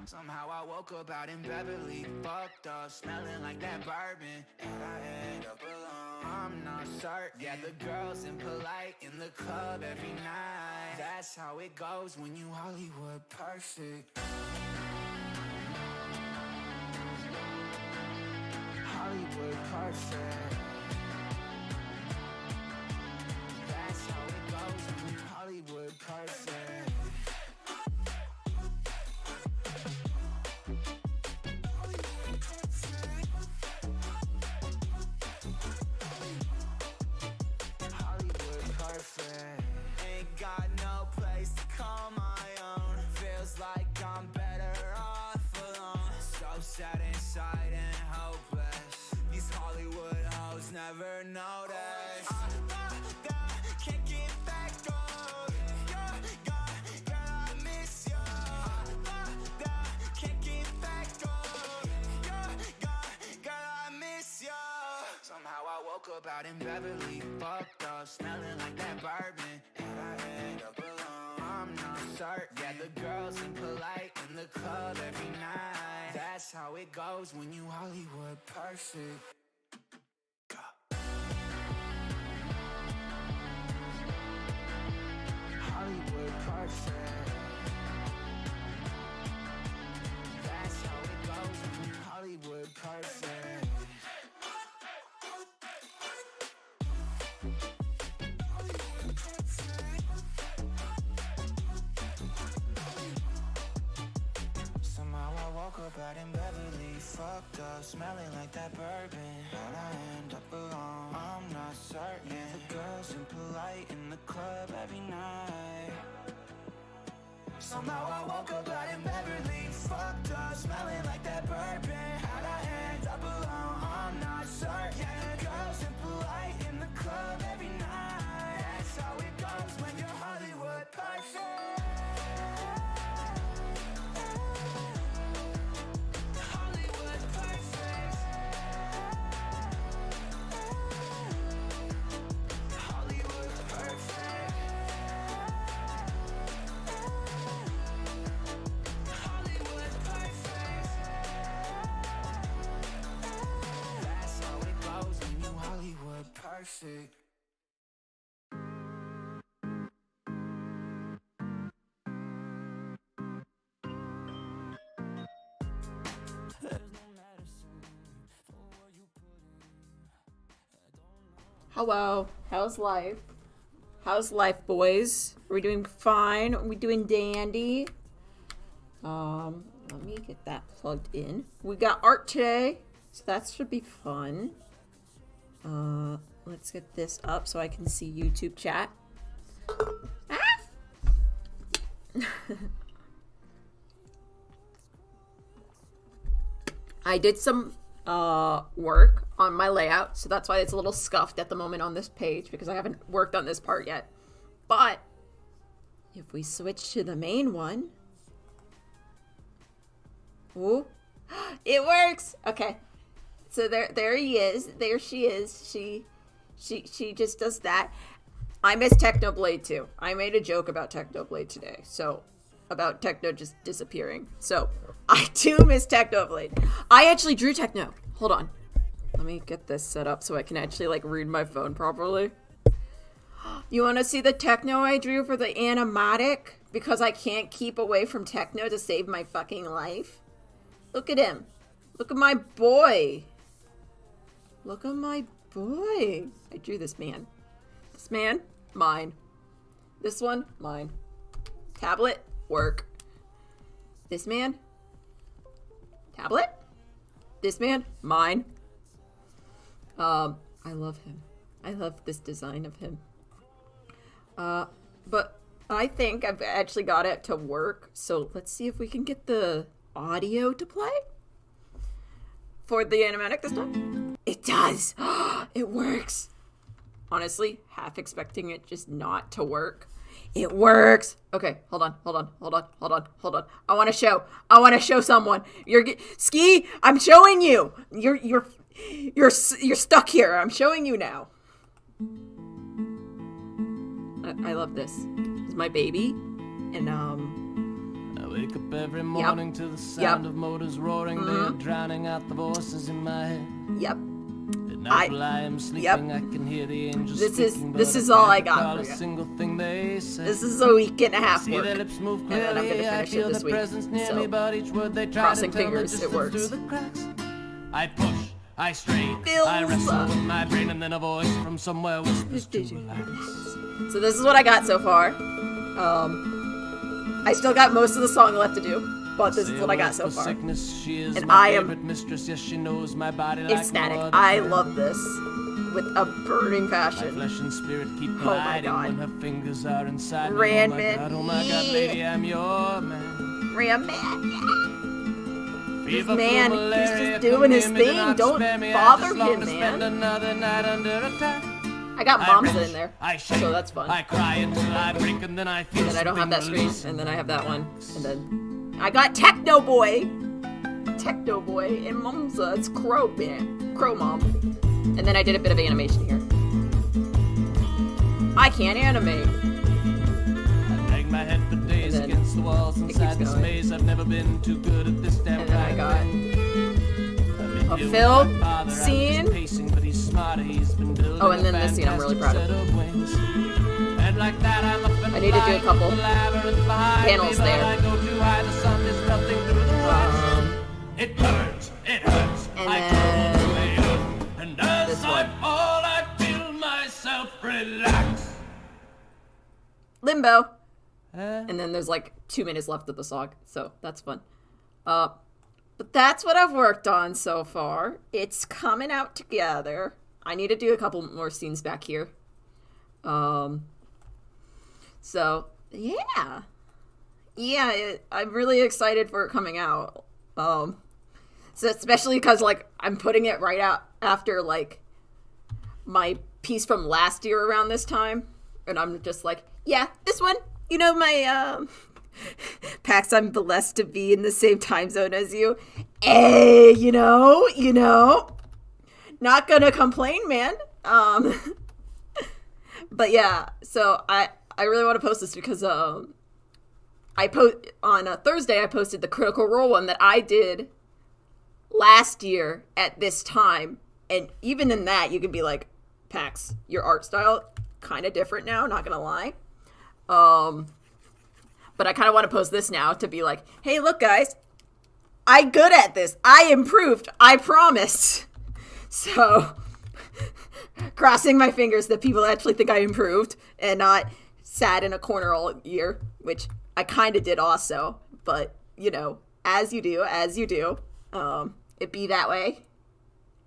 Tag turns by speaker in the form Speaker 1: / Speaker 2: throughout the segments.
Speaker 1: Somehow I woke up out in Beverly, fucked up, smelling like that bourbon. And I end up alone, I'm not certain. Yeah, the girls impolite in the club every night. That's how it goes when you Hollywood perfect. Hollywood perfect. That's how it goes when you Hollywood perfect. Hollywood perfect. Ain't got no place to call my own. Feels like I'm better off alone. So sad inside and hopeless. These Hollywood hoes never notice. Can't get back on. Girl, I miss you. Can't get back on. Girl, I miss you. Somehow I woke up out in Beverly, fucked up, smelling like that bourbon. And I end up alone, I'm not certain. Yeah, the girls impolite in the club every night. That's how it goes when you Hollywood perfect. Hollywood perfect. That's how it goes when you Hollywood perfect. Somehow I woke up out in Beverly, fucked up, smelling like that bourbon. How'd I end up alone? I'm not certain. Yeah, the girls impolite in the club every night. Somehow I woke up out in Beverly, fucked up, smelling like that bourbon. How'd I end up alone? I'm not certain. Yeah, the girls impolite in the club every night. That's how it goes when you're Hollywood perfect. Hollywood perfect. Hollywood perfect. Hollywood perfect. That's how it goes when you Hollywood perfect.
Speaker 2: Hello, how's life? How's life, boys? Are we doing fine? Are we doing dandy? Let me get that plugged in. We got art today, so that should be fun. Let's get this up so I can see YouTube chat. I did some work on my layout, so that's why it's a little scuffed at the moment on this page, because I haven't worked on this part yet. But if we switch to the main one, ooh, it works. Okay, so there he is. There she is. She just does that. I miss Technoblade too. I made a joke about Technoblade today, so about Techno just disappearing. So I do miss Technoblade. I actually drew Techno. Hold on. Let me get this set up so I can actually like read my phone properly. You want to see the Techno I drew for the animatic? Because I can't keep away from Techno to save my fucking life. Look at him. Look at my boy. Look at my boy. I drew this man. This man, mine. This one, mine. Tablet, work. This man, tablet. This man, mine. I love him. I love this design of him. But I think I've actually got it to work. So let's see if we can get the audio to play for the animatic this time. It does. It works. Honestly, half expecting it just not to work. It works. Okay, hold on. I want to show someone. Ski, I'm showing you. You're stuck here. I'm showing you now. I love this. This is my baby. And
Speaker 1: Wake up every morning to the sound of motors roaring. They're drowning out the voices in my head.
Speaker 2: Yep.
Speaker 1: At night while I am sleeping, I can hear the angels speaking,
Speaker 2: this is all I got for
Speaker 1: a
Speaker 2: you.
Speaker 1: single thing they say.
Speaker 2: This is a week and a half
Speaker 1: See
Speaker 2: work.
Speaker 1: their lips move
Speaker 2: And then I'm
Speaker 1: clearly,
Speaker 2: gonna
Speaker 1: I
Speaker 2: finish
Speaker 1: feel
Speaker 2: it this
Speaker 1: the
Speaker 2: week.
Speaker 1: presence near
Speaker 2: So,
Speaker 1: me, but each word they try
Speaker 2: crossing
Speaker 1: to tell me
Speaker 2: fingers,
Speaker 1: just
Speaker 2: it
Speaker 1: slips
Speaker 2: works.
Speaker 1: through the cracks. I push, I strain,
Speaker 2: Fills
Speaker 1: I wrestle
Speaker 2: up.
Speaker 1: with my brain, and then a voice from somewhere whispers to relax.
Speaker 2: So this is what I got so far. I still got most of the song left to do, but this is what I got so far.
Speaker 1: Sickness, she is
Speaker 2: And
Speaker 1: my
Speaker 2: I am
Speaker 1: favorite mistress. Yes, she knows my body like
Speaker 2: ecstatic.
Speaker 1: no other
Speaker 2: I
Speaker 1: can.
Speaker 2: love this with a burning
Speaker 1: My
Speaker 2: passion.
Speaker 1: flesh and spirit keep
Speaker 2: my
Speaker 1: colliding
Speaker 2: God.
Speaker 1: when her fingers are inside me.
Speaker 2: Ran
Speaker 1: Oh
Speaker 2: Man,
Speaker 1: my God, lady, I'm your man.
Speaker 2: Ram Man,
Speaker 1: Fever,
Speaker 2: man,
Speaker 1: flu,
Speaker 2: he's
Speaker 1: malaria,
Speaker 2: just doing his
Speaker 1: come near me, do
Speaker 2: thing.
Speaker 1: not
Speaker 2: Don't
Speaker 1: spare me. I
Speaker 2: bother
Speaker 1: just long
Speaker 2: him,
Speaker 1: to spend
Speaker 2: man.
Speaker 1: another night under attack.
Speaker 2: I got
Speaker 1: I
Speaker 2: Mom's
Speaker 1: wrench,
Speaker 2: in there,
Speaker 1: I shake,
Speaker 2: so that's fun.
Speaker 1: I cry until I break, and then I feel
Speaker 2: And then I don't have that
Speaker 1: something
Speaker 2: screen,
Speaker 1: release.
Speaker 2: and then I have that one, and then I got Techno Boy, and Momza. It's Crow Man, Crow Mom, and then I did a bit of animation here. I can't animate.
Speaker 1: I bang my head for days
Speaker 2: And then
Speaker 1: against the walls inside
Speaker 2: keeps
Speaker 1: this
Speaker 2: going.
Speaker 1: maze. I've never been too good at this damn
Speaker 2: And then I
Speaker 1: kind
Speaker 2: got
Speaker 1: of thing. I've been
Speaker 2: a
Speaker 1: here with
Speaker 2: Phil
Speaker 1: my father, I'm
Speaker 2: scene.
Speaker 1: just pacing, but he's smarter. He's been building
Speaker 2: Oh, and
Speaker 1: a
Speaker 2: then this scene I'm really
Speaker 1: fantastic
Speaker 2: proud of.
Speaker 1: set of wings. And like that, I'm up and
Speaker 2: I need to do a
Speaker 1: flying
Speaker 2: couple
Speaker 1: with the labyrinth behind
Speaker 2: panels
Speaker 1: me, but
Speaker 2: there.
Speaker 1: I go too high, the sun is melting through the rocks. It burns, it hurts.
Speaker 2: And
Speaker 1: I
Speaker 2: then
Speaker 1: crawl way up, and as
Speaker 2: this
Speaker 1: I
Speaker 2: one.
Speaker 1: fall, I feel myself relax.
Speaker 2: Limbo. And then there's like 2 minutes left of the song, so that's fun. But that's what I've worked on so far. It's coming out together. I need to do a couple more scenes back here. So yeah, I'm really excited for it coming out. So especially because like I'm putting it right out after like my piece from last year around this time, and I'm just like, yeah, this one. You know my Pax, I'm blessed to be in the same time zone as you. Hey, you know, not gonna complain, man. But yeah, so I really want to post this because on a Thursday I posted the Critical Role one that I did last year at this time, and even in that you could be like, Pax, your art style kind of different now, not gonna lie. But I kind of want to post this now to be like, hey, look, guys, I'm good at this. I improved. I promise. So, crossing my fingers that people actually think I improved and not sat in a corner all year, which I kind of did also. But, you know, as you do, it be that way.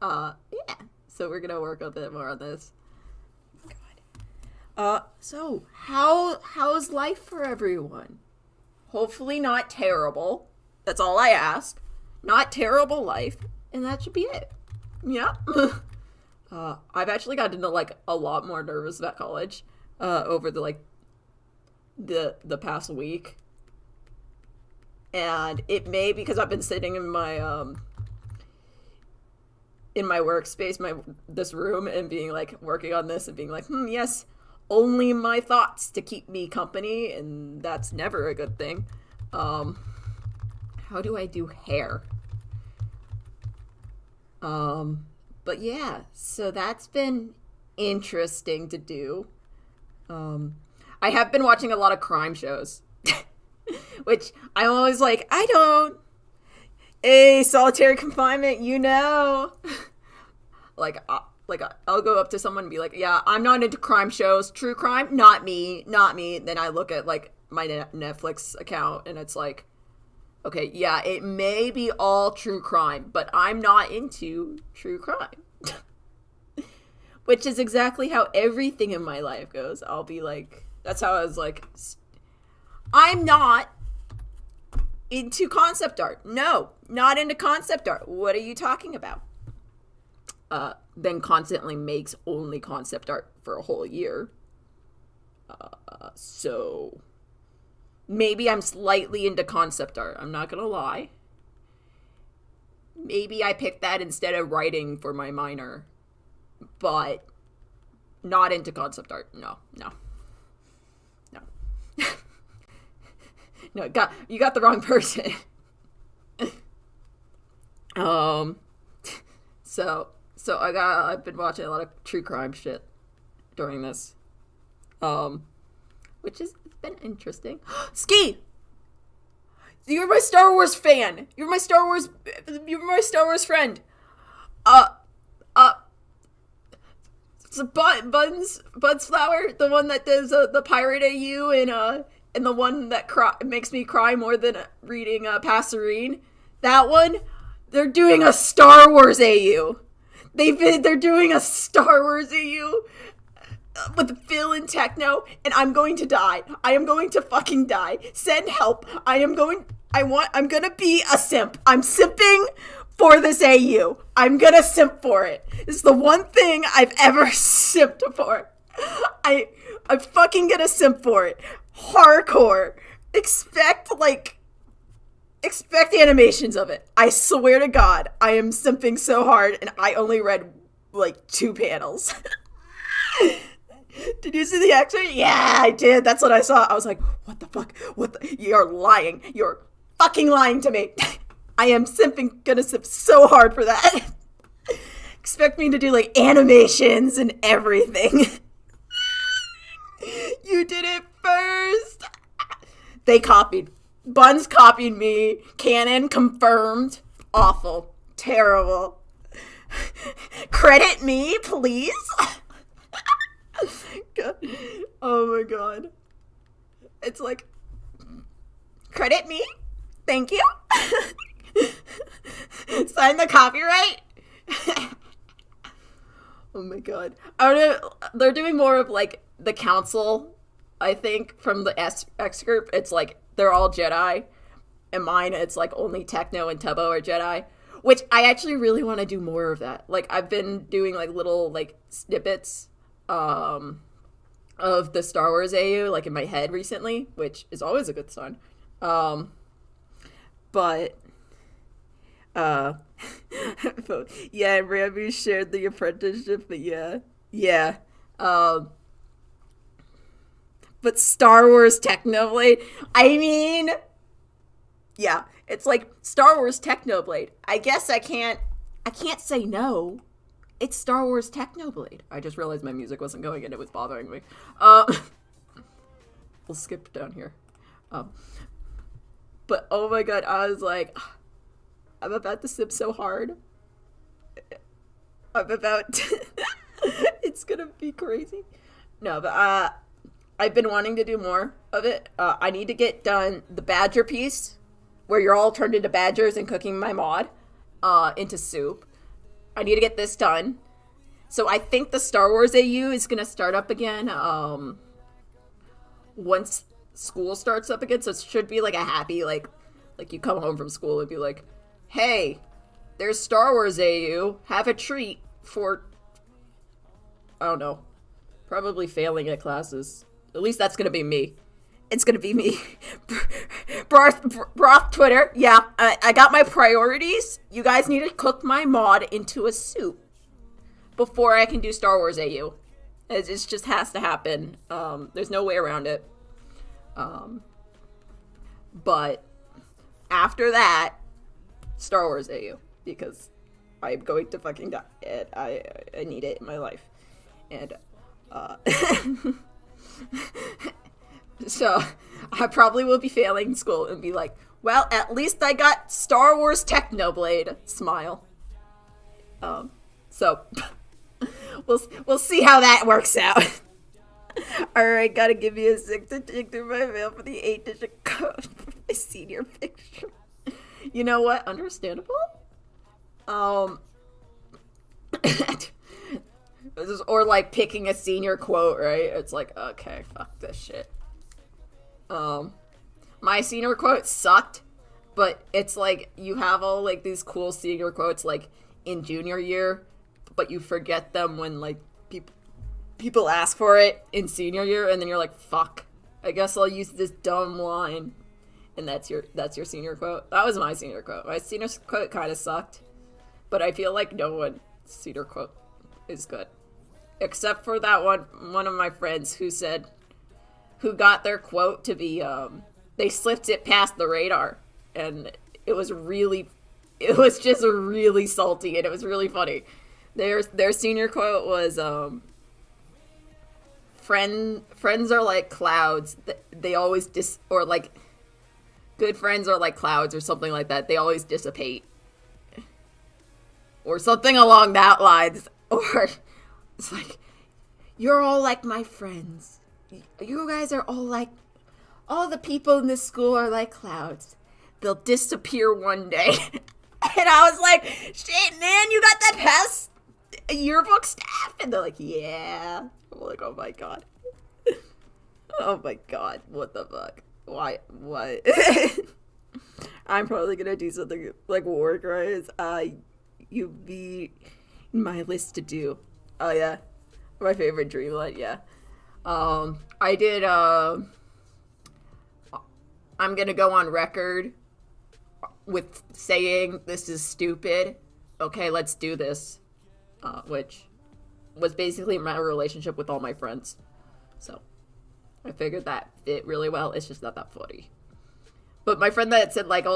Speaker 2: Yeah. So we're going to work a bit more on this. So how's life for everyone? Hopefully not terrible. That's all I ask. Not terrible life, and that should be it. Yeah. I've actually gotten to like a lot more nervous about college over the past week, and it may because I've been sitting in my workspace, this room, and being like working on this and being like, yes. Only my thoughts to keep me company, and that's never a good thing. How do I do hair? But yeah, so that's been interesting to do. I have been watching a lot of crime shows, which I'm always like, solitary confinement, you know. I'll go up to someone and be like, yeah, I'm not into crime shows. True crime, not me. Then I look at like my Netflix account and it's like, okay, yeah, it may be all true crime, but I'm not into true crime. Which is exactly how everything in my life goes. I'll be like, that's how I was like, I'm not into concept art. No, not into concept art. What are you talking about? Then constantly makes only concept art for a whole year. So maybe I'm slightly into concept art. I'm not gonna lie. Maybe I picked that instead of writing for my minor, but not into concept art. No. No, you got the wrong person. So I've been watching a lot of true crime shit during this. Which has been interesting. Ski! You're my Star Wars fan. You're my Star Wars friend. So Buns Flower, the one that does the Pirate AU and the one that makes me cry more than reading Passerine. That one, they're doing a Star Wars AU. They're doing a Star Wars AU with Phil and Techno, and I'm going to die. I am going to fucking die. Send help. I'm gonna be a simp. I'm simping for this AU. I'm gonna simp for it. This is the one thing I've ever simped for. I'm fucking gonna simp for it. Hardcore. Expect animations of it. I swear to God, I am simping so hard, and I only read 2 panels. Did you see the excerpt? Yeah, I did. That's what I saw. I was like, what the fuck? You're lying. You're fucking lying to me. I am gonna simp so hard for that. Expect me to do animations and everything. You did it first. They copied. Buns copied me. Canon confirmed. Awful. Terrible. Credit me, please. God. Oh my God. It's credit me? Thank you. Sign the copyright. Oh my God. I don't know. They're doing more of the council, I think, from the X group. It's they're all Jedi. And mine, it's only Techno and Tubbo are Jedi. Which I actually really want to do more of that. I've been doing little snippets of the Star Wars AU in my head recently, which is always a good sign. But yeah, Rammy shared the apprenticeship, but yeah. But Star Wars Technoblade, I mean, yeah, it's Star Wars Technoblade. I guess I can't say no. It's Star Wars Technoblade. I just realized my music wasn't going and it was bothering me. We'll skip down here. But oh my God, I was I'm about to sip so hard. It's gonna be crazy. No, but I've been wanting to do more of it. I need to get done the badger piece, where you're all turned into badgers and cooking my mod into soup. I need to get this done. So I think the Star Wars AU is going to start up again once school starts up again. So it should be a happy, you come home from school and be hey, there's Star Wars AU. Have a treat for, I don't know, probably failing at classes. At least that's going to be me. It's going to be me. Broth Twitter. Yeah, I got my priorities. You guys need to cook my mod into a soup before I can do Star Wars AU. It just has to happen. There's no way around it. But after that, Star Wars AU. Because I'm going to fucking die. And I need it in my life. And, so I probably will be failing school and be well, at least I got Star Wars Technoblade. Smile. So we'll see how that works out. Alright, gotta give you a sec to dig through my mail for the 8-digit code for my senior picture. You know what? Understandable. Or picking a senior quote, right? It's okay, fuck this shit. My senior quote sucked, but it's you have all these cool senior quotes in junior year, but you forget them when people ask for it in senior year, and then you're fuck, I guess I'll use this dumb line, and that's your senior quote. That was my senior quote. My senior quote kind of sucked, but I feel no one's senior quote is good, except for that one of my friends who got their quote to be they slipped it past the radar, and it was just really salty, and it was really funny. Their senior quote was, friends are like clouds. They always or like, good friends are like clouds or something like that. They always dissipate. Or something along that lines. Or it's like, you're all like my friends. You guys are all the people in this school are like clouds. They'll disappear one day. And I was like, shit, man, you got that past yearbook staff? And they're like, yeah. I'm like, oh my god. Oh my god, what the fuck? Why? What? I'm probably gonna do something like war crimes. You be my list to do. Oh yeah, my favorite dreamlet. Yeah. I did. I'm gonna go on record with saying this is stupid. Okay, let's do this. Which was basically my relationship with all my friends. So I figured that fit really well. It's just not that funny. But my friend that said like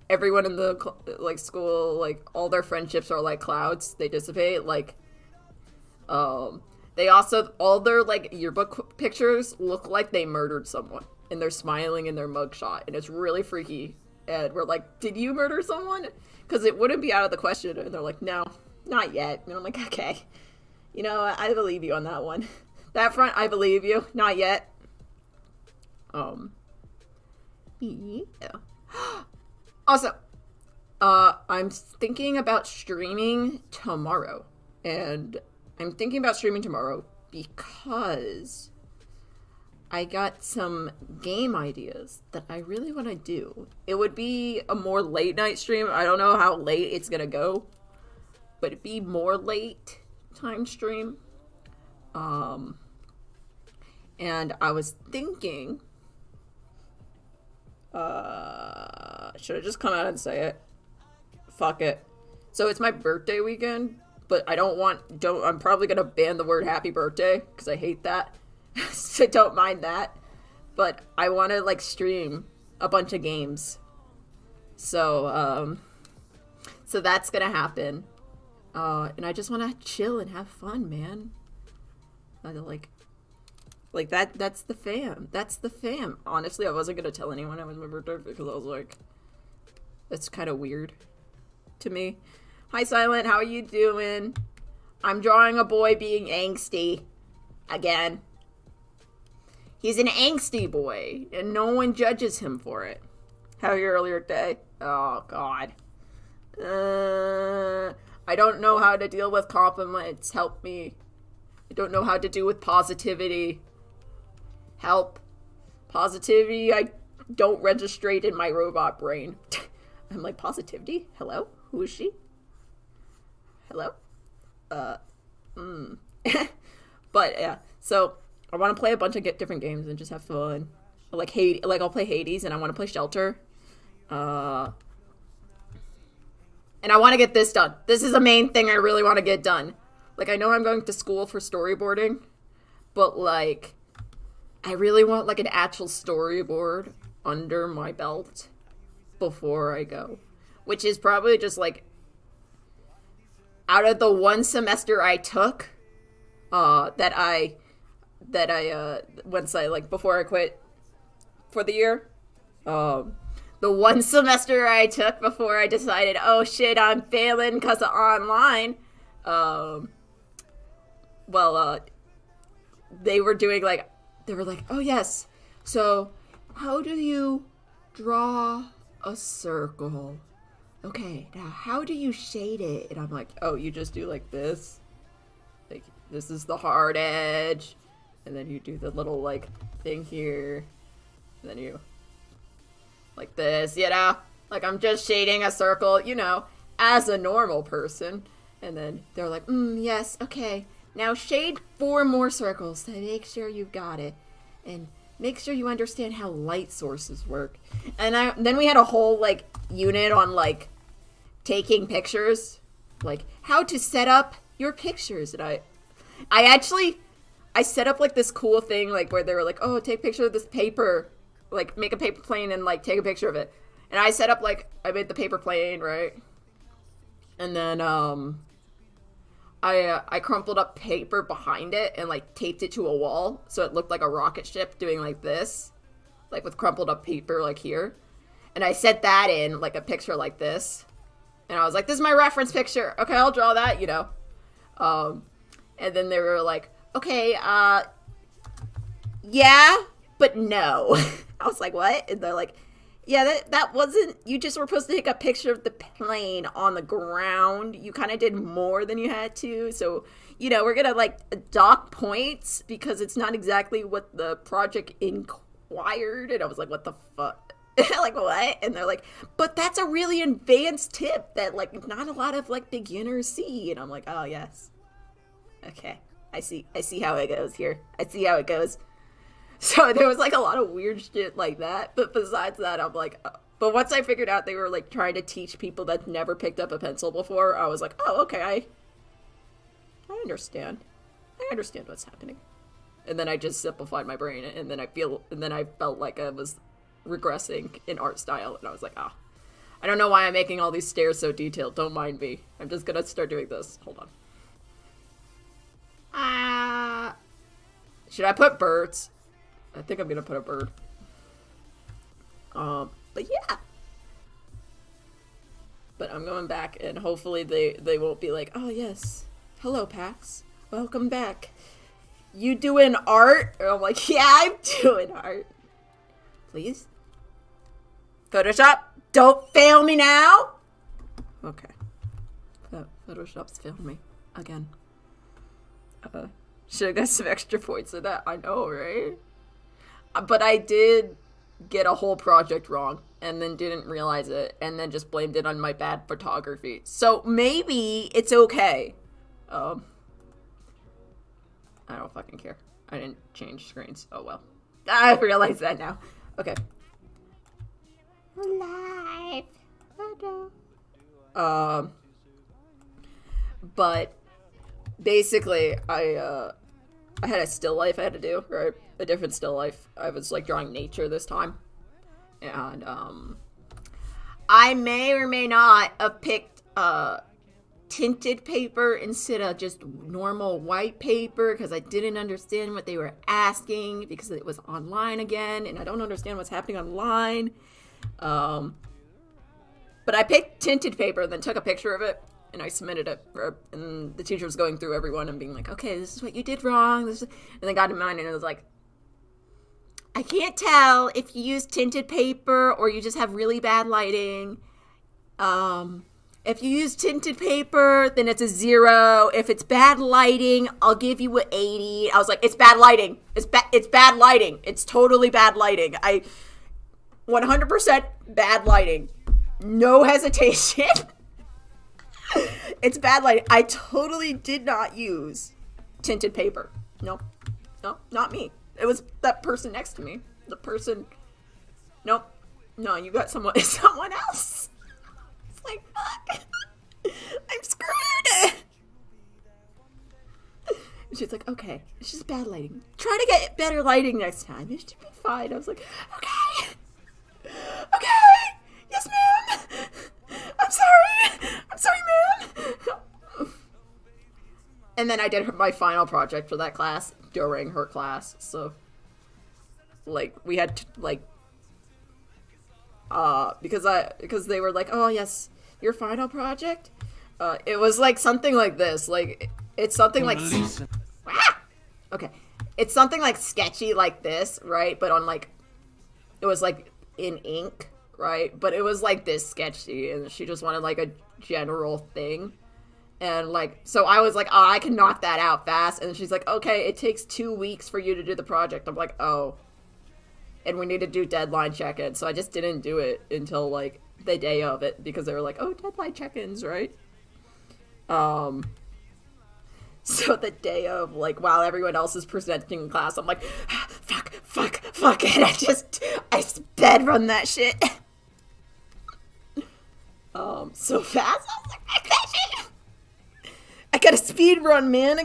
Speaker 2: everyone in the like school, like all their friendships are like clouds, they dissipate. Like, they also, all their like yearbook pictures look like they murdered someone, and they're smiling in their mugshot, and it's really freaky. And we're like, did you murder someone? Because it wouldn't be out of the question. And they're like, no, not yet. And I'm like, okay, you know, I believe you on that one. That front, I believe you. Not yet. Yeah. Also, I'm thinking about streaming tomorrow. And I'm thinking about streaming tomorrow because I got some game ideas that I really want to do. It would be a more late night stream. I don't know how late it's going to go, but it'd be more late time stream. And I was thinking, should I just come out and say it? Fuck it. So it's my birthday weekend, but I'm probably gonna ban the word happy birthday, because I hate that. So don't mind that. But I want to like stream a bunch of games. So that's gonna happen. And I just want to chill and have fun, man. Like that's the fam. That's the fam. Honestly, I wasn't gonna tell anyone it was my birthday because I was like, that's kind of weird to me. Hi, Silent. How are you doing? I'm drawing a boy being angsty. Again. He's an angsty boy, and no one judges him for it. How your earlier day? Oh, God. I don't know how to deal with compliments. Help me. I don't know how to deal with positivity. Help. Positivity, I don't registrate in my robot brain. I'm like, positivity? Hello? Who is she? Hello? But, yeah. So, I want to play a bunch of different games and just have fun. Like, I'll play Hades, and I want to play Shelter. And I want to get this done. This is the main thing I really want to get done. Like, I know I'm going to school for storyboarding, but, like, I really want, like, an actual storyboard under my belt before I go. Which is probably just, like, out of the one semester I took, before I quit for the year, the one semester I took before I decided, oh shit, I'm failing because of online, they were like, oh yes, so how do you draw a circle? Okay, now how do you shade it? And I'm like, oh, you just do like this. Like, this is the hard edge. And then you do the little, like, thing here. And then you, like this, you know? Like, I'm just shading a circle, you know, as a normal person. And then they're like, yes, okay. Now shade 4 more circles to make sure you've got it. And make sure you understand how light sources work. And then we had a whole, like, unit on, like, taking pictures. Like, how to set up your pictures. And I set up, like, this cool thing, like, where they were like, oh, take picture of this paper. like make a paper plane and like take a picture of it. And I set up like I made the paper plane, right? And then I crumpled up paper behind it and like taped it to a wall so it looked like a rocket ship doing like this, like with crumpled up paper like here. And I set that in like a picture like this. And I was like, this is my reference picture. Okay, I'll draw that, you know. And then they were like, okay, yeah, but no. I was like, what? And they're like, yeah, that wasn't, you just were supposed to take a picture of the plane on the ground. You kind of did more than you had to. So, you know, we're going to like dock points because it's not exactly what the project inquired. And I was like, what the fuck? Like, what? And they're like, but that's a really advanced tip that like not a lot of like beginners see. And I'm like, oh yes. Okay. I see how it goes here. I see how it goes. So there was like a lot of weird shit like that. But besides that, I'm like, oh. But once I figured out they were like trying to teach people that never picked up a pencil before, I was like, oh, okay, I understand. I understand what's happening. And then I just simplified my brain, and then I felt like I was regressing in art style, and I was like, I don't know why I'm making all these stairs so detailed. Don't mind me. I'm just gonna start doing this. Hold on. Should I put birds? I think I'm gonna put a bird. But yeah. But I'm going back, and hopefully they won't be like, oh yes, hello Pax, welcome back. You doing art? And I'm like, yeah, I'm doing art. Please? Photoshop, don't fail me now. Okay. Photoshop's failed me again. Should have got some extra points for that. I know, right? But I did get a whole project wrong and then didn't realize it and then just blamed it on my bad photography. So maybe it's okay. I don't fucking care. I didn't change screens. Oh well. I realize that now. Okay. Live. But basically I had a still life I had to do, right? A different still life. I was like drawing nature this time. And I may or may not have picked tinted paper instead of just normal white paper because I didn't understand what they were asking because it was online again and I don't understand what's happening online. But I picked tinted paper and then took a picture of it and I submitted it, and the teacher was going through everyone and being like, okay, this is what you did wrong. And they got to mine and it was like, I can't tell if you use tinted paper or you just have really bad lighting. If you use tinted paper, then it's a 0. If it's bad lighting, I'll give you an 80. I was like, it's bad lighting. It's bad lighting. It's totally bad lighting. 100% bad lighting. No hesitation. It's bad lighting. I totally did not use tinted paper. No, not me. It was that person next to me. The person. Nope. No, you got someone else. It's like, fuck. I'm screwed. And she's like, okay, it's just bad lighting. Try to get better lighting next time. It should be fine. I was like, okay. Okay. Yes, ma'am. I'm sorry, ma'am. And then I did my final project for that class during her class. So, like, we had to, like, because they were like, oh yes, your final project. It was like something like this. Like, it's something like okay, it's something like sketchy like this, right? But on like, it was like in ink, right? But it was like this sketchy, and she just wanted like a general thing. And like, so I was like, oh, I can knock that out fast. And she's like, okay, it takes 2 weeks for you to do the project. I'm like, oh. And we need to do deadline check-in. So I just didn't do it until like the day of it because they were like, oh, deadline check-ins, right? So the day of, like, while everyone else is presenting in class, I'm like, fuck, and I sped run that shit. So fast, I was like, I got a speed run, man,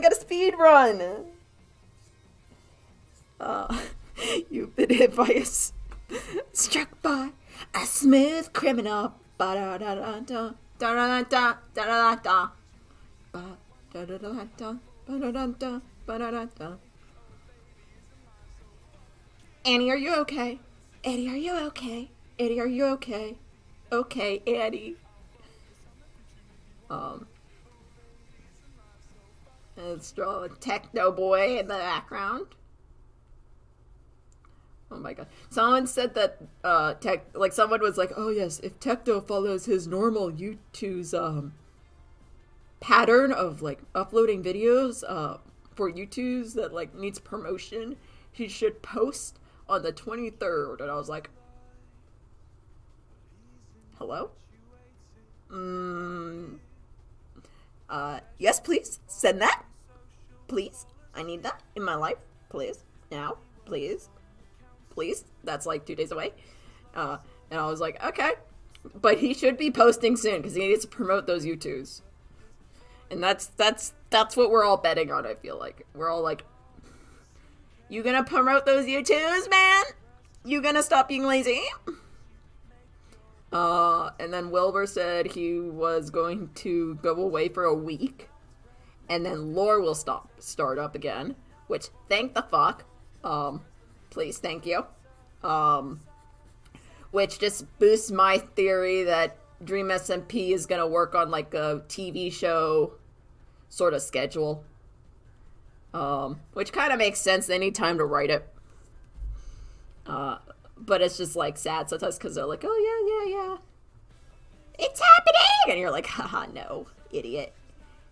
Speaker 2: You've been hit by Struck by a smooth criminal. Ba-da-da-da-da, da-da-da-da, da-da-da-da. Ba-da-da-da-da, ba-da-da-da, ba-da-da-da. Annie, are you okay? Eddie, are you okay? Eddie, are you okay? Okay, Eddie. Let's draw a techno boy in the background. Oh my god. Someone said that someone was like, oh yes, if techno follows his normal YouTube's pattern of like uploading videos for YouTube's that like needs promotion, he should post on the 23rd. And I was like, hello? Yes, please. Send that. Please. I need that in my life. Please. Now. Please. Please. That's like 2 days away. And I was like, okay. But he should be posting soon because he needs to promote those YouTubes. And that's what we're all betting on, I feel like. We're all like, you gonna promote those YouTubes, man? You gonna stop being lazy? And then Wilbur said he was going to go away for a week. And then lore will start up again. Which, thank the fuck. Please, thank you. Which just boosts my theory that Dream SMP is gonna work on like a TV show sort of schedule. Which kind of makes sense. They need time to write it. But it's just like sad sometimes because they're like, oh yeah. It's happening! And you're like, haha, no, idiot.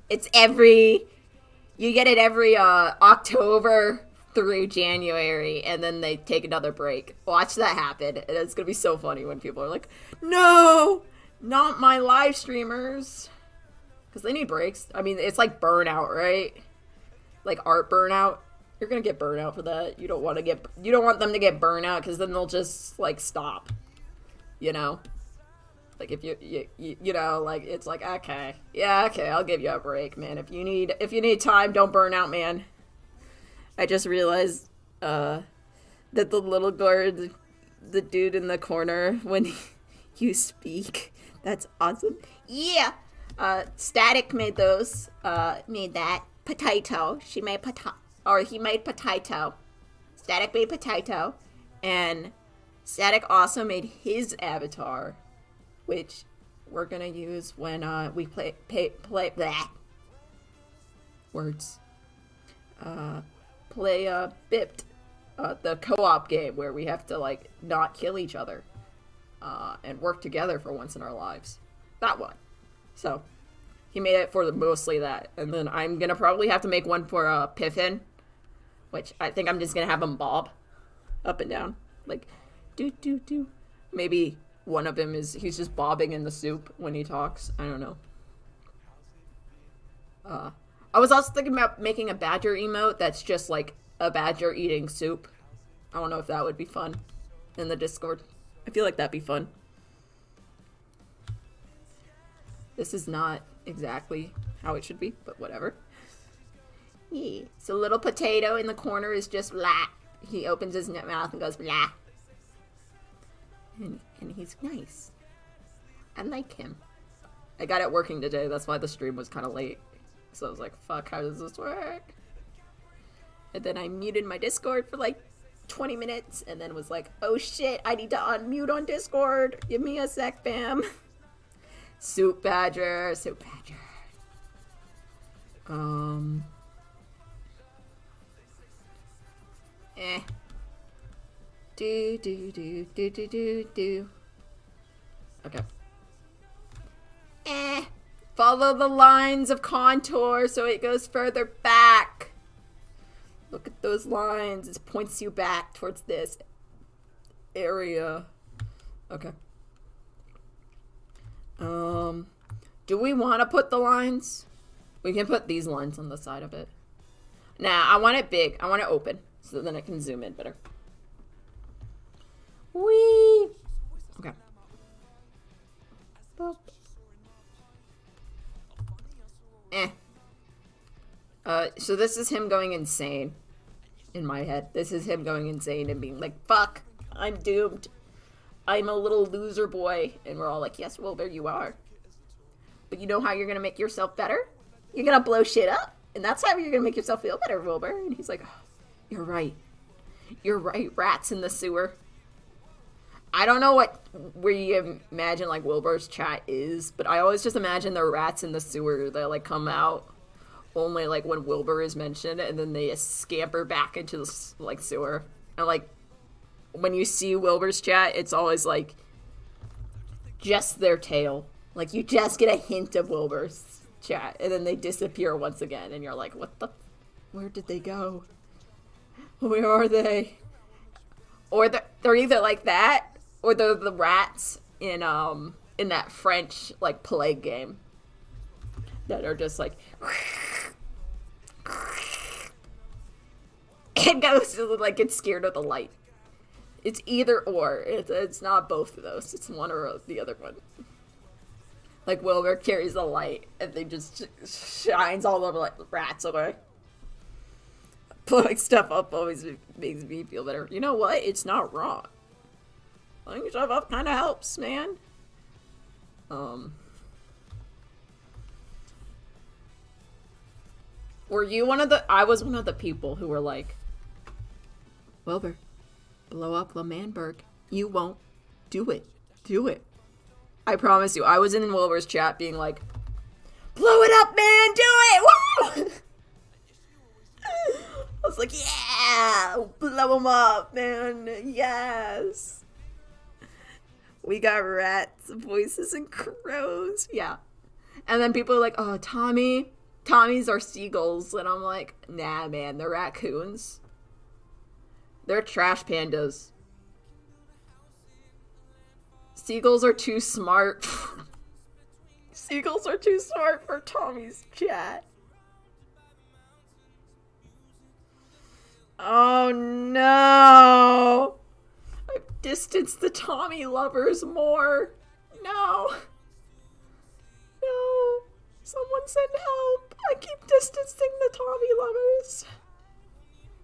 Speaker 2: You get it every October through January, and then they take another break. Watch that happen. And it's gonna be so funny when people are like, no, not my live streamers. Because they need breaks. I mean, it's like burnout, right? Like art burnout. You're gonna get burnout for that. You don't want them to get burnout because then they'll just like stop. You know? Like if you know, like it's like, okay. Yeah, okay, I'll give you a break, man. If you need time, don't burn out, man. I just realized that the little guard, the dude in the corner, when you speak, that's awesome. Yeah. Static made those. Made that. Potato. He made potato. Static made potato. And Static also made his avatar, which we're gonna use when we play that. Words. Play Bipped. The co-op game where we have to like not kill each other. And work together for once in our lives. That one. So, he made it for mostly that. And then I'm going to probably have to make one for Piffin. Which I think I'm just going to have him bob. Up and down. Like, do. Maybe one of them he's just bobbing in the soup when he talks. I don't know. I was also thinking about making a badger emote that's just like a badger eating soup. I don't know if that would be fun in the Discord. I feel like that'd be fun. This is not exactly how it should be, but whatever. Yeah. So little potato in the corner is just blah. He opens his mouth and goes blah. And he's nice. I like him. I got it working today. That's why the stream was kind of late. So I was like, fuck, how does this work? And then I muted my Discord for like 20 minutes and then was like, oh shit, I need to unmute on Discord. Give me a sec, fam. Soup Badger. Do. Okay. Follow the lines of contour so it goes further back. Look at those lines. It points you back towards this area. Okay. Do we want to put the lines? We can put these lines on the side of it. Nah, I want it big. I want it open so then it can zoom in better. Whee! Okay. Boop. So this is him going insane in my head. This is him going insane and being like, fuck, I'm doomed. I'm a little loser boy. And we're all like, yes, Wilbur, you are. But you know how you're going to make yourself better? You're going to blow shit up. And that's how you're going to make yourself feel better, Wilbur. And he's like, oh, you're right. You're right, rats in the sewer. I don't know what we imagine, like, Wilbur's chat is, but I always just imagine the rats in the sewer that, like, come out only, like, when Wilbur is mentioned, and then they scamper back into the, like, sewer. And, like, when you see Wilbur's chat, it's always, like, just their tail. Like, you just get a hint of Wilbur's chat, and then they disappear once again, and you're like, what the? Where did they go? Where are they? Or they're either like that, or they're the rats in that French, like, plague game that are just like, and goes like gets scared of the light. It's either or. It's not both of those. It's one or the other one. Like, Wilbur carries the light, and they just shines all over, like, rats away. Blowing stuff up always makes me feel better. You know what? It's not wrong. Blowing stuff up kind of helps, man. Were you one of the... I was one of the people who were like, Wilbur, blow up Lamanberg. You won't. Do it. Do it. I promise you, I was in Wilbur's chat being like, blow it up, man! Do it! Woo! I was like, yeah! Blow them up, man! Yes! We got rats, voices, and crows. Yeah. And then people are like, oh, Tommy's are seagulls. And I'm like, nah, man, they're raccoons. They're trash pandas. Seagulls are too smart. Seagulls are too smart for Tommy's chat. Oh no! I've distanced the Tommy lovers more. No. No. Someone send help. I keep distancing the Tommy lovers.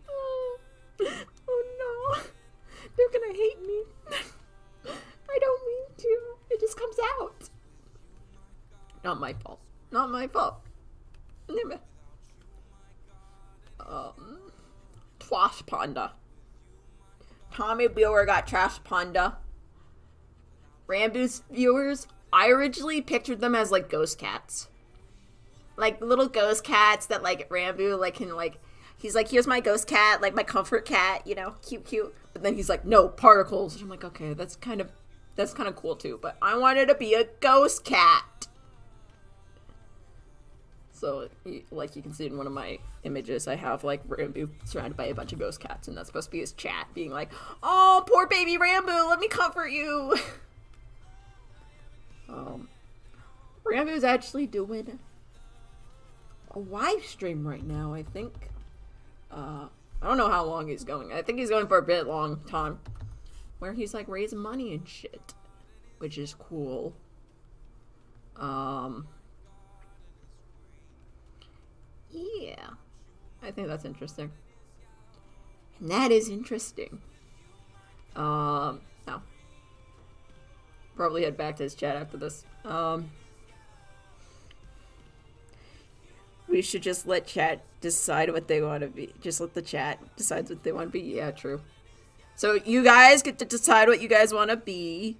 Speaker 2: Oh, oh no. They're gonna hate me. I don't mean to. It just comes out. Not my fault. Not my fault. Trash panda. Tommy viewer got trash panda. Rambu's viewers, I originally pictured them as, like, ghost cats. Like, little ghost cats that, like, Rambu, like, can, like, he's like, here's my ghost cat, like, my comfort cat, you know, cute. But then he's like, no, particles. And I'm like, okay, that's kind of cool, too. But I wanted to be a ghost cat. So, like, you can see in one of my images, I have, like, Rambu surrounded by a bunch of ghost cats, and that's supposed to be his chat, being like, oh, poor baby Rambu, let me comfort you. Rambu's actually doing a live stream right now, I think. I don't know how long he's going. I think he's going for a bit long time, where he's, like, raising money and shit, which is cool. Yeah, I think that's interesting. And that is interesting. No. Probably head back to his chat after this. We should just let chat decide what they want to be. Just let the chat decide what they want to be. Yeah, true. So you guys get to decide what you guys want to be.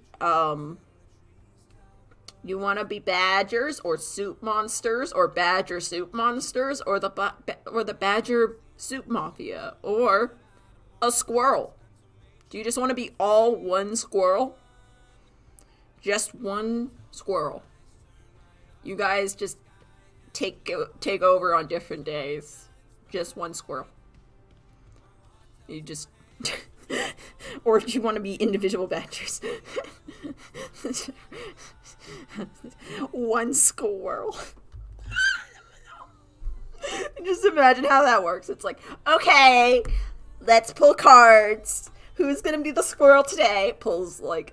Speaker 2: You want to be badgers or soup monsters or badger soup monsters or the badger soup mafia or a squirrel. Do you just want to be all one squirrel? Just one squirrel. You guys just take over on different days. Just one squirrel. You just or do you want to be individual badgers? One squirrel. Just imagine how that works. It's like, okay, let's pull cards. Who's gonna be the squirrel today? Pulls a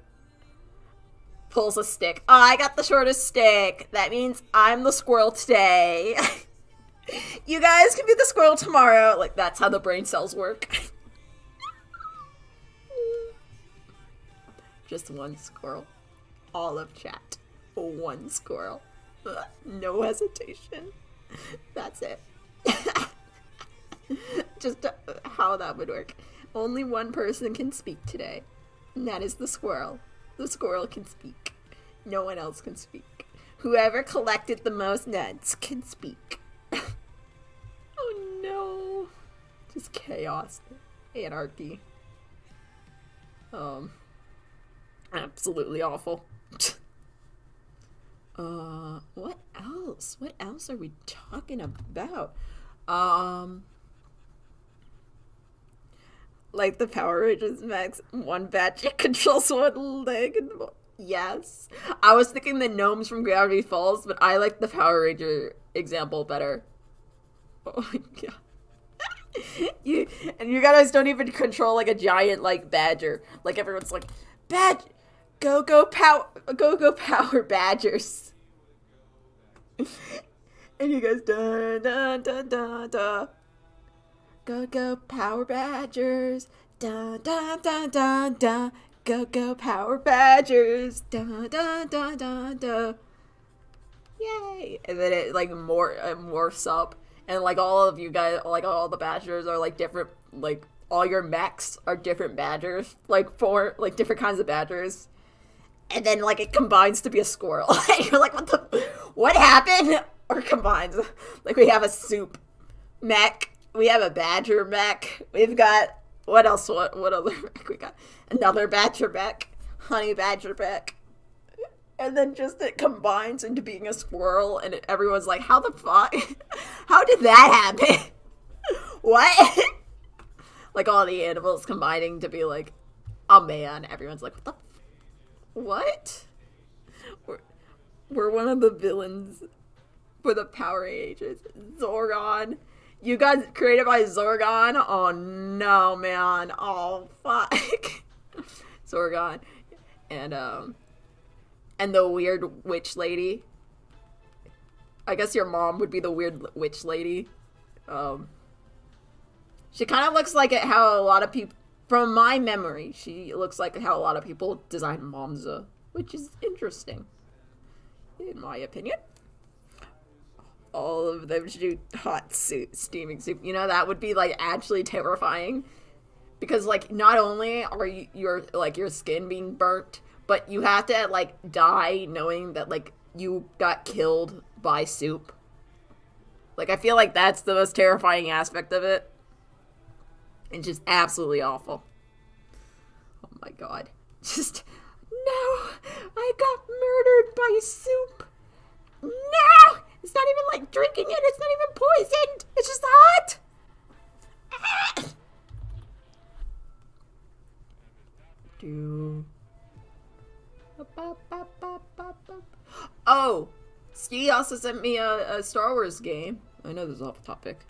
Speaker 2: stick. Oh, I got the shortest stick. That means I'm the squirrel today. You guys can be the squirrel tomorrow. Like, that's how the brain cells work. Just one squirrel. All of chat. One squirrel. Ugh, no hesitation. That's it. Just how that would work. Only one person can speak today, and that is the squirrel. The squirrel can speak. No one else can speak. Whoever collected the most nuts can speak. Oh no. Just chaos. Anarchy. Absolutely awful. What else? What else are we talking about? Like the Power Rangers Max, one batch controls one leg. Yes. I was thinking the gnomes from Gravity Falls, but I like the Power Ranger example better. Oh my god. You guys don't even control like a giant like badger. Like everyone's like, go power badgers. And you guys dun dun dun dun dun. Go power badgers. Dun dun dun dun dun. Go power badgers. Dun dun dun dun dun. Yay! And then it like morphs up, and like all of you guys, like all the badgers are like different, like all your mechs are different badgers, like four like different kinds of badgers. And then, like, it combines to be a squirrel. You're like, what happened? Or combines. Like, we have a soup mech. We have a badger mech. We've got, what else? What other mech we got? Another badger mech. Honey badger mech. And then just it combines into being a squirrel. And everyone's like, how the fuck? How did that happen? What? Like, all the animals combining to be like a man. Everyone's like, what the fuck? What? We're one of the villains for the Power Rangers. Zorgon. You guys created by Zorgon? Oh no, man. Oh fuck. Zorgon. And the weird witch lady. I guess your mom would be the weird witch lady. She kind of looks like how a lot of people, from my memory, she looks like how a lot of people design Momza, which is interesting, in my opinion. All of them shoot hot soup, steaming soup. You know, that would be, like, actually terrifying. Because, like, not only are your skin being burnt, but you have to, like, die knowing that, like, you got killed by soup. Like, I feel like that's the most terrifying aspect of it. It's just absolutely awful. Oh my god. Just, no! I got murdered by soup! No! It's not even like drinking it, it's not even poisoned! It's just hot! Oh! Ski also sent me a Star Wars game. I know this is off topic.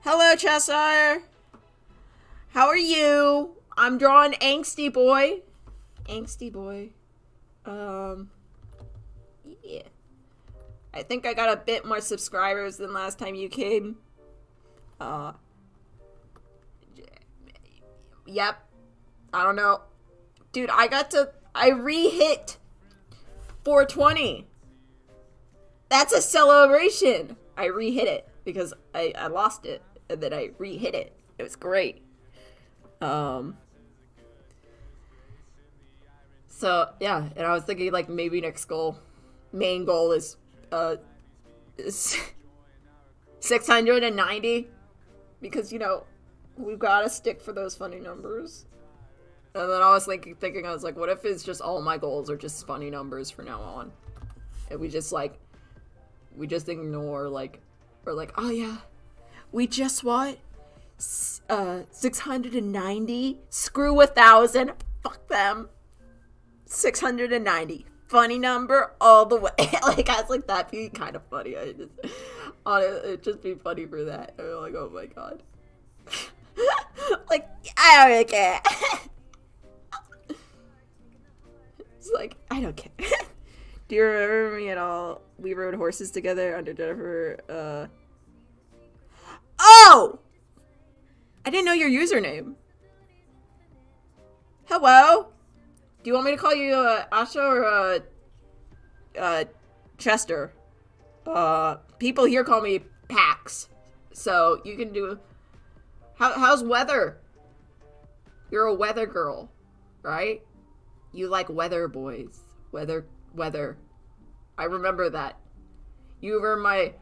Speaker 2: Hello, Cheshire! How are you? I'm drawing Angsty Boy. Angsty Boy. Yeah. I think I got a bit more subscribers than last time you came. Yep. I don't know. Dude, I re-hit 420. That's a celebration. I re-hit it because I lost it. And then I re-hit it. It was great. So, yeah. And I was thinking, like, maybe next main goal is 690. Because, you know, we've got to stick for those funny numbers. And then I was thinking, I was like, what if it's just all my goals are just funny numbers from now on? And we just ignore, like, or like, oh yeah, we just what? 690? Screw 1,000. Fuck them. 690. Funny number all the way. Like, I was like, that'd be kind of funny. It'd just be funny for that. And we're like, oh my god. Like, I don't really care. It's like, I don't care. Do you remember me at all? We rode horses together under Jennifer, Oh! I didn't know your username. Hello? Do you want me to call you Asha or Chester? People here call me Pax, so you can do. How's weather? You're a weather girl, right? You like weather boys. Weather. I remember that. You were my...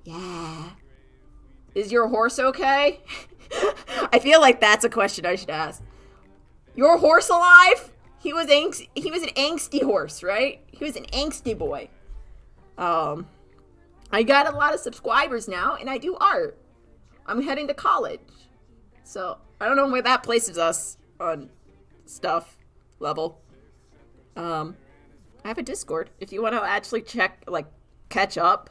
Speaker 2: Yeah. Is your horse okay? I feel like that's a question I should ask. Your horse alive? He was an angsty horse, right? He was an angsty boy. I got a lot of subscribers now, and I do art. I'm heading to college. So, I don't know where that places us on stuff level. I have a Discord. If you want to actually catch up,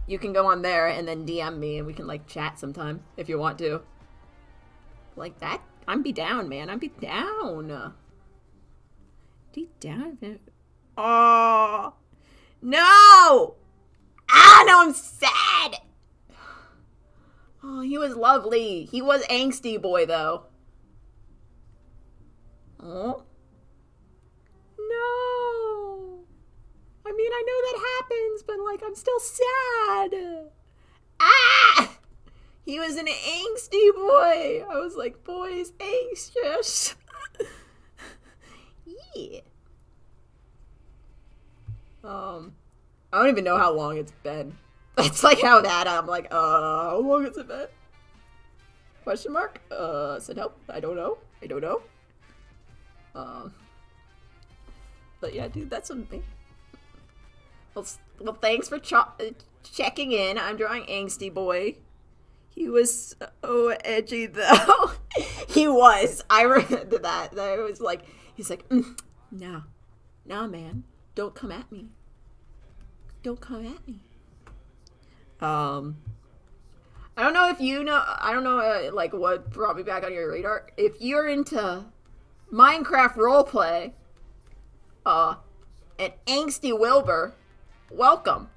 Speaker 2: you can go on there and then DM me and we can, chat sometime if you want to. Like that? I'm be down, man. I'm be down. Be down, man. Oh, no! Ah, now I'm sad! Oh, he was lovely. He was angsty boy, though. Oh. No. I mean, I know that happens, but, I'm still sad. Ah! He was an angsty boy. I was like, boy, he's anxious. Yeah. I don't even know how long it's been. That's how that I'm like, how long has it been? Question mark? So no, I don't know. But yeah, dude, that's something. Well, thanks for checking in. I'm drawing Angsty Boy. He was so edgy, though. He was. I remember that. That was he's like, nah, man. Don't come at me. I don't know if you know, I don't know, what brought me back on your radar. If you're into Minecraft roleplay, and Angsty Wilbur, welcome.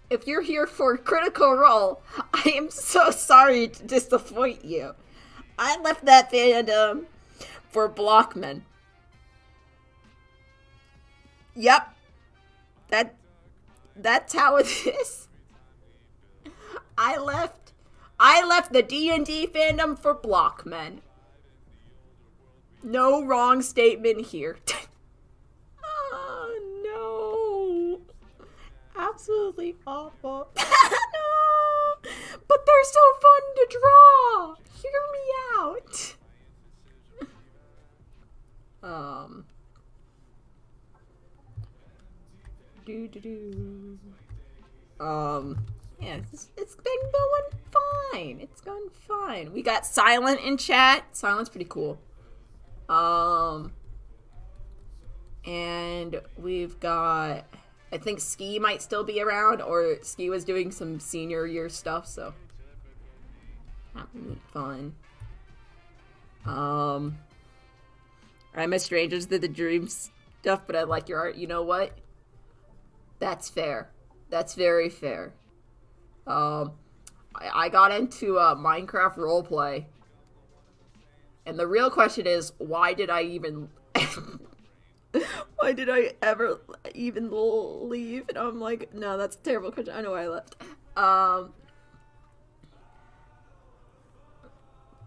Speaker 2: If you're here for Critical Role, I am so sorry to disappoint you. I left that fandom for Blockman. Yep. That's how it is. I left the D&D fandom for Blockmen. No wrong statement here. Oh, no. Absolutely awful. No. But they're so fun to draw. Hear me out. Yeah, it's been going fine. It's going fine. We got Silent in chat. Silent's pretty cool. And we've got, I think Ski might still be around, or Ski was doing some senior year stuff, so that would be fun. I'm a stranger to the dream stuff, but I like your art. You know what? That's fair. That's very fair. I got into Minecraft roleplay, and the real question is, why did I ever even leave? And I'm like, no, that's a terrible question. I know why I left.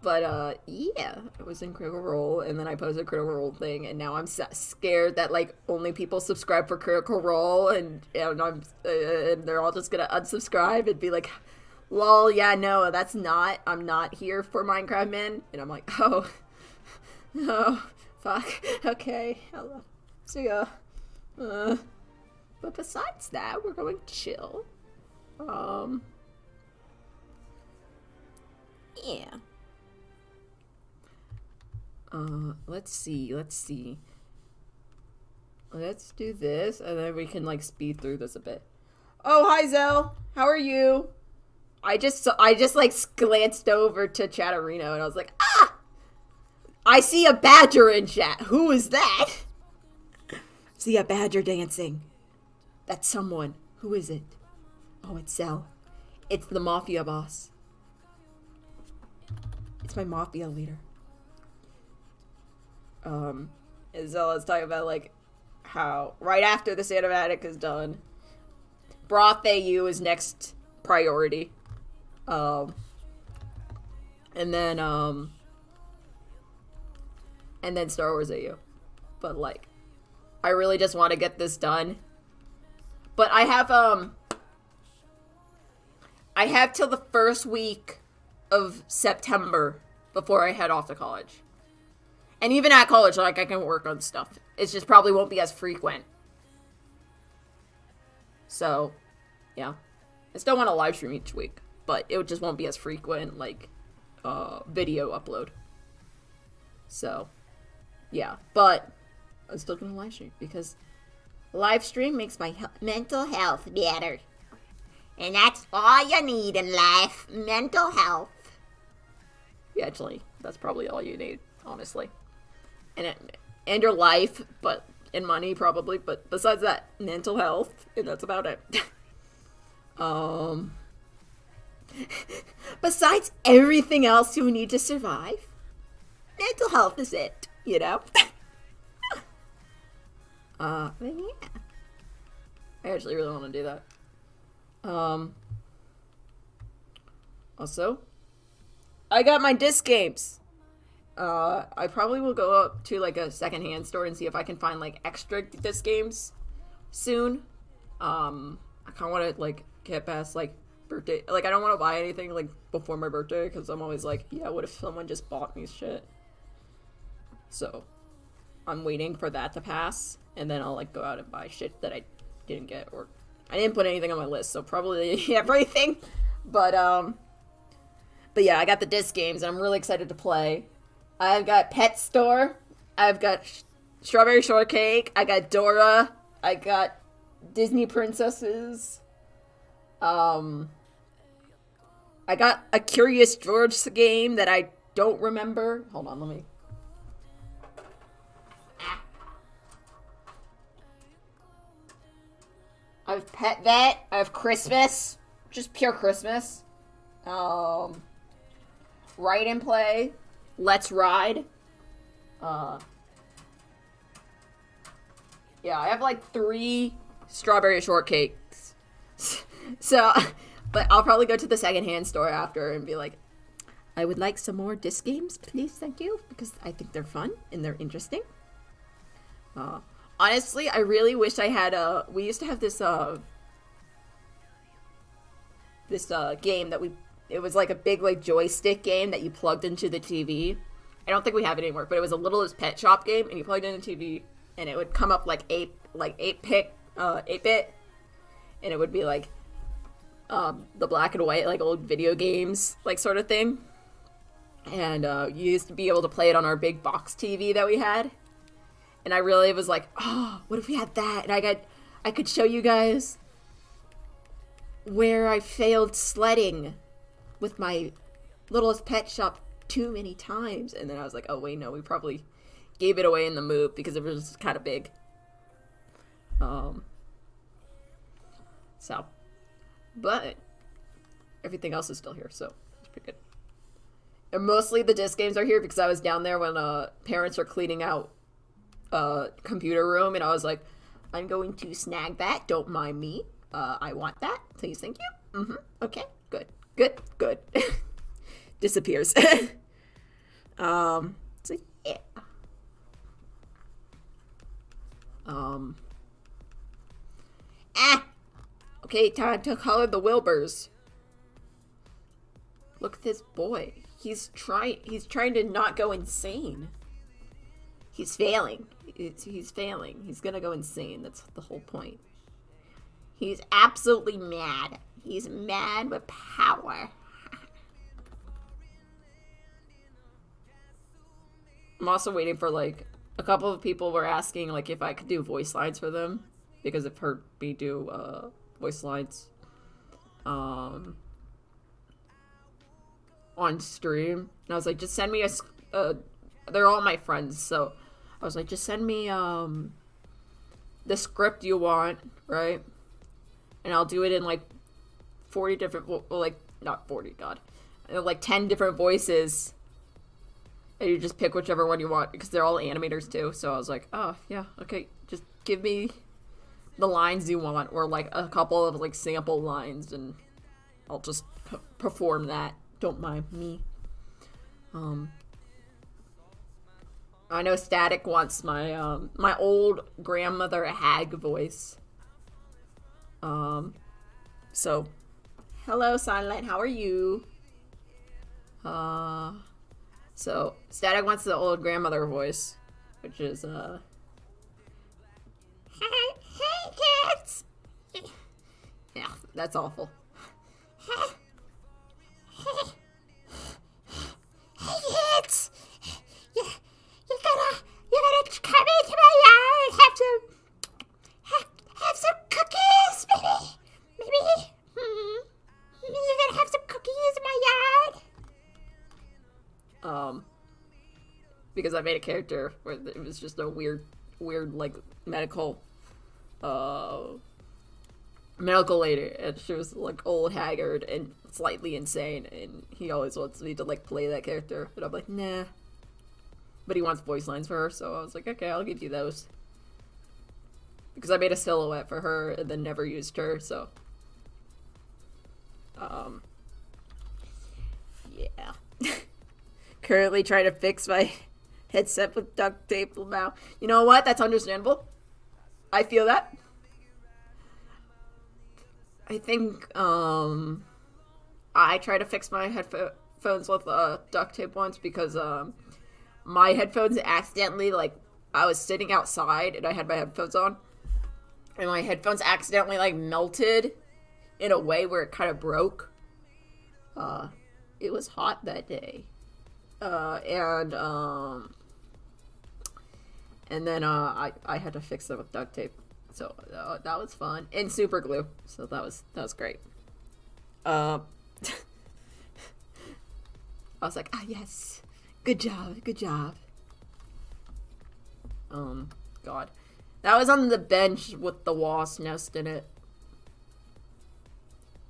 Speaker 2: But yeah, it was in Critical Role, and then I posted a Critical Role thing, and now I'm scared that only people subscribe for Critical Role, and and they're all just gonna unsubscribe and be like, lol, yeah, no, I'm not here for Minecraft Men, and I'm like, oh, fuck, okay, hello, see ya. But besides that, we're going to chill. Yeah. Let's see. Let's do this, and then we can, speed through this a bit. Oh, hi, Zell. How are you? I just glanced over to Chatterino, and I was like, ah! I see a badger in chat. Who is that? See a badger dancing. That's someone. Who is it? Oh, it's Zell. It's the mafia boss. It's my mafia leader. And so let's talk about, like, how right after this animatic is done, Broth AU is next priority. And then Star Wars AU. But, like, I really just want to get this done. But I have till the first week of September before I head off to college. And even at college, like, I can work on stuff. It just probably won't be as frequent. So, yeah. I still want to live stream each week, but it just won't be as frequent, like, video upload. So, yeah. But I'm still going to live stream because live stream makes my mental health better. And that's all you need in life. Mental health. Yeah, actually, that's probably all you need, honestly. And your life, but and money probably, but besides that, mental health, and that's about it. Besides everything else you need to survive, mental health is it, you know? But yeah. I actually really want to do that. Also, I got my disc games. I probably will go up to, like, a secondhand store and see if I can find, like, extra disc games soon. I kind of want to, like, get past, like, birthday. Like, I don't want to buy anything, like, before my birthday, because I'm always like, yeah, what if someone just bought me shit? So, I'm waiting for that to pass, and then I'll, like, go out and buy shit that I didn't get, or I didn't put anything on my list, so probably everything. But yeah, I got the disc games, and I'm really excited to play. I've got Pet Store. I've got Strawberry Shortcake. I got Dora. I got Disney Princesses. I got a Curious George game that I don't remember. Hold on, let me. I have Pet Vet. I have Christmas. Just pure Christmas. Ride and Play. Let's Ride. Yeah, I have like 3 Strawberry Shortcakes. So, but I'll probably go to the secondhand store after and be like, I would like some more disc games, please, thank you, because I think they're fun and they're interesting. Honestly, I really wish I had we used to have this game that it was like a big, like, joystick game that you plugged into the TV. I don't think we have it anymore, but it was a Littlest Pet Shop game, and you plugged in the TV, and it would come up like 8-bit, and it would be like the black and white, like, old video games, like, sort of thing. And you used to be able to play it on our big box TV that we had. And I really was like, oh, what if we had that? And I could show you guys where I failed sledding with my Littlest Pet Shop too many times. And then I was like, oh, wait, no, we probably gave it away in the move because it was kind of big. So, but everything else is still here, so it's pretty good. And mostly the disc games are here because I was down there when parents were cleaning out computer room, and I was like, I'm going to snag that, don't mind me. I want that, please, thank you. Okay, good. Disappears. So yeah. Okay, time to color the Wilburs. Look at this boy. He's trying to not go insane. He's failing. He's failing. He's gonna go insane. That's the whole point. He's absolutely mad. He's mad with power. I'm also waiting for, like, a couple of people were asking, like, if I could do voice lines for them, because they've heard me do voice lines on stream. And I was like, just send me they're all my friends, so I was like, just send me the script you want, right? And I'll do it in, like, 40 different, well, like, not 40, God, like 10 different voices. And you just pick whichever one you want, because they're all animators too. So I was like, oh, yeah, okay, just give me the lines you want, or like a couple of like sample lines, and I'll just perform that. Don't mind me. I know Static wants my my old grandmother hag voice. So hello Silent, how are you? So Static wants the old grandmother voice, which is hey kids. Yeah, that's awful. Hey kids. You gotta come into my yard, have some cookies, maybe you're gonna have some cookies in my yard. Because I made a character where it was just a weird like medical lady, and she was like old, haggard, and slightly insane, and he always wants me to like play that character, but I'm like, nah. But he wants voice lines for her, so I was like, okay, I'll give you those. Because I made a silhouette for her and then never used her, so. Yeah. Currently trying to fix my headset with duct tape now. You know what? That's understandable. I feel that. I think, I tried to fix my headphones with duct tape once because, my headphones accidentally, like, I was sitting outside and I had my headphones on, and my headphones accidentally, like, melted in a way where it kind of broke. It was hot that day. And then, I had to fix them with duct tape. So, that was fun. And super glue. So that was great. I was like, yes. Good job. God. That was on the bench with the wasp nest in it.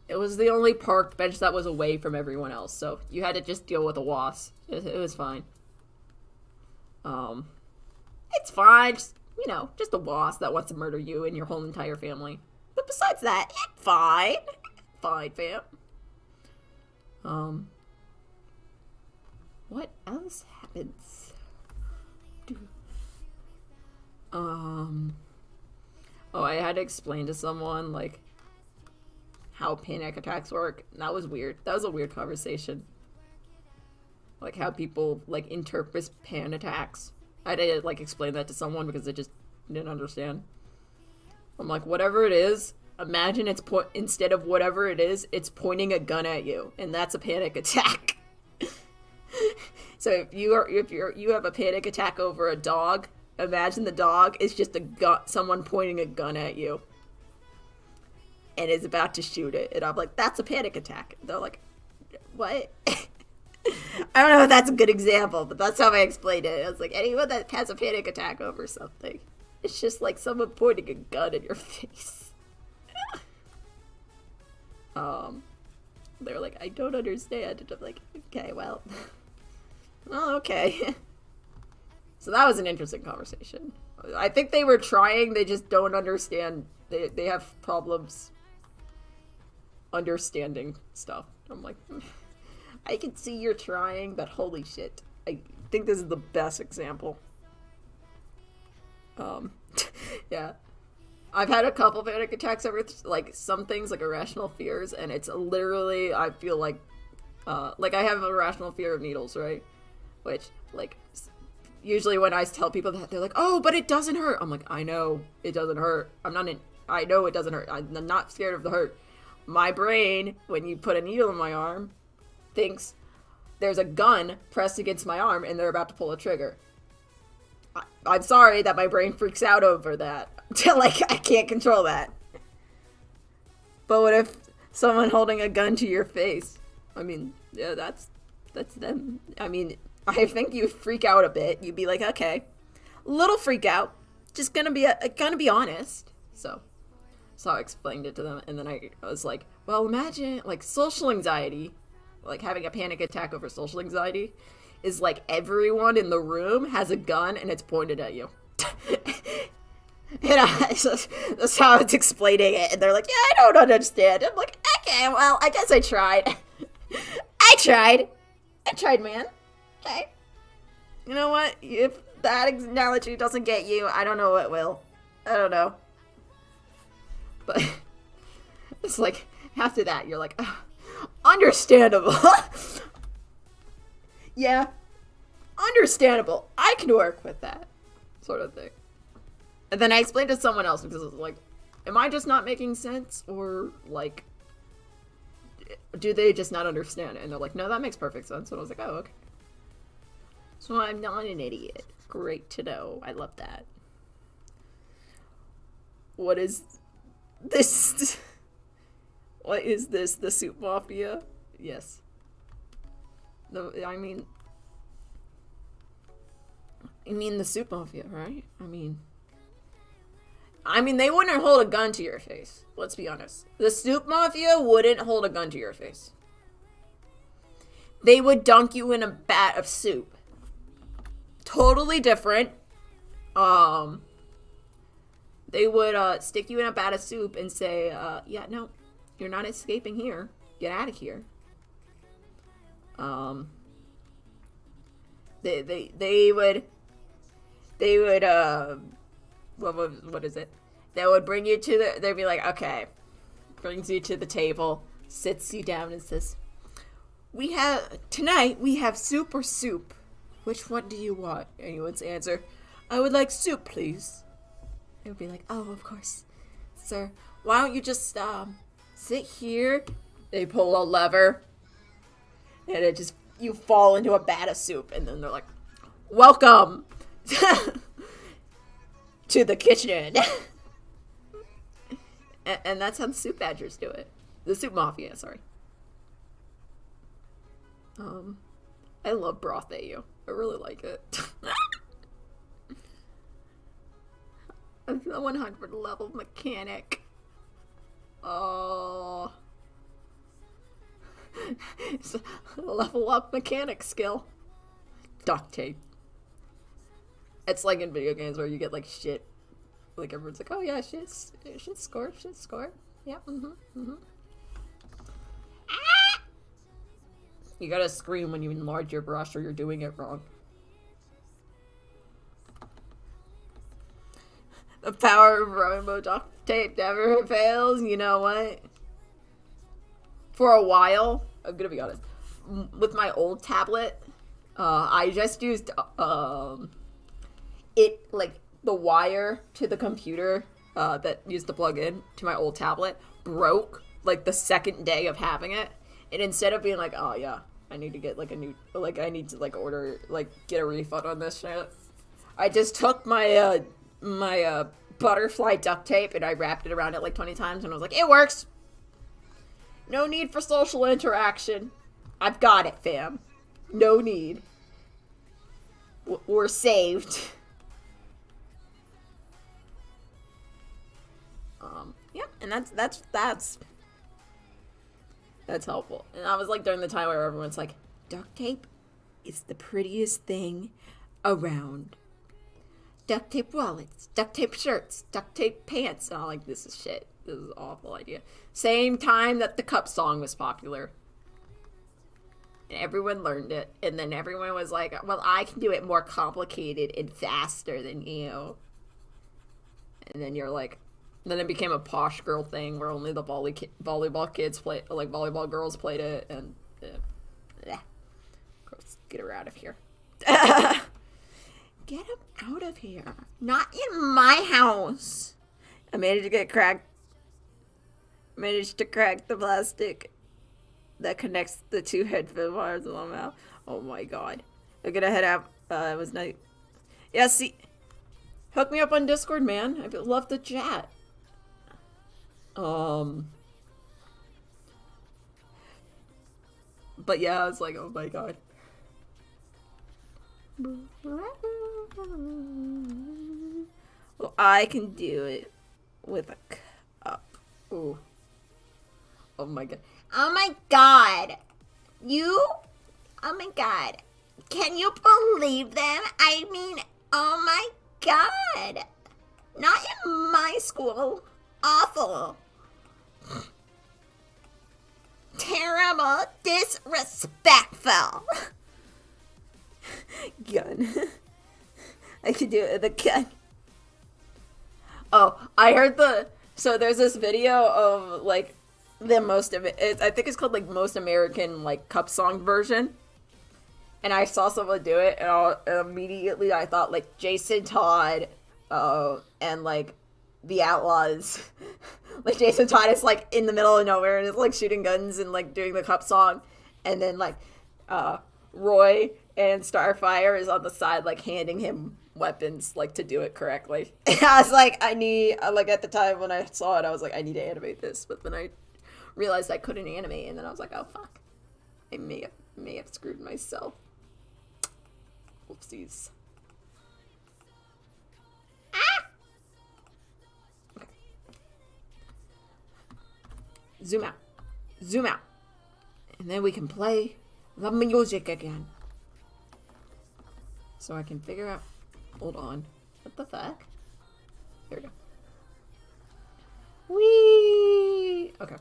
Speaker 2: It was the only parked bench that was away from everyone else, so you had to just deal with a wasp. It was fine. It's fine. Just, just a wasp that wants to murder you and your whole entire family. But besides that, it's fine. Fine, fam. What else happens? Oh, I had to explain to someone, like, how panic attacks work. That was weird. That was a weird conversation. Like, how people, like, interpret panic attacks. I had to, like, explain that to someone because they just didn't understand. I'm like, whatever it is, imagine it's instead of whatever it is, it's pointing a gun at you, and that's a panic attack. So if you have a panic attack over a dog, imagine the dog is just someone pointing a gun at you and is about to shoot it. And I'm like, that's a panic attack. And they're like, what? I don't know if that's a good example, but that's how I explained it. I was like, anyone that has a panic attack over something, it's just like someone pointing a gun in your face. They're like, I don't understand. And I'm like, okay, well. Oh, okay. So that was an interesting conversation. I think they were trying, they just don't understand. They have problems understanding stuff. I'm like, I can see you're trying, but holy shit. I think this is the best example. Yeah. I've had a couple panic attacks over, like, some things, like, irrational fears, and it's literally, I feel like I have a irrational fear of needles, right? Which, like, usually when I tell people that, they're like, oh, but it doesn't hurt. I'm like, I know it doesn't hurt. I know it doesn't hurt. I'm not scared of the hurt. My brain, when you put a needle in my arm, thinks there's a gun pressed against my arm and they're about to pull a trigger. I'm sorry that my brain freaks out over that. Like, I can't control that. But what if someone holding a gun to your face? I mean, yeah, that's them. I mean, I think you freak out a bit. You'd be like, okay, little freak out. Just gonna be honest. So I explained it to them, and then I was like, well, imagine, like, social anxiety, like having a panic attack over social anxiety, is like everyone in the room has a gun and it's pointed at you. And that's how it's explaining it. And they're like, yeah, I don't understand. I'm like, okay, well, I guess I tried. I tried, man. Okay. You know what? If that analogy doesn't get you, I don't know what will. I don't know. But it's like, after that, you're like, oh, understandable. Yeah. Understandable. I can work with that. Sort of thing. And then I explained to someone else because it was like, am I just not making sense? Or, like, do they just not understand it? And they're like, no, that makes perfect sense. And I was like, oh, okay. So I'm not an idiot. Great to know. I love that. What is this? What is this? The Soup Mafia? Yes. I mean the Soup Mafia, right? I mean, they wouldn't hold a gun to your face. Let's be honest. The Soup Mafia wouldn't hold a gun to your face. They would dunk you in a vat of soup. Totally different. They would stick you in a vat of soup and say, yeah, no, you're not escaping here. Get out of here. They would what is it? They would bring you to they'd be like, okay, brings you to the table, sits you down and says, tonight we have soup or soup. Which one do you want? And you would answer, I would like soup, please. It would be like, oh, of course, sir. Why don't you just sit here? They pull a lever, and you fall into a vat of soup, and then they're like, welcome to the kitchen. And that's how the Soup Badgers do it. The Soup Mafia, sorry. I love broth AU. I really like it. I'm the 100 level mechanic. Oh. It's a level up mechanic skill. Duct tape. It's like in video games where you get like shit. Like everyone's like, oh yeah, shit score. Yeah, Ah! You gotta scream when you enlarge your brush or you're doing it wrong. The power of rainbow duct tape never fails. You know what? For a while, I'm gonna be honest, with my old tablet, I just used it, like, the wire to the computer that used to plug in to my old tablet broke like the second day of having it, and instead of being like, oh yeah, I need to get like a new, like I need to like order, like get a refund on this shit, I just took my my butterfly duct tape and I wrapped it around it like 20 times and I was like, it works. No need for social interaction. I've got it, fam. No need. We're saved. Yeah, and that's helpful. And I was like during the time where everyone's like, duct tape is the prettiest thing around. Duct tape wallets, duct tape shirts, duct tape pants. And I'm like, this is shit. This is an awful idea. Same time that the Cup song was popular. And everyone learned it. And then everyone was like, well, I can do it more complicated and faster than you. And then you're like, then it became a posh girl thing where only the volleyball kids play, like volleyball girls played it. And gross, get her out of here. Get him out of here. Not in my house. I managed to crack the plastic that connects the two headphone wires in my mouth. Oh my god. I'm gonna head out. It was night. Yeah, see. Hook me up on Discord, man. I'd love to chat. But yeah, I was like, oh my god. Well, I can do it with a cup. Ooh. Oh my god. Oh my god. You? Oh my god. Can you believe them? I mean, oh my god. Not in my school. Awful. Terrible. Disrespectful. Gun. I could do it with a gun. Oh, I heard so there's this video of, like, I think it's called, like, Most American, like, Cup Song version. And I saw someone do it, and immediately I thought, like, Jason Todd, and, like, the Outlaws. Like, Jason Todd is, like, in the middle of nowhere, and is, like, shooting guns and, like, doing the Cup Song. And then, like, Roy and Starfire is on the side, like, handing him weapons, like, to do it correctly. And I was like, at the time when I saw it, I was like, I need to animate this. But then I realized I couldn't animate, and then I was like, oh, fuck. I may have screwed myself. Whoopsies. Ah! Okay. Zoom out. Zoom out. And then we can play the music again. So I can figure out... Hold on. What the fuck? Here we go. Whee! Okay.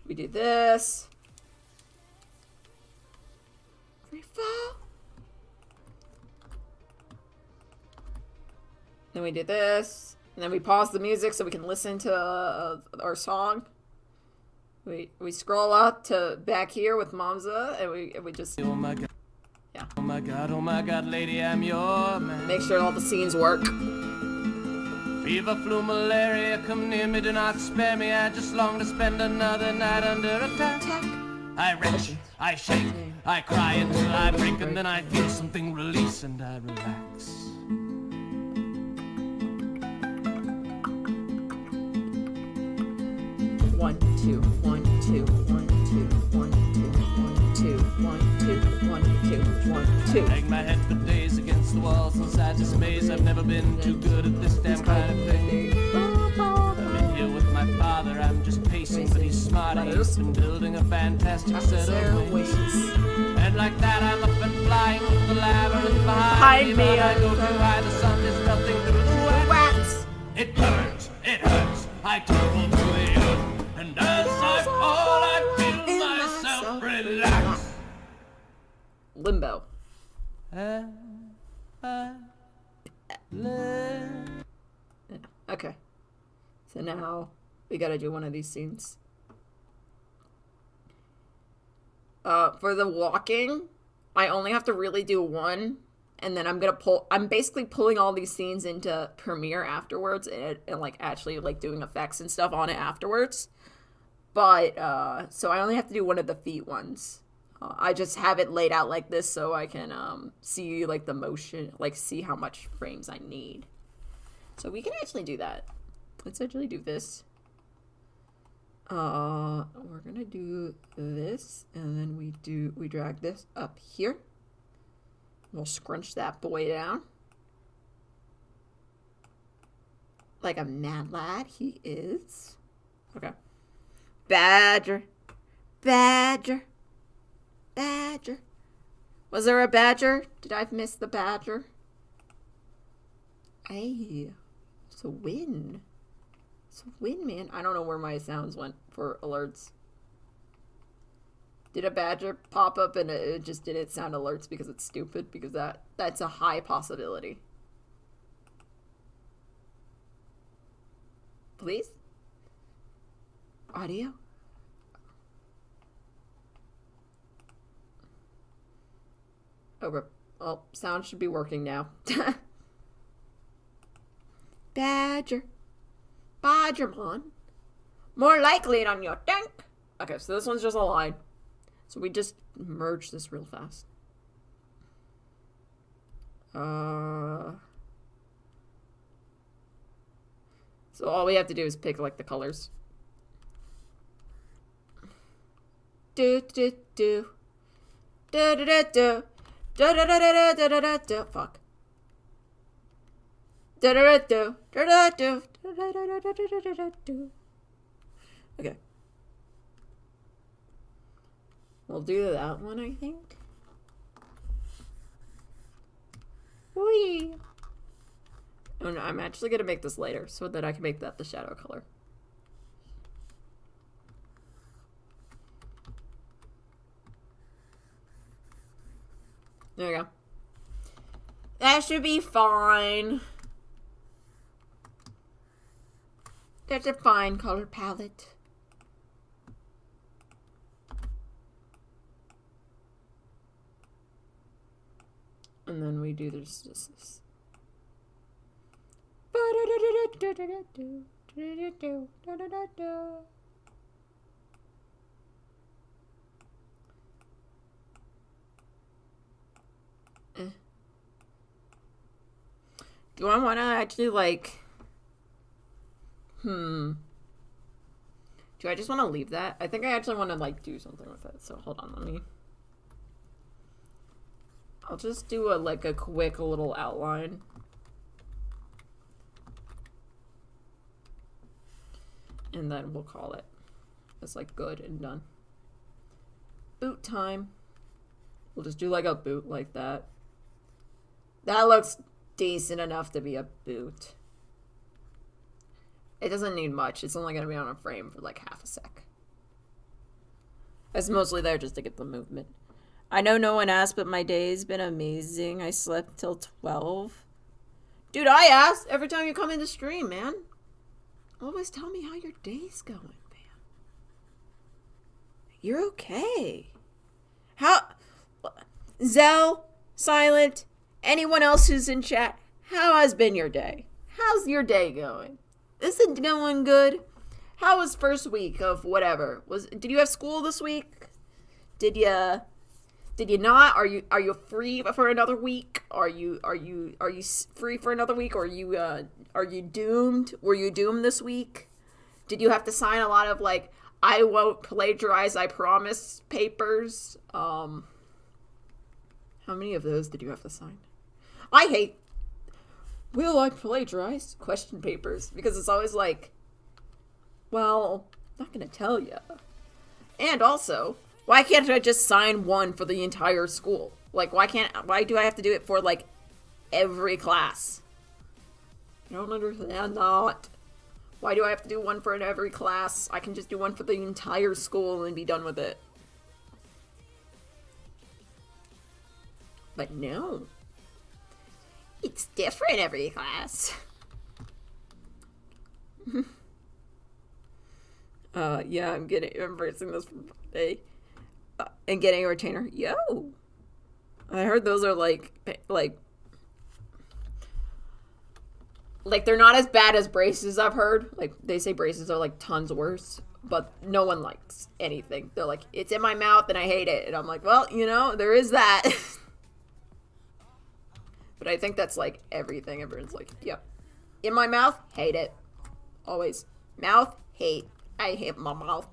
Speaker 2: We do this. Free fall. Then we do this. And then we pause the music so we can listen to our song. We scroll up to back here with Mamza, and we just...
Speaker 1: Oh my god.
Speaker 2: Yeah.
Speaker 1: Oh my god, lady, I'm your man.
Speaker 2: Make sure all the scenes work.
Speaker 1: Fever, flu, malaria, come near me, do not spare me. I just long to spend another night under attack. I wrench, I shake, I cry until I break, and then I feel something release and I relax.
Speaker 2: One, two, one, two, one, two, one, two, one, two, one, two, one, two, one, two.
Speaker 1: Hang my head for days against the walls inside this maze. I've never been too good at this damn kind of thing. I'm in here with my father, I'm just pacing, but he's smart. He's been building a fantastic set of wings. And like that I'm up and flying with the labyrinth behind me. But I go too high, the sun is melting through the wax. It burns, it hurts, I tumble to the earth. And as I fall, I feel myself relax.
Speaker 2: Limbo. Okay. So now we gotta do one of these scenes. For the walking, I only have to really do one, and then I'm basically pulling all these scenes into Premiere afterwards, and like actually like doing effects and stuff on it afterwards. But, so I only have to do one of the feet ones. I just have it laid out like this so I can, see, like, the motion, like, see how much frames I need. So we can actually do that. Let's actually do this. We're gonna do this, and then we drag this up here. We'll scrunch that boy down. Like a mad lad he is. Okay. Badger. Badger. Badger. Was there a badger? Did I miss the badger? Hey. It's a win. It's a win, man. I don't know where my sounds went for alerts. Did a badger pop up and it just didn't sound alerts because it's stupid? Because that's a high possibility. Please? Audio? Oh, well, sound should be working now. Badger. Badgermon. More likely than you think. Okay, so this one's just a line. So we just merge this real fast. So all we have to do is pick, like, the colors. Do do do. Do do do do. Do do do do do do do do. Fuck. Do do do do do do do do do do do do. Okay. We'll do that one, I think. Whee! Oh no, I'm actually gonna make this later so that I can make that the shadow color. There we go. That should be fine. That's a fine color palette. And then we do this. Do I want to actually, like... Do I just want to leave that? I think I actually want to, like, do something with it. So, hold on, let me... I'll just do a, like, a quick little outline. And then we'll call it. It's, like, good and done. Boot time. We'll just do, like, a boot like that. That looks decent enough to be a boot. It doesn't need much. It's only going to be on a frame for like half a sec. It's mostly there just to get the movement. I know no one asked, but my day's been amazing. I slept till 12. Dude, I asked every time you come into stream, man. Always tell me how your day's going, man. You're okay. How... Zell, Silent, anyone else who's in chat, how has been your day? How's your day going? Is it going good? How was first week of whatever? Did you have school this week? Did you not? Are you free for another week? Are you free for another week? Or are you doomed? Were you doomed this week? Did you have to sign a lot of like I won't plagiarize, I promise papers? How many of those did you have to sign? I hate will I plagiarize question papers because it's always like, well, I'm not gonna tell you. And also, why can't I just sign one for the entire school? Like, why do I have to do it for like every class? I don't understand that. Why do I have to do one for every class? I can just do one for the entire school and be done with it. But no. It's different every class. Yeah, I'm embracing this day. And getting a retainer. Yo! I heard those are like they're not as bad as braces, I've heard. Like, they say braces are like tons worse. But no one likes anything. They're like, it's in my mouth and I hate it. And I'm like, well, you know, there is that. But I think that's like everything. Everyone's like, yep. In my mouth, hate it. Always. Mouth, hate. I hate my mouth.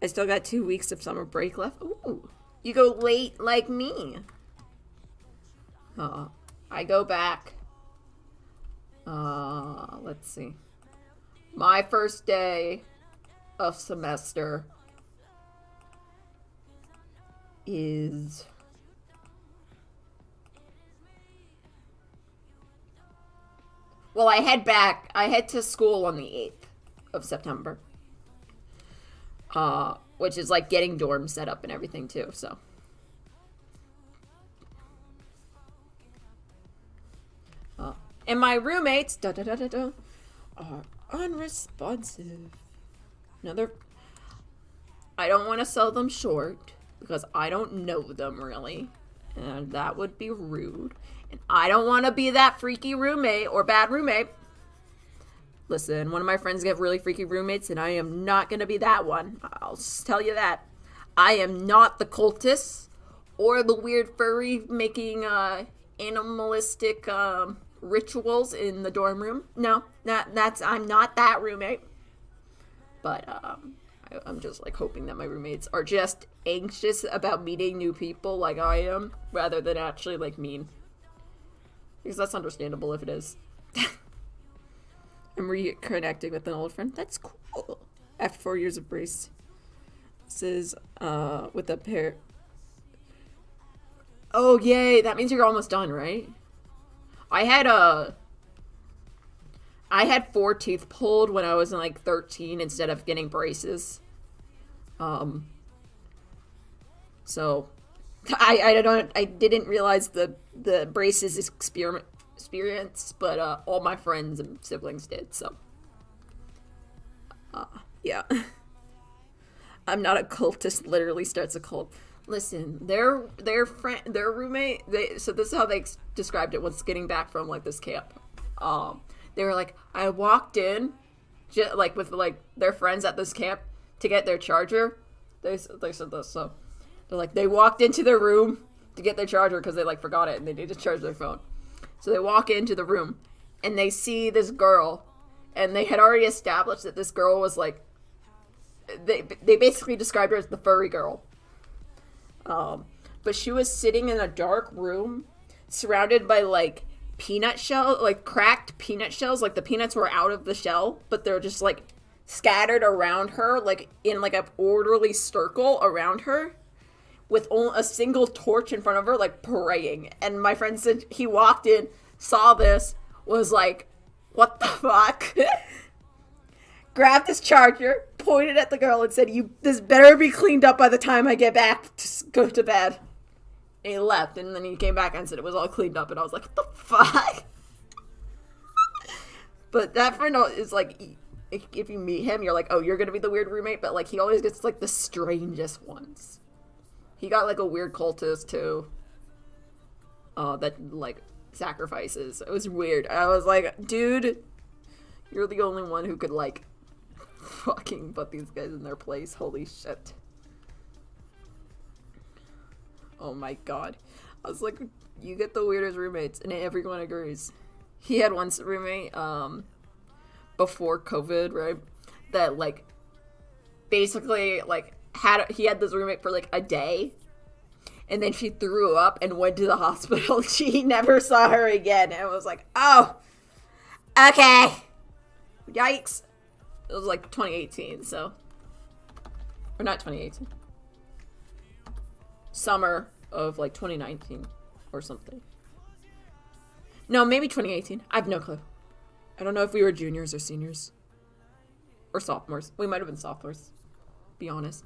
Speaker 2: I still got 2 weeks of summer break left. Ooh. You go late like me. I go back. Let's see. My first day of semester is well, I head to school on the 8th of September. Which is like getting dorms set up and everything too, so. And my roommates are unresponsive. I don't want to sell them short because I don't know them really, and that would be rude. And I don't want to be that freaky roommate or bad roommate. Listen, one of my friends get really freaky roommates, and I am not going to be that one. I'll just tell you that. I am not the cultist or the weird furry making animalistic rituals in the dorm room. No, I'm not that roommate. But I'm just like hoping that my roommates are just anxious about meeting new people like I am, rather than actually like mean. Because that's understandable if it is. I'm reconnecting with an old friend. That's cool. after 4 years of brace. This is with a pair. Oh yay! That means you're almost done, right? I had 4 teeth pulled when I was in like 13 instead of getting braces. So I didn't realize the braces experience, but all my friends and siblings did. So yeah. I'm not a cultist. Literally starts a cult. Listen, their roommate. So this is how they described it once getting back from like this camp. They were like, I walked in, like with like their friends at this camp to get their charger. They said this. So they're like, they walked into their room to get their charger because they like forgot it and they need to charge their phone. So they walk into the room and they see this girl, and they had already established that this girl was like. They basically described her as the furry girl. But she was sitting in a dark room surrounded by like peanut shell, like cracked peanut shells. Like the peanuts were out of the shell, but they're just like scattered around her, like in like an orderly circle around her with a single torch in front of her, like praying. And my friend said he walked in, saw this, was like, what the fuck? Grabbed his charger, pointed at the girl, and said, this better be cleaned up by the time I get back to go to bed. And he left, and then he came back and said it was all cleaned up, and I was like, what the fuck? But that friend is like, if you meet him, you're like, oh, you're gonna be the weird roommate, but like, he always gets like the strangest ones. He got like a weird cultist too. That like sacrifices. It was weird. I was like, dude, you're the only one who could like fucking put these guys in their place. Holy shit. Oh my god. I was like, you get the weirdest roommates, and everyone agrees. He had one roommate, before COVID, right? That like basically like he had this roommate for like a day, and then she threw up and went to the hospital. She never saw her again, and I was like, oh, okay. Yikes. It was like 2018, so. Or not 2018. Summer of like 2019 or something. No, maybe 2018. I have no clue. I don't know if we were juniors or seniors. Or sophomores. We might have been sophomores. Be honest.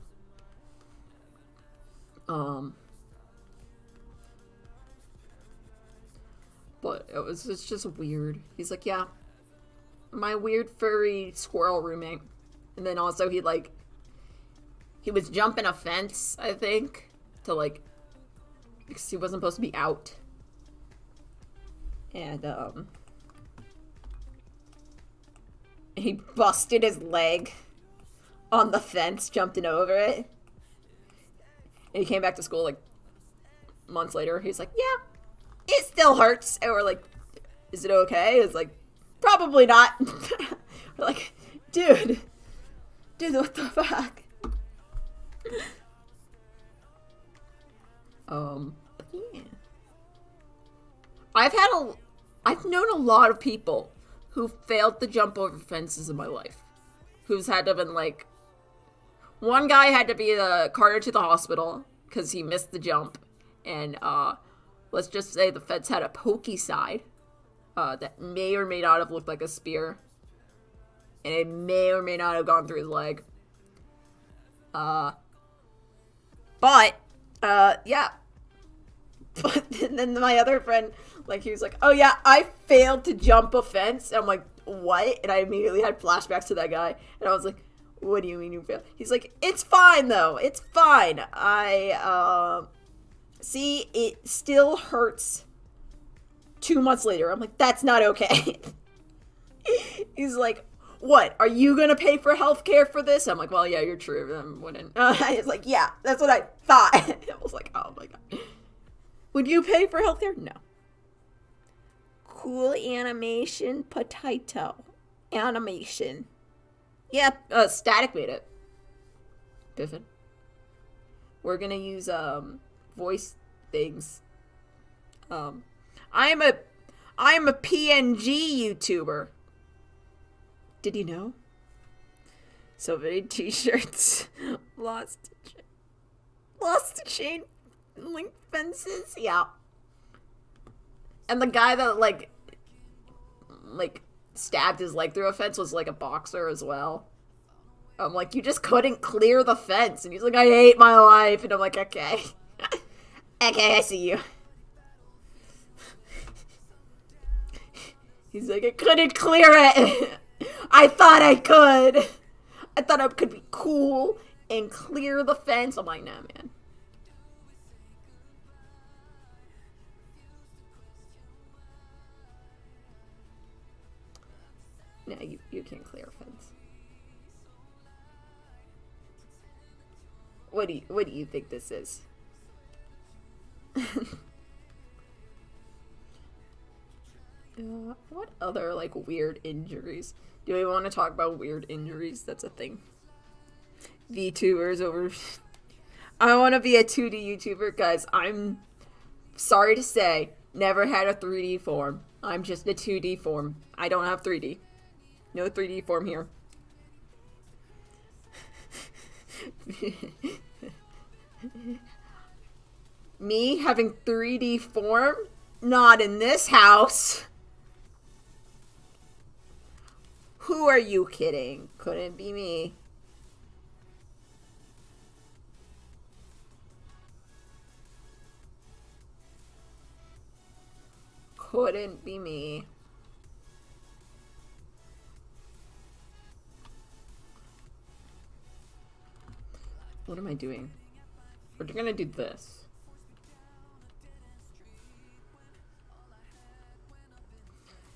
Speaker 2: But it's just weird. He's like, yeah. My weird furry squirrel roommate. And then also he was jumping a fence, I think, to like, because he wasn't supposed to be out. And he busted his leg on the fence jumping over it. And he came back to school like months later. He's like, yeah, it still hurts. And we're like, is it okay? It's like, probably not. We're like, dude, what the fuck? Yeah. I've known a lot of people who failed to jump over fences in my life. Who's had to been like, one guy had to be carted to the hospital because he missed the jump. And let's just say the fence had a pokey side. That may or may not have looked like a spear. And it may or may not have gone through his leg. Yeah. But then my other friend, like, he was like, oh yeah, I failed to jump a fence. And I'm like, what? And I immediately had flashbacks to that guy. And I was like, what do you mean you failed? He's like, it's fine though. It's fine. See, it still hurts 2 months later. I'm like, that's not okay. He's like, what? Are you going to pay for healthcare for this? I'm like, well, yeah, you're true. I wouldn't. He's like, yeah, that's what I thought. I was like, oh my God. Would you pay for healthcare? No. Cool animation potato. Animation. Yeah, Static made it. Biffin. We're going to use, voice things. I'm a PNG YouTuber. Did you know? So many t-shirts. Lost to chain link fences. Yeah. And the guy that like stabbed his leg through a fence was like a boxer as well. I'm like, you just couldn't clear the fence. And he's like, I hate my life. And I'm like, okay. Okay, I see you. He's like, I couldn't clear it. I thought I could. I thought I could be cool and clear the fence. I'm like, nah, man. Nah, you can't clear a fence. What do you think this is? What other like weird injuries? Do we want to talk about weird injuries? That's a thing. VTubers over. I want to be a 2D YouTuber, guys. I'm sorry to say, never had a 3D form. I'm just a 2D form. I don't have 3D. No 3D form here. Me having 3D form? Not in this house. Who are you kidding? Couldn't be me. Couldn't be me. What am I doing? We're gonna do this.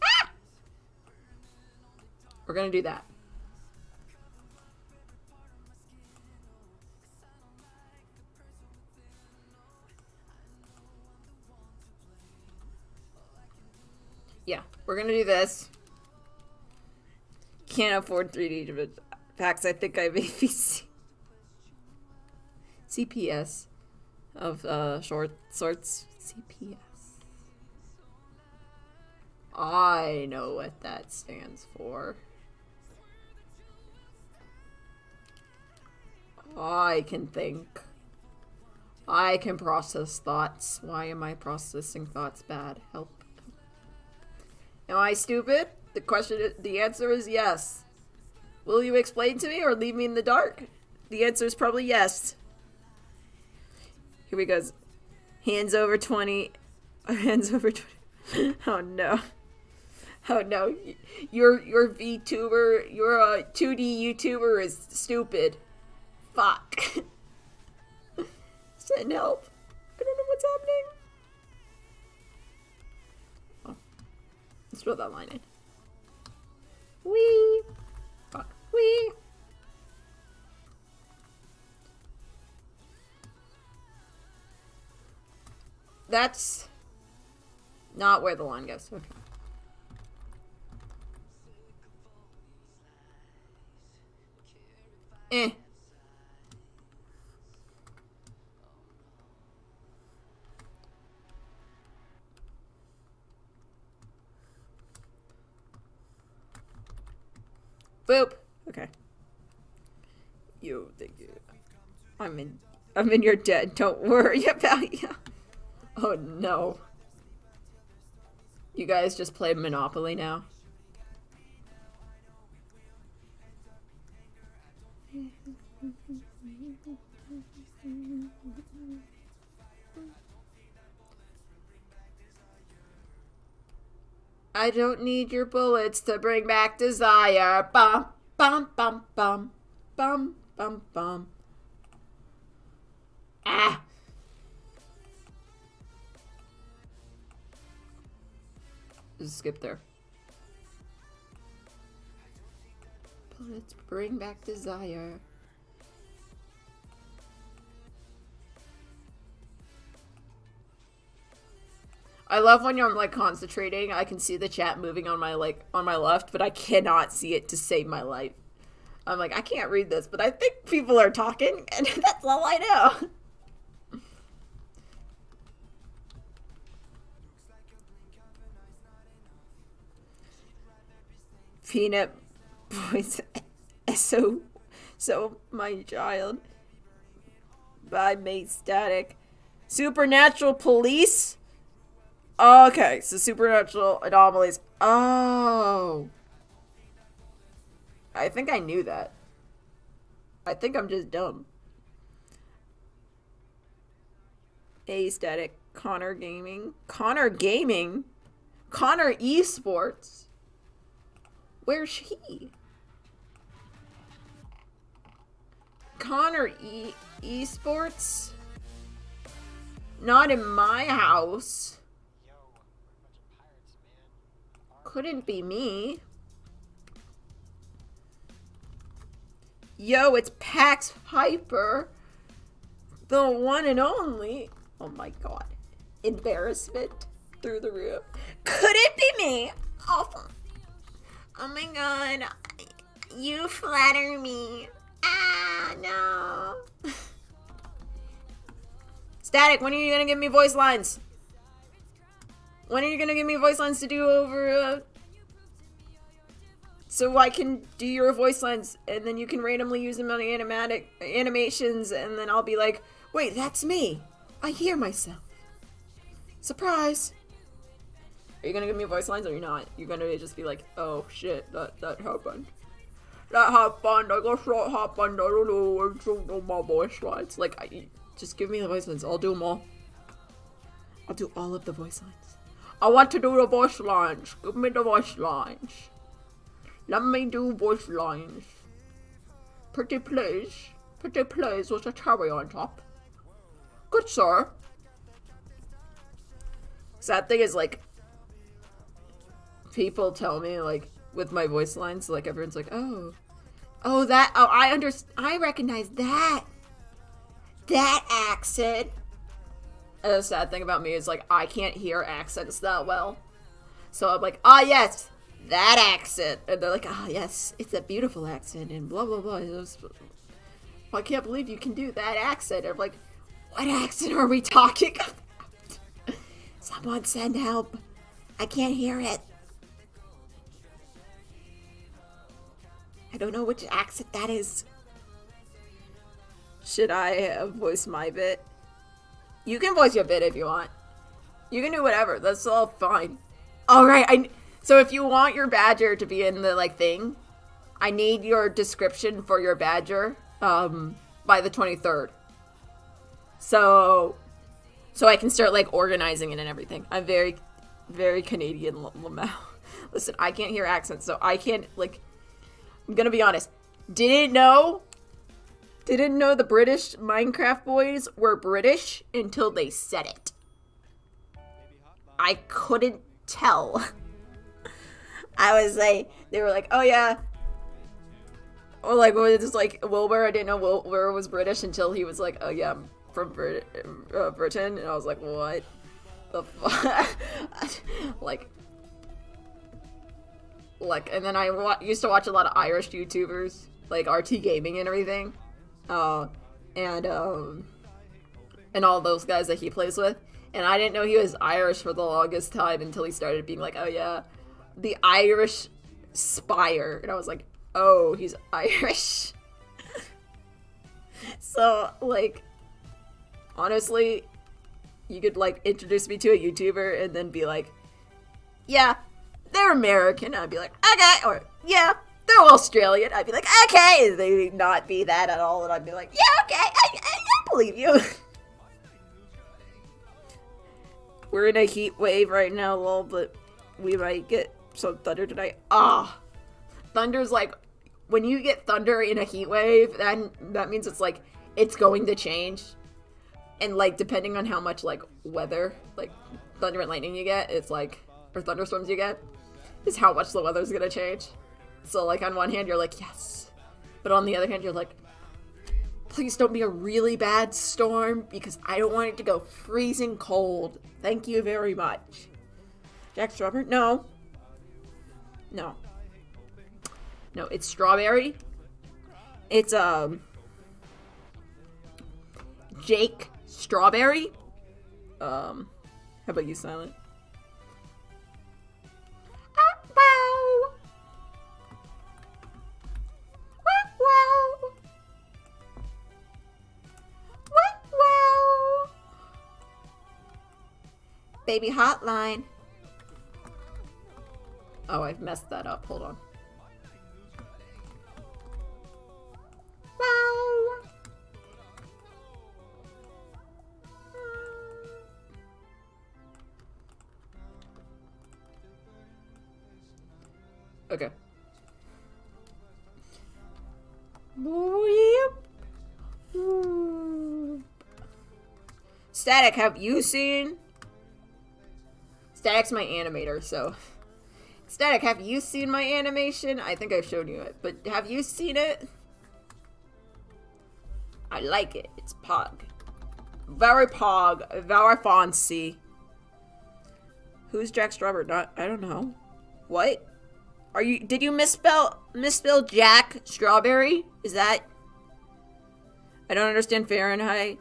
Speaker 2: Ah! We're gonna do that. Yeah, we're gonna do this. Can't afford 3D packs. I think I have ABC. CPS of short sorts. CPS. I know what that stands for. I can think. I can process thoughts. Why am I processing thoughts bad? Help. Am I stupid? The answer is yes. Will you explain to me or leave me in the dark? The answer is probably yes. Here we go. Hands over 20. Hands over 20. Oh no. Oh no. Your VTuber, your 2D YouTuber is stupid. Fuck. Send help. I don't know what's happening. Oh. Let's throw that line in. Wee. Fuck. Wee. That's not where the line goes. Okay. Eh. Boop. Okay. You think I'm in your debt. Don't worry about you. Oh no. You guys just play Monopoly now? I don't need your bullets to bring back desire. Bum, bum, bum, bum, bum, bum, bum. Ah! Just skip there. Bullets bring back desire. I love when you're like concentrating. I can see the chat moving on my left, but I cannot see it to save my life. I'm like, I can't read this, but I think people are talking, and that's all I know. Peanut Boys So, my child. By Mate Static. Supernatural Police? Okay, so supernatural anomalies. Oh. I think I knew that. I think I'm just dumb. Aesthetic. Connor Gaming. Connor Gaming? Connor Esports? Where's he? Connor Esports? Not in my house. Couldn't be me. Yo, it's Pax Piper. The one and only. Oh my god. Embarrassment through the roof. Could it be me? Oh my god. You flatter me. Ah, no. Static, when are you gonna give me voice lines? When are you gonna give me voice lines to do over, so I can do your voice lines, and then you can randomly use them on the animatic animations, and then I'll be like, wait, that's me. I hear myself. Surprise. Are you gonna give me voice lines or you're not? You're gonna just be like, oh shit, that happened. That happened. I guess that happened. I don't know. I don't know my voice lines. Like, just give me the voice lines. I'll do them all. I'll do all of the voice lines. I want to do the voice lines. Give me the voice lines. Let me do voice lines. Pretty please. Pretty please with a cherry on top. Good sir. Sad thing is, like, people tell me, like, with my voice lines, like, everyone's like, oh, I recognize that accent. And the sad thing about me is, like, I can't hear accents that well. So I'm like, ah, yes, that accent. And they're like, ah, yes, it's a beautiful accent, and blah, blah, blah. I can't believe you can do that accent. And I'm like, what accent are we talking about? Someone send help. I can't hear it. I don't know which accent that is. Should I voice my bit? You can voice your bit if you want. You can do whatever. That's all fine. Alright, so if you want your badger to be in the, like, thing, I need your description for your badger, by the 23rd. So I can start, like, organizing it and everything. I'm very, very Canadian, Lamau. Listen, I can't hear accents, so I can't, like, I'm gonna be honest. Didn't know the British Minecraft boys were British until they said it. I couldn't tell. I was like, they were like, oh yeah. Or like, just like Wilbur, I didn't know Wilbur was British until he was like, oh yeah, I'm from Britain. And I was like, what the fuck? like, and then I used to watch a lot of Irish YouTubers, like RT Gaming and everything. And all those guys that he plays with. And I didn't know he was Irish for the longest time until he started being like, oh yeah, the Irish Spire. And I was like, oh, he's Irish. So, like, honestly, you could, like, introduce me to a YouTuber and then be like, yeah, they're American. I'd be like, okay. Or, yeah, they're Australian. I'd be like, okay. And they'd not be that at all. And I'd be like, yeah, okay, I believe you. We're in a heat wave right now, lol, but we might get some thunder tonight. Thunder's like, when you get thunder in a heat wave, that means it's like, it's going to change. And like, depending on how much like weather, like thunder and lightning you get, it's like, or thunderstorms you get, is how much the weather's gonna change. So like, on one hand, you're like, yes. But on the other hand, you're like, please don't be a really bad storm, because I don't want it to go freezing cold. Thank you very much. Jack Strawberry? No. No. No, it's strawberry. It's, Jake Strawberry. How about you, Silent? Wow. Wow. Baby hotline. Oh, I've messed that up. Hold on. Wow. Okay. Static, have you seen? Static's my animator, so. Static, have you seen my animation? I think I've shown you it, but have you seen it? I like it. It's pog. Very pog. Very fancy. Who's Jack Strawberry? Not, I don't know. What? Are you, did you misspell Jack Strawberry? Is that? I don't understand Fahrenheit,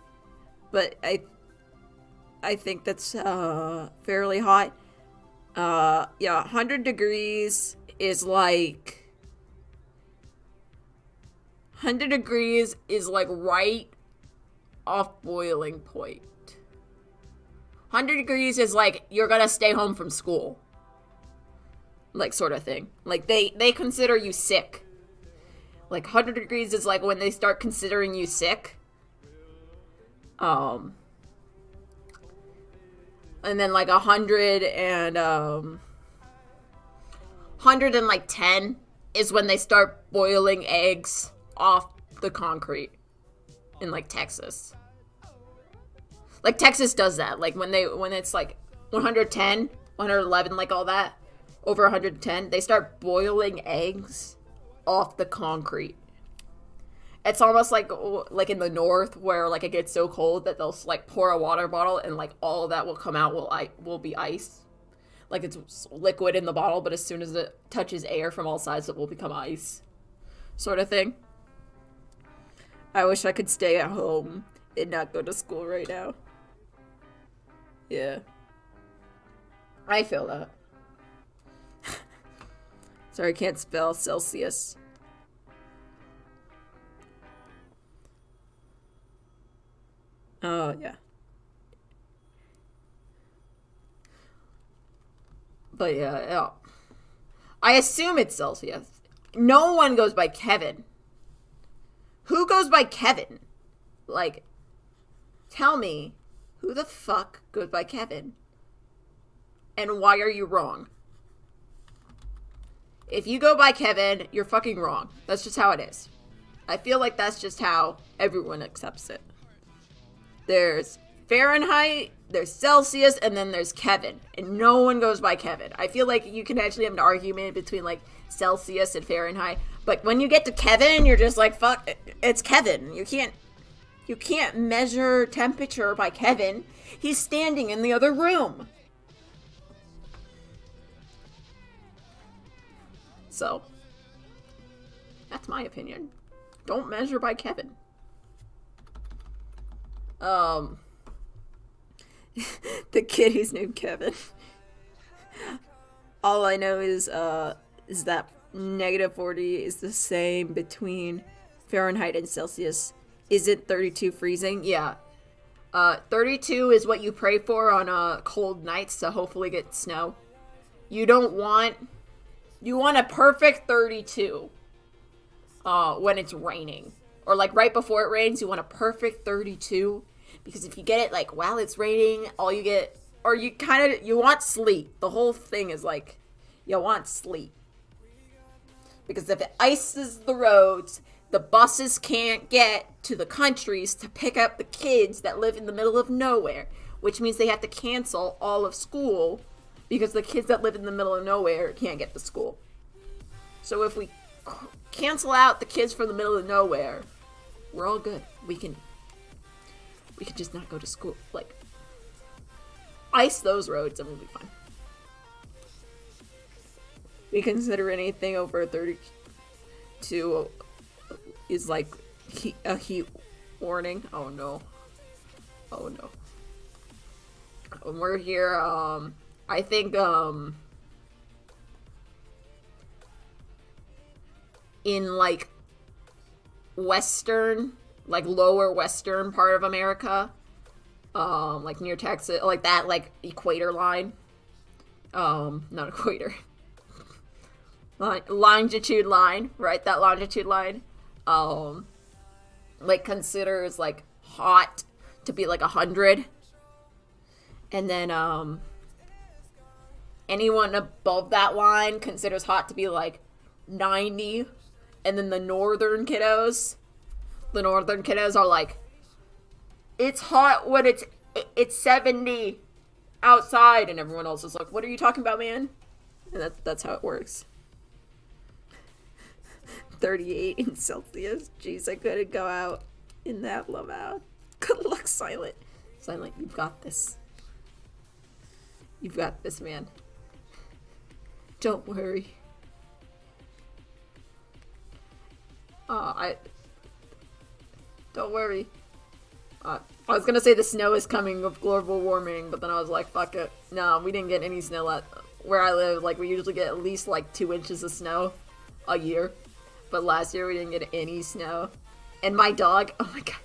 Speaker 2: but I think that's fairly hot. Yeah, 100 degrees is like 100 degrees is like right off boiling point. 100 degrees is like you're gonna stay home from school. Like, sort of thing. Like, they consider you sick. Like, 100 degrees is like when they start considering you sick. And then like 110 is when they start boiling eggs off the concrete in like Texas. Like, Texas does that. Like, when it's like 110, 111, like all that, over 110, they start boiling eggs off the concrete. It's almost like in the north where like it gets so cold that they'll like pour a water bottle and like all of that will come out will be ice. Like, it's liquid in the bottle, but as soon as it touches air from all sides, it will become ice. Sort of thing. I wish I could stay at home and not go to school right now. Yeah. I feel that. Sorry, I can't spell Celsius. Oh, yeah. But yeah. I assume it's Celsius. No one goes by Kevin. Who goes by Kevin? Like, tell me, who the fuck goes by Kevin? And why are you wrong? If you go by Kevin, you're fucking wrong. That's just how it is. I feel like that's just how everyone accepts it. There's Fahrenheit, there's Celsius, and then there's Kevin. And no one goes by Kevin. I feel like you can actually have an argument between like Celsius and Fahrenheit. But when you get to Kevin, you're just like, fuck, it's Kevin. You can't measure temperature by Kevin. He's standing in the other room. So, that's my opinion. Don't measure by Kevin. The kid who's named Kevin. All I know is that -40 is the same between Fahrenheit and Celsius. Isn't 32 freezing? Yeah. 32 is what you pray for on cold nights to hopefully get snow. You want a perfect 32 when it's raining. Or like right before it rains, you want a perfect 32. Because if you get it like while it's raining, all you get, or you want sleet. The whole thing is like, you want sleet. Because if it ices the roads, the buses can't get to the countries to pick up the kids that live in the middle of nowhere. Which means they have to cancel all of school because the kids that live in the middle of nowhere can't get to school. So if we cancel out the kids from the middle of nowhere, we're all good. We can just not go to school. Like, ice those roads and we'll be fine. We consider anything over 32 is like a heat warning. Oh no. When we're here, I think, in like western, like lower western part of America, like near Texas, like that, like equator line. Not equator. Longitude line, right? That longitude line, like considers like hot to be like 100, and then anyone above that line considers hot to be like 90, and then the northern kiddos are like, it's hot when it's 70 outside, and everyone else is like, what are you talking about, man? And that's how it works. 38 in Celsius. Jeez, I couldn't go out in that low out. Good luck, Silent. Silent, you've got this. You've got this, man. Don't worry. Don't worry. I was gonna say the snow is coming of global warming, but then I was like, fuck it. No, we didn't get any snow where I live. Like, we usually get at least like 2 inches of snow a year. But last year we didn't get any snow. And my dog, oh my god.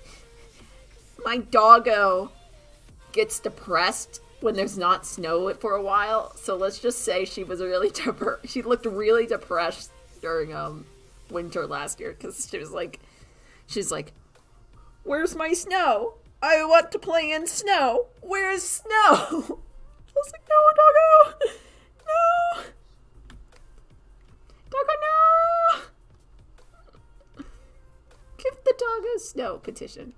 Speaker 2: My doggo gets depressed when there's not snow for a while. So let's just say she was really she looked really depressed during winter last year, because she's like, where's my snow? I want to play in snow. Where's snow? I was like, no, doggo. No. Doggo, no. Give the doggo snow petition.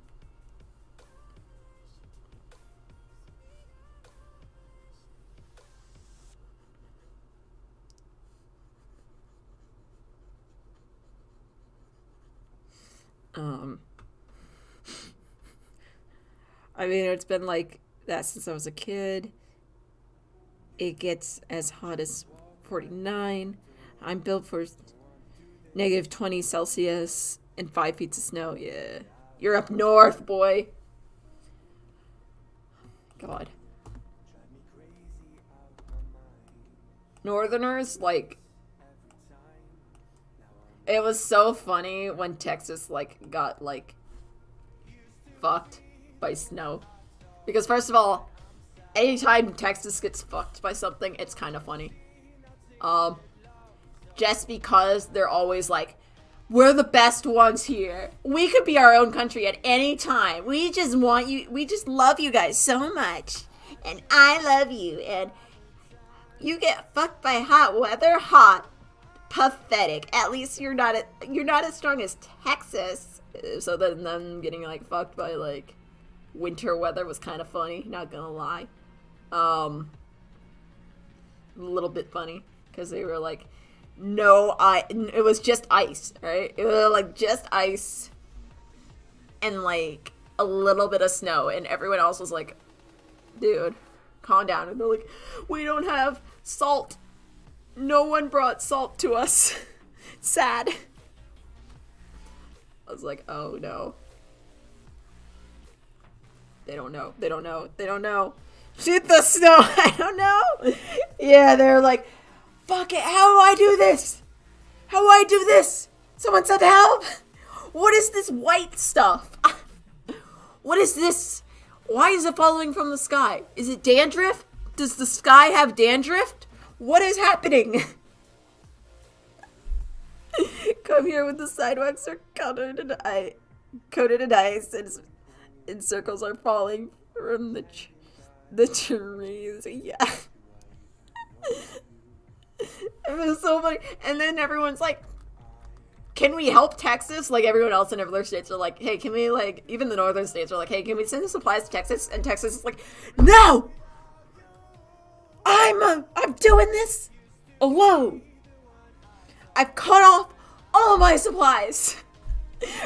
Speaker 2: I mean, it's been like that since I was a kid. It gets as hot as 49. I'm built for negative 20 Celsius and 5 feet of snow. Yeah. You're up north, boy. God. Northerners, like, it was so funny when Texas, like, got, like, fucked by snow. Because, first of all, anytime Texas gets fucked by something, it's kind of funny. Just because they're always like, we're the best ones here. We could be our own country at any time. We just want you, we just love you guys so much. And I love you. And you get fucked by hot weather? Hot. Pathetic. At least you're not as strong as Texas. So then them getting like fucked by like winter weather was kind of funny, not gonna lie. A little bit funny, because they were like, no, it was just ice, right? It was like just ice and like a little bit of snow, and everyone else was like, dude, calm down. And they're like, we don't have salt. No one brought salt to us. Sad. I was like, oh no. They don't know. They don't know. They don't know. Shoot the snow. I don't know. Yeah, they're like, fuck it. How do I do this? How do I do this? Someone said help. What is this white stuff? What is this? Why is it following from the sky? Is it dandruff? Does the sky have dandruff? What is happening? Come here with the sidewalks are coated in ice, and circles are falling from the trees. Yeah. It was so funny. And then everyone's like, can we help Texas? Like, everyone else in other states are like, hey, can we, like, even the northern states are like, hey, can we send the supplies to Texas? And Texas is like, no! I'm doing this alone. I've cut off all of my supplies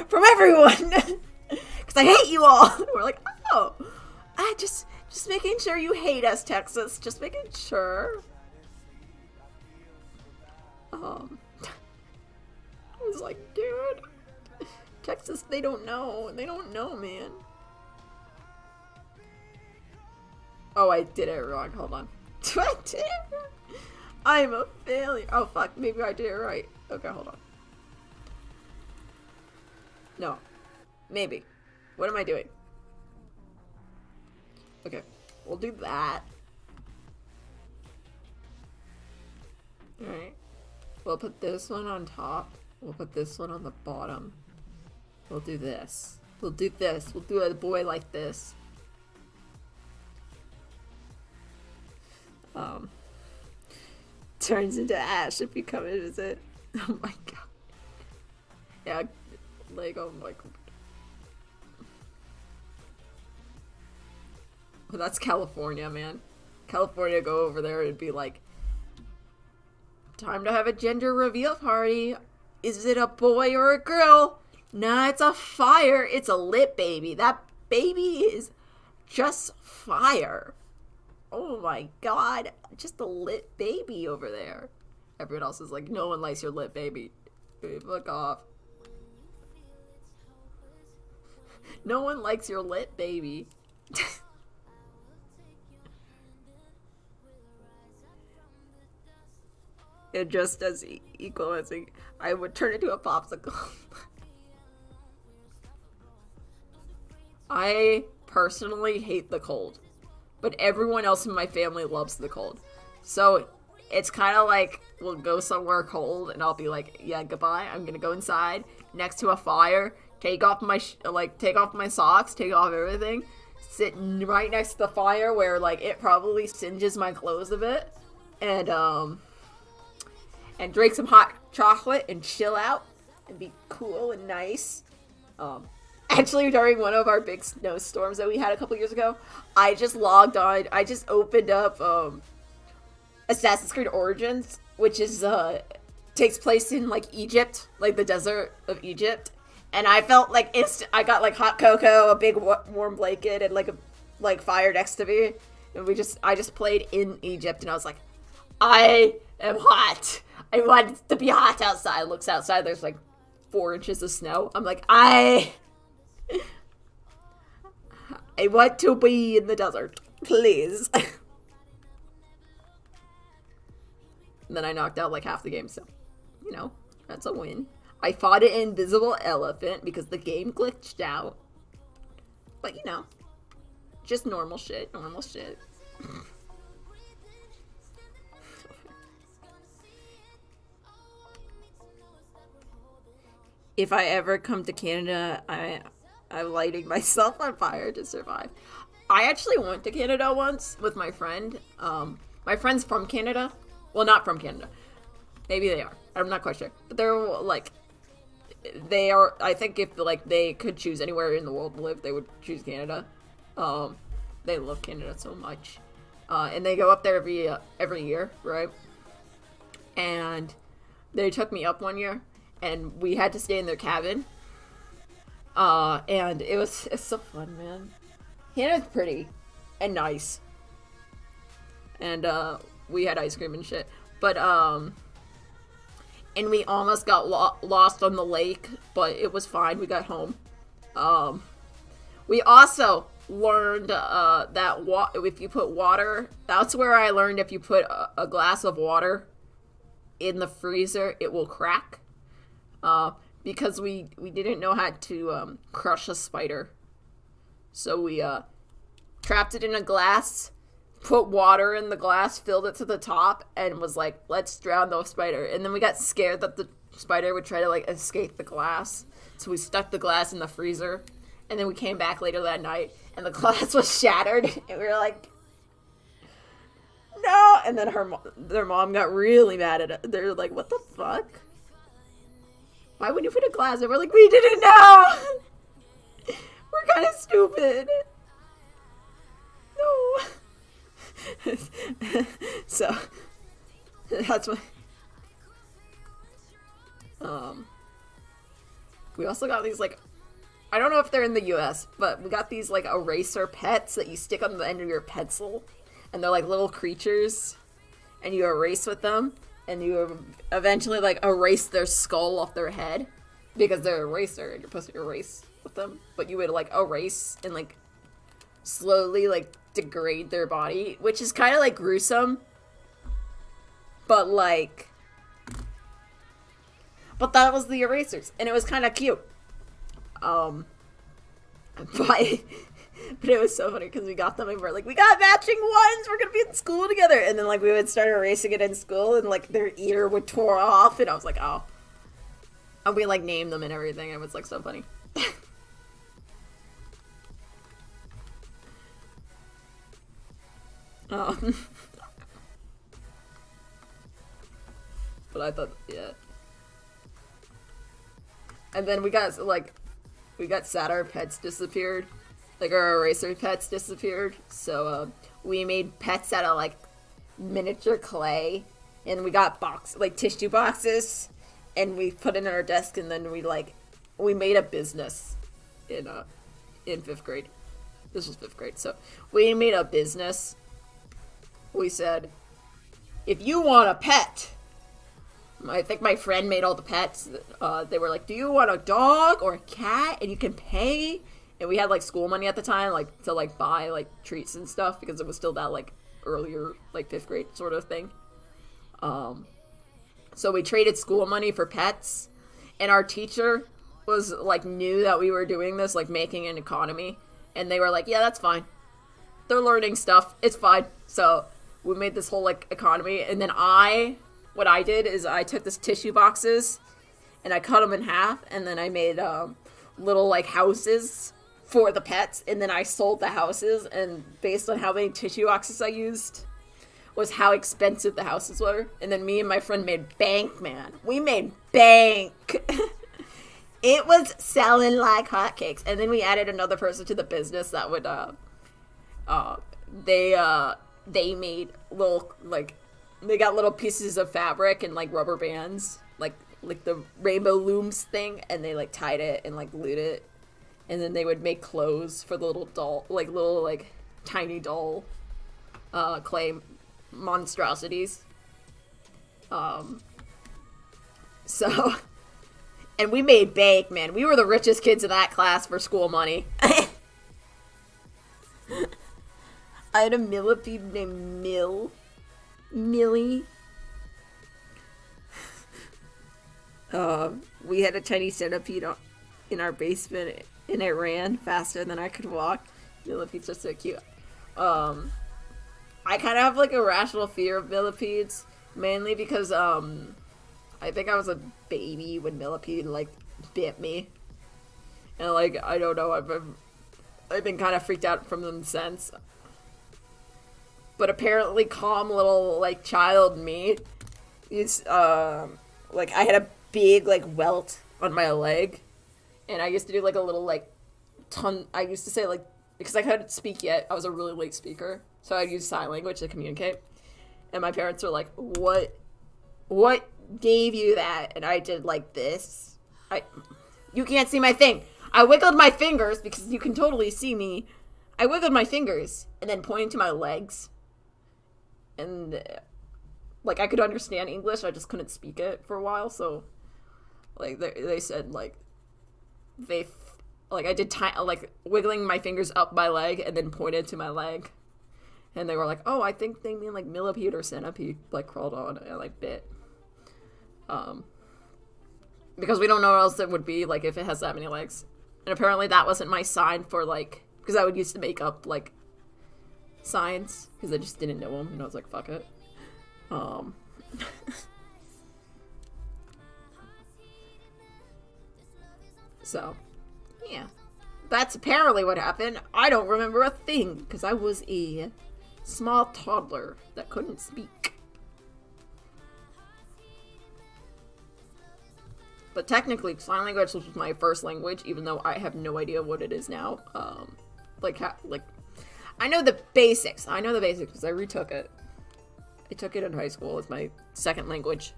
Speaker 2: from everyone because I hate you all. We're like, oh, I just making sure you hate us, Texas. Just making sure. I was like, dude, Texas, they don't know. They don't know, man. Oh, I did it wrong. Hold on. I did it wrong. I'm a failure. Oh, fuck. Maybe I did it right. Okay, hold on. No. Maybe. What am I doing? Okay, we'll do that. Alright. We'll put this one on top. We'll put this one on the bottom. We'll do this. We'll do this. We'll do a boy like this. Turns into ash if you come and visit. Oh my god. Yeah, Lego Michael. Well, that's California, man. California, go over there and be like, time to have a gender reveal party. Is it a boy or a girl? Nah, it's a fire. It's a lit baby. That baby is just fire. Oh my god. Just a lit baby over there. Everyone else is like, no one likes your lit baby. Hey, fuck off. No one likes your lit baby. It just as equal as I would turn into a popsicle. I personally hate the cold, but everyone else in my family loves the cold. So it's kind of like we'll go somewhere cold and I'll be like, yeah, goodbye. I'm gonna go inside next to a fire, take off my socks, take off everything, sit right next to the fire where like it probably singes my clothes a bit, and drink some hot chocolate and chill out and be cool and nice. Actually, during one of our big snowstorms that we had a couple years ago, I just logged on. I just opened up Assassin's Creed Origins, which is takes place in like Egypt, like the desert of Egypt, and I felt like I got like hot cocoa, a big warm blanket, and like fire next to me, and I just played in Egypt, and I was like, I am hot. I want it to be hot outside. Looks outside, there's like 4 inches of snow. I'm like, I want to be in the desert, please. And then I knocked out like half the game, so, you know, that's a win. I fought an invisible elephant because the game glitched out. But, you know, just normal shit, If I ever come to Canada, I'm lighting myself on fire to survive. I actually went to Canada once with my friend. My friend's from Canada. Well, not from Canada. Maybe they are. I'm not quite sure. But they're like, they are. I think if like they could choose anywhere in the world to live, they would choose Canada. They love Canada so much, and they go up there every year, right? And they took me up one year, and we had to stay in their cabin. And it's so fun, man. Canada's pretty and nice. And we had ice cream and shit. But and we almost got lost on the lake, but it was fine. We got home. We also learned that if you put water, that's where I learned if you put a glass of water in the freezer, it will crack. Because we didn't know how to crush a spider. So we trapped it in a glass, put water in the glass, filled it to the top, and was like, let's drown the spider. And then we got scared that the spider would try to like escape the glass. So we stuck the glass in the freezer. And then we came back later that night, and the glass was shattered. And we were like, no. And then their mom got really mad at it. They're like, what the fuck? Why would you put a glass? And we're like, we didn't know. We're kind of stupid. No. So that's what. We also got these like, I don't know if they're in the U.S., but we got these like eraser pets that you stick on the end of your pencil, and they're like little creatures, and you erase with them. And you eventually, like, erase their skull off their head. Because they're eraser, and you're supposed to erase with them. But you would, like, erase and, like, slowly, like, degrade their body. Which is kind of, like, gruesome. But, like... But that was the erasers. And it was kind of cute. But But it was so funny because we got them and we're like, we got matching ones. We're gonna be in school together. And then like we would start erasing it in school, and like their ear would tore off, and I was like, oh. And we like named them and everything. It was like so funny. Oh. But I thought, yeah. And then we got sad our pets disappeared. Like our eraser pets disappeared. So we made pets out of like miniature clay, and we got tissue boxes, and we put it in our desk, and then we made a business in 5th grade. This was 5th grade. So we made a business. We said, if you want a pet, I think my friend made all the pets. They were like, do you want a dog or a cat? And you can pay. And we had like school money at the time, like to like buy like treats and stuff, because it was still that like earlier like 5th grade sort of thing. So we traded school money for pets, and our teacher was like knew that we were doing this, like making an economy, and they were like, yeah, that's fine. They're learning stuff. It's fine. So we made this whole like economy, and then what I did is I took this tissue boxes and I cut them in half, and then I made little like houses for the pets, and then I sold the houses, and based on how many tissue boxes I used was how expensive the houses were. And then me and my friend made bank, man. We made bank. It was selling like hotcakes. And then we added another person to the business that would they made little like they got little pieces of fabric and like rubber bands, like the rainbow looms thing, and they like tied it and like glued it, and then they would make clothes for the little doll, like little like tiny doll clay monstrosities. So and we made bank, man. We were the richest kids in that class for school money. I had a millipede named Millie. We had a tiny centipede in our basement, and it ran faster than I could walk. Millipedes are so cute. I kind of have like a irrational fear of millipedes, mainly because I think I was a baby when millipede like bit me, and like I don't know, I've been kind of freaked out from them since. But apparently calm little, like, child me is, like, I had a big, like, welt on my leg. And I used to do, like, a little, like, I used to say, like, because I couldn't speak yet. I was a really late speaker. So I'd use sign language to communicate. And my parents were like, what gave you that? And I did, like, this. You can't see my thing. I wiggled my fingers, because you can totally see me. I wiggled my fingers and then pointed to my legs. And, like, I could understand English, I just couldn't speak it for a while, so, like, they said, like, I did, like, wiggling my fingers up my leg and then pointed to my leg, and they were like, oh, I think they mean, like, millipede or centipede, like, crawled on and, like, bit, because we don't know what else it would be, like, if it has that many legs, and apparently that wasn't my sign for, like, because I would used to make up, like, signs, because I just didn't know them, and I was like, fuck it. So, yeah. That's apparently what happened. I don't remember a thing, because I was a small toddler that couldn't speak. But technically, sign language was my first language, even though I have no idea what it is now. I know the basics. Because I retook it. I took it in high school as my second language.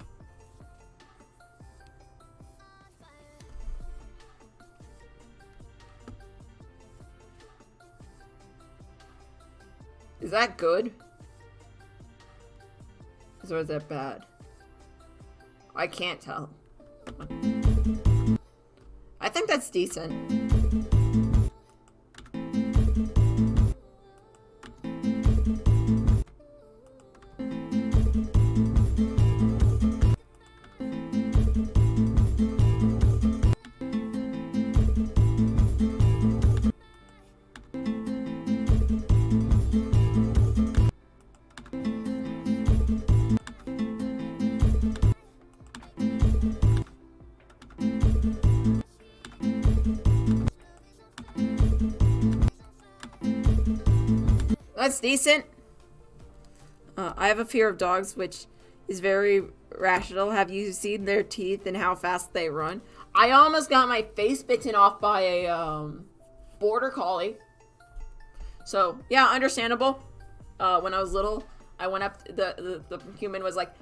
Speaker 2: Is that good? Or is that bad? I can't tell. I think that's decent. it's decent. I have a fear of dogs, which is very rational. Have you seen their teeth and how fast they run? I almost got my face bitten off by a border collie. So yeah, understandable. When I was little, I went up. The human was like,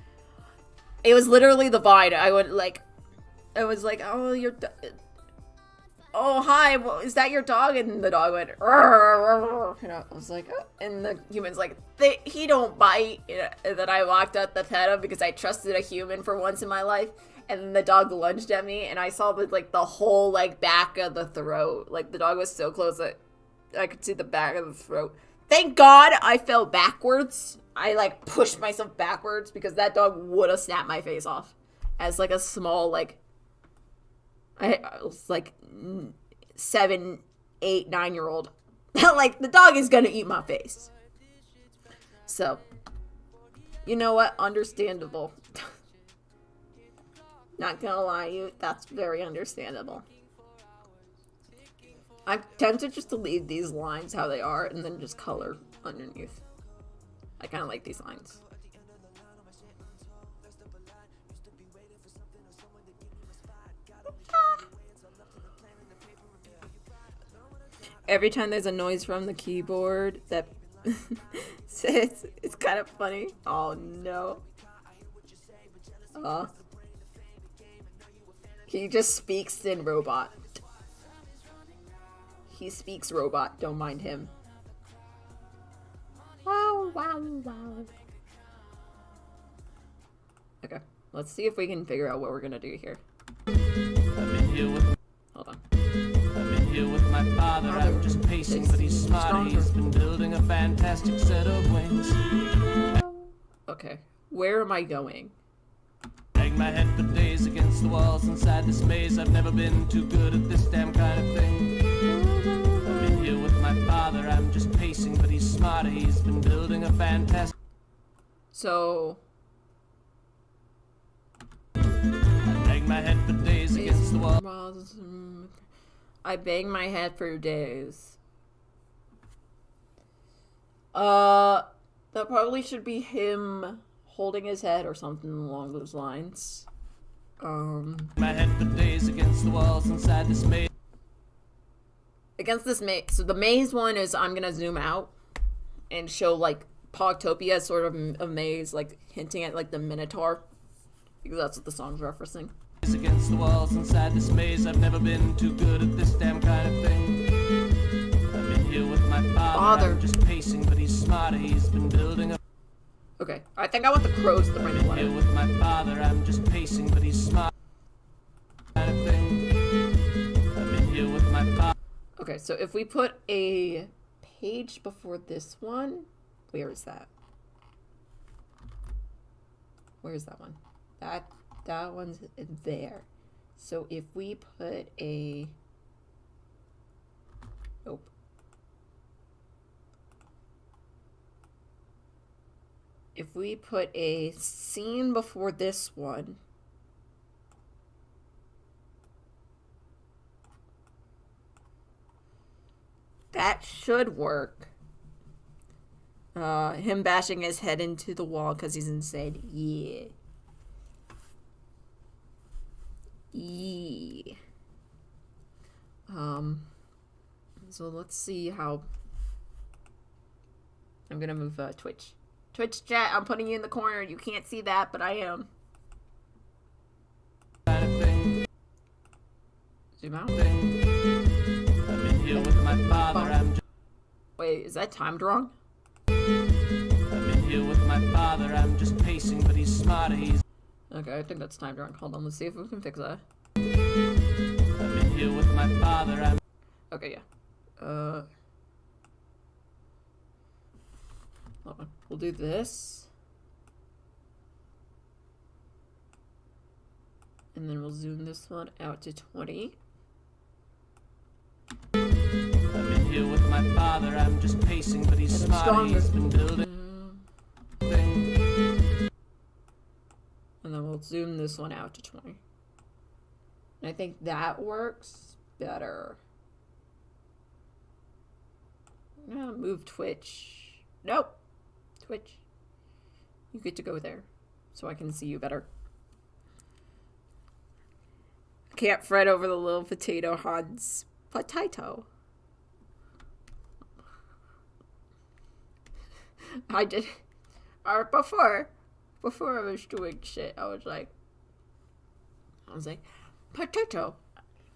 Speaker 2: it was literally the Vine. I was like, oh, oh, hi, well, is that your dog? And the dog went, "Rrr." And I was like, oh. And the human's like, he don't bite. And then I walked up to pet him because I trusted a human for once in my life. And then the dog lunged at me, and I saw the whole back of the throat. Like, the dog was so close that I could see the back of the throat. Thank God I fell backwards. I pushed myself backwards because that dog would have snapped my face off. As a small I was 7, 8, 9-year-old. The dog is gonna eat my face. So, you know what? Understandable. Not gonna lie to you, that's very understandable. I'm tempted just to leave these lines how they are and then just color underneath. I kind of like these lines. Every time there's a noise from the keyboard, that it's kind of funny. Oh no. He just speaks in robot. He speaks robot. Don't mind him. Wow, wow, wow. Okay, let's see if we can figure out what we're gonna do here. Hold on.
Speaker 3: I'm in here with my father. I'm just pacing, but he's smart. He's been building a fantastic set of wings.
Speaker 2: Okay, where am I going?
Speaker 3: Bang my head for days against the walls inside this maze. I've never been too good at this damn kind of thing. I'm in here with my father. I'm just pacing, but he's smarter. He's been building a fantastic.
Speaker 2: So
Speaker 3: I bang my head for days against the walls.
Speaker 2: I bang my head for days. That probably should be him holding his head or something along those lines.
Speaker 3: My head for days against the walls inside this maze.
Speaker 2: Against this maze. So the maze one is I'm gonna zoom out and show Pogtopia sort of a maze, hinting at the Minotaur, because that's what the song's referencing.
Speaker 3: Against the walls inside this maze. I've never been too good at this damn kind of thing. I'm in here with my father. I'm just pacing, but he's smarter. He's been building a.
Speaker 2: Okay, I think I want the crows to bring the
Speaker 3: I'm here with my father. I'm just pacing, but he's smart. Kind of thing. I'm in here with my father.
Speaker 2: Okay, so if we put a page before this one, where is that? Where is that one? That one's there. So if we put a... Nope. If we put a scene before this one... That should work. Him bashing his head into the wall because he's insane. Yeah. Yeah. So let's see how. I'm gonna move Twitch. Twitch chat, I'm putting you in the corner. You can't see that, but I am. Zoom out.
Speaker 3: I'm in here with my father.
Speaker 2: Wait, is that timed wrong?
Speaker 3: I'm in here with my father. I'm just pacing, but he's smarter. He's.
Speaker 2: Okay, I think that's timed wrong. Hold on, let's see if we can fix that.
Speaker 3: I'm in here with my father.
Speaker 2: Okay, yeah. Hold on. We'll do this. And then we'll zoom this one out to 20.
Speaker 3: I'm in here with my father. I'm just pacing, but he's smarter. He's been building.
Speaker 2: And then we'll zoom this one out to 20. And I think that works better. I'm gonna move Twitch Nope. Twitch. You get to go there so I can see you better. Can't fret over the little potato Hans. Potato. I did. Or before I was doing shit, I was like, potato.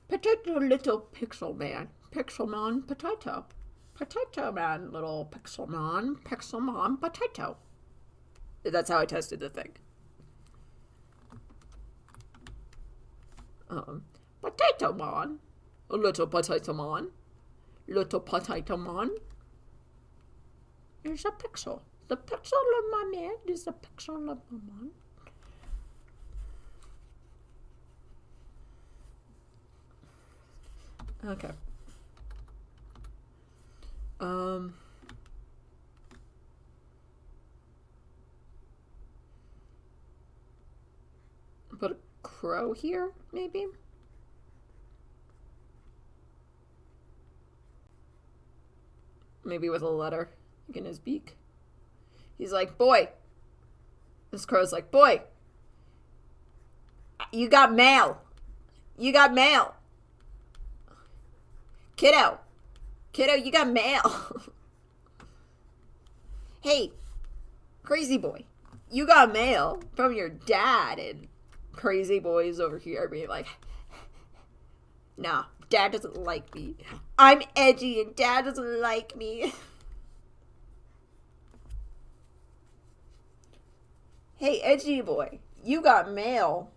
Speaker 2: Potato, little pixel man. Pixel man, potato. Potato man, little pixel man, potato. That's how I tested the thing. Potato man. A little potato man. Little potato man. There's a pixel. The pixel of my man is the pixel of my man. Okay. Put a crow here, maybe? Maybe with a letter in his beak. He's like, boy. This crow's like, boy. You got mail. You got mail. Kiddo, you got mail. Hey, crazy boy, you got mail from your dad. And crazy boy's over here being like, nah, dad doesn't like me. I'm edgy and dad doesn't like me. Hey, edgy boy, you got mail.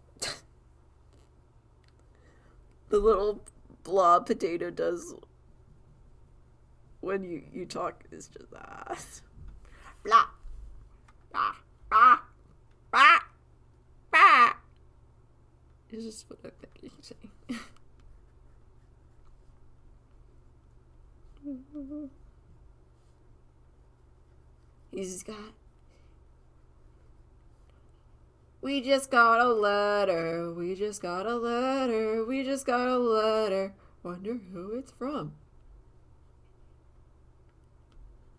Speaker 2: The little blob potato does when you talk is just blah blah blah blah blah. It's just what I think you say. He's got. We just got a letter. We just got a letter. We just got a letter. Wonder who it's from.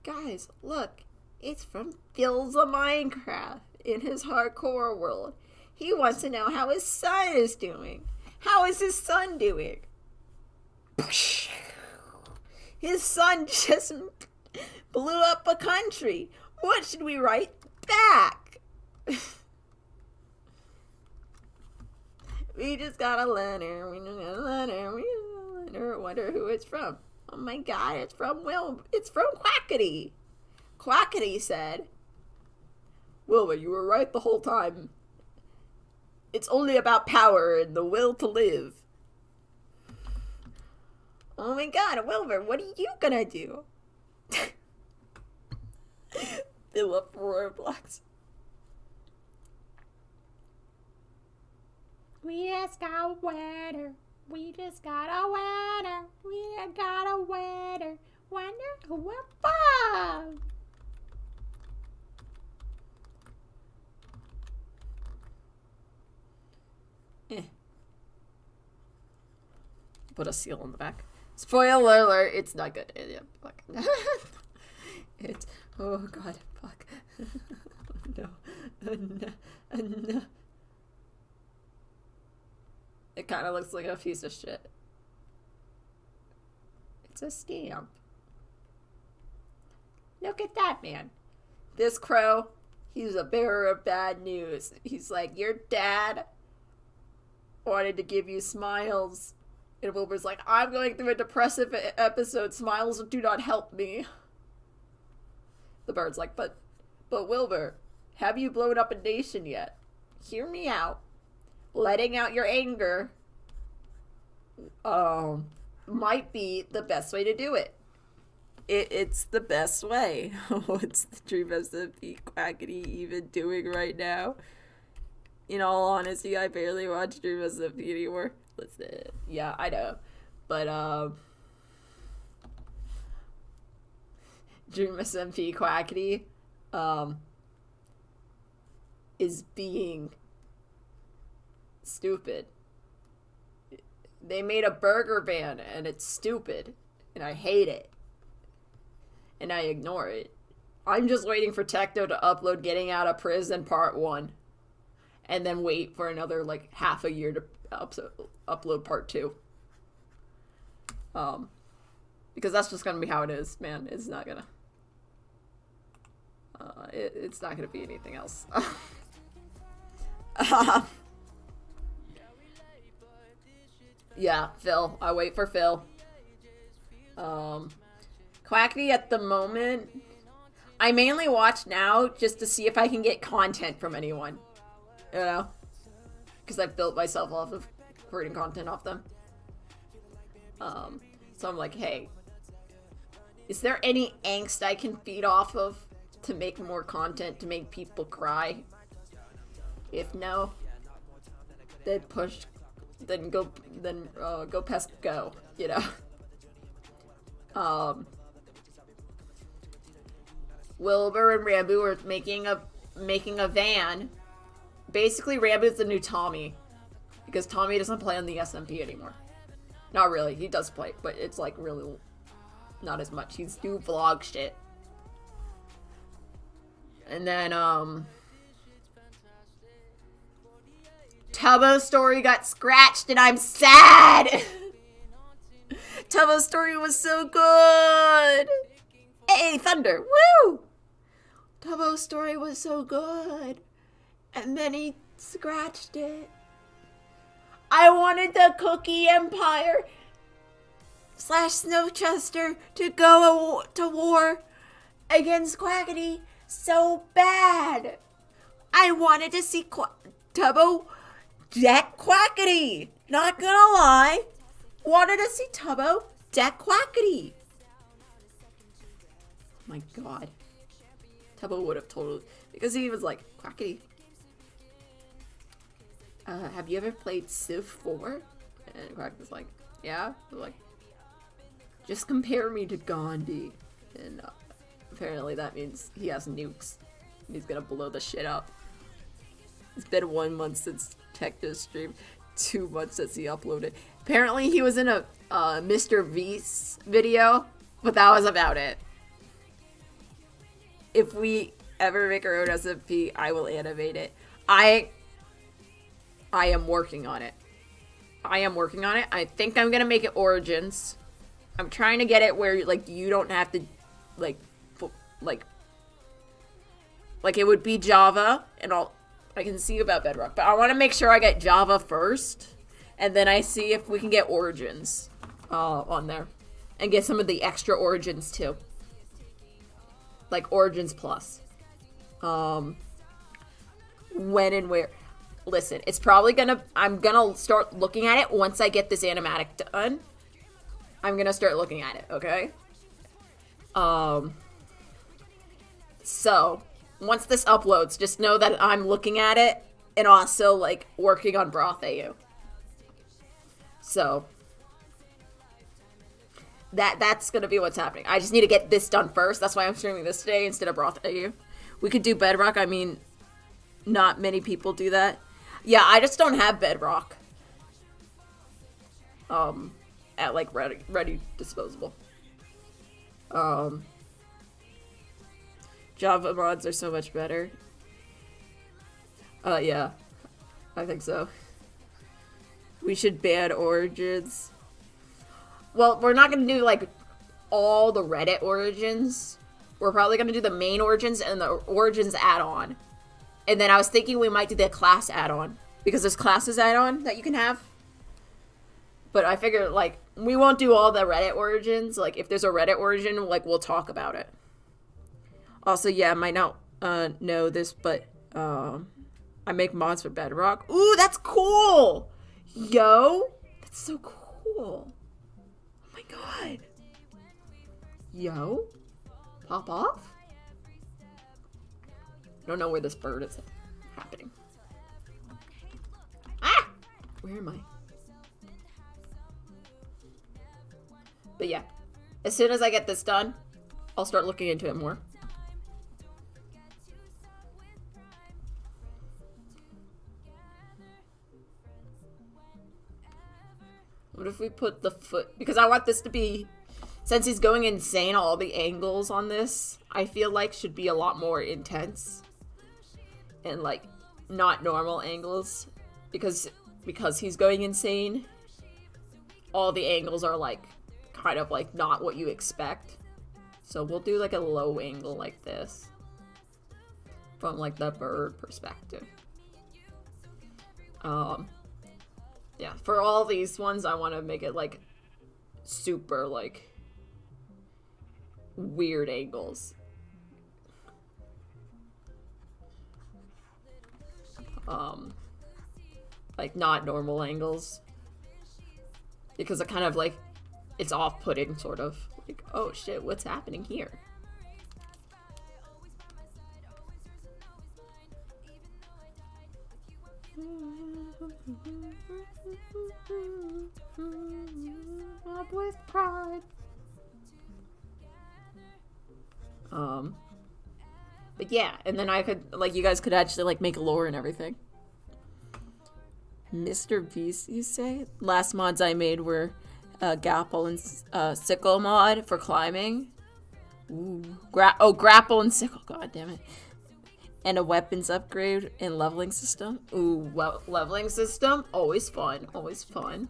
Speaker 2: Guys, look. It's from Phil's a Minecraft in his hardcore world. He wants to know how his son is doing. How is his son doing? His son just blew up a country. What should we write back? We just got a letter. We just got a letter. We just got a letter. Wonder who it's from. Oh my God, it's from It's from Quackity. Quackity said, Wilbur, you were right the whole time. It's only about power and the will to live. Oh my God, Wilbur, what are you gonna do? Philip Roblox. We just got a wetter. We just got a wetter. We got a wetter. Wonder who we're from. Put a seal on the back. Spoiler alert, it's not good. Yeah, fuck. It's, oh God, fuck. No. No. It kind of looks like a piece of shit. It's a stamp. Look at that, man. This crow, he's a bearer of bad news. He's like, your dad wanted to give you smiles. And Wilbur's like, I'm going through a depressive episode. Smiles do not help me. The bird's like, but Wilbur, have you blown up a nation yet? Hear me out. Letting out your anger might be the best way to do it. It's the best way. What's the Dream SMP Quackity even doing right now? In all honesty, I barely watch Dream SMP anymore. Listen, yeah, I know. But, Dream SMP Quackity, is being stupid. They made a burger ban and it's stupid and I hate it and I ignore it I'm just waiting for Techno to upload Getting Out of Prison Part 1. And then wait for another, like, half a year to upload Part 2. Because that's just gonna be how it is, man. It's not gonna... it's not gonna be anything else. Yeah, Phil. I wait for Phil. Quackity at the moment... I mainly watch now just to see if I can get content from anyone. You know? Because I've built myself off of creating content off them. So I'm like, hey, is there any angst I can feed off of to make more content to make people cry? If no, then go past go, you know? Wilbur and Rambo are making a van. Basically, Rambo's the new Tommy. Because Tommy doesn't play on the SMP anymore. Not really, he does play, but it's like really not as much. He's do vlog shit. And then, Tubbo's story got scratched and I'm sad! Tubbo's story was so good! Hey, Thunder, woo! Tubbo's story was so good. And then he scratched it. I wanted the Cookie Empire / Snowchester to go to war against Quackity so bad. I wanted to see Tubbo deck Quackity. Not gonna lie. Wanted to see Tubbo deck Quackity. Oh my god. Tubbo would have totally... Because he was like, Quackity... have you ever played Civ 4? And Quack was like, yeah. Like, just compare me to Gandhi. And apparently that means he has nukes. He's gonna blow the shit up. It's been 1 month since Techno's stream. 2 months since he uploaded. Apparently he was in a Mr. V's video, but that was about it. If we ever make our own SMP, I will animate it. I am working on it. I think I'm gonna make it Origins. I'm trying to get it where, like, you don't have to, like it would be Java, and I can see about Bedrock, but I want to make sure I get Java first, and then I see if we can get Origins on there, and get some of the extra Origins too, like Origins Plus. When and where? Listen, it's probably I'm gonna start looking at it once I get this animatic done. I'm gonna start looking at it, okay? So, once this uploads, just know that I'm looking at it and also, like, working on Broth AU. So, that's gonna be what's happening. I just need to get this done first. That's why I'm streaming this today instead of Broth AU. We could do Bedrock. I mean, not many people do that. Yeah, I just don't have Bedrock. At, like, ready disposable. Java mods are so much better. Yeah. I think so. We should ban Origins. Well, we're not gonna do, like, all the Reddit Origins. We're probably gonna do the main Origins and the Origins add-on. And then I was thinking we might do the class add-on. Because there's classes add-on that you can have. But I figured, like, we won't do all the Reddit Origins. Like, if there's a Reddit Origin, like, we'll talk about it. Also, yeah, I might not know this, but I make mods for Bedrock. Ooh, that's cool! Yo! That's so cool. Oh my god. Yo? Pop off? I don't know where this bird is happening. Ah! Where am I? But yeah, as soon as I get this done, I'll start looking into it more. What if we put the foot, because I want this to be since he's going insane, all the angles on this, I feel like should be a lot more intense. And like, not normal angles. Because he's going insane, all the angles are like, kind of like not what you expect. So we'll do like a low angle like this. From like the bird perspective. Yeah, for all these ones, I want to make it like super like weird angles. Like not normal angles. Because it kind of like, it's off-putting sort of. Like, oh shit, what's happening here? Up with pride. But yeah, and then I could, like, you guys could actually, like, make lore and everything. Mr. Beast, you say? Last mods I made were grapple and sickle mod for climbing. Ooh. Grapple and sickle, god damn it. And a weapons upgrade and leveling system. Ooh, well, leveling system, always fun, always fun.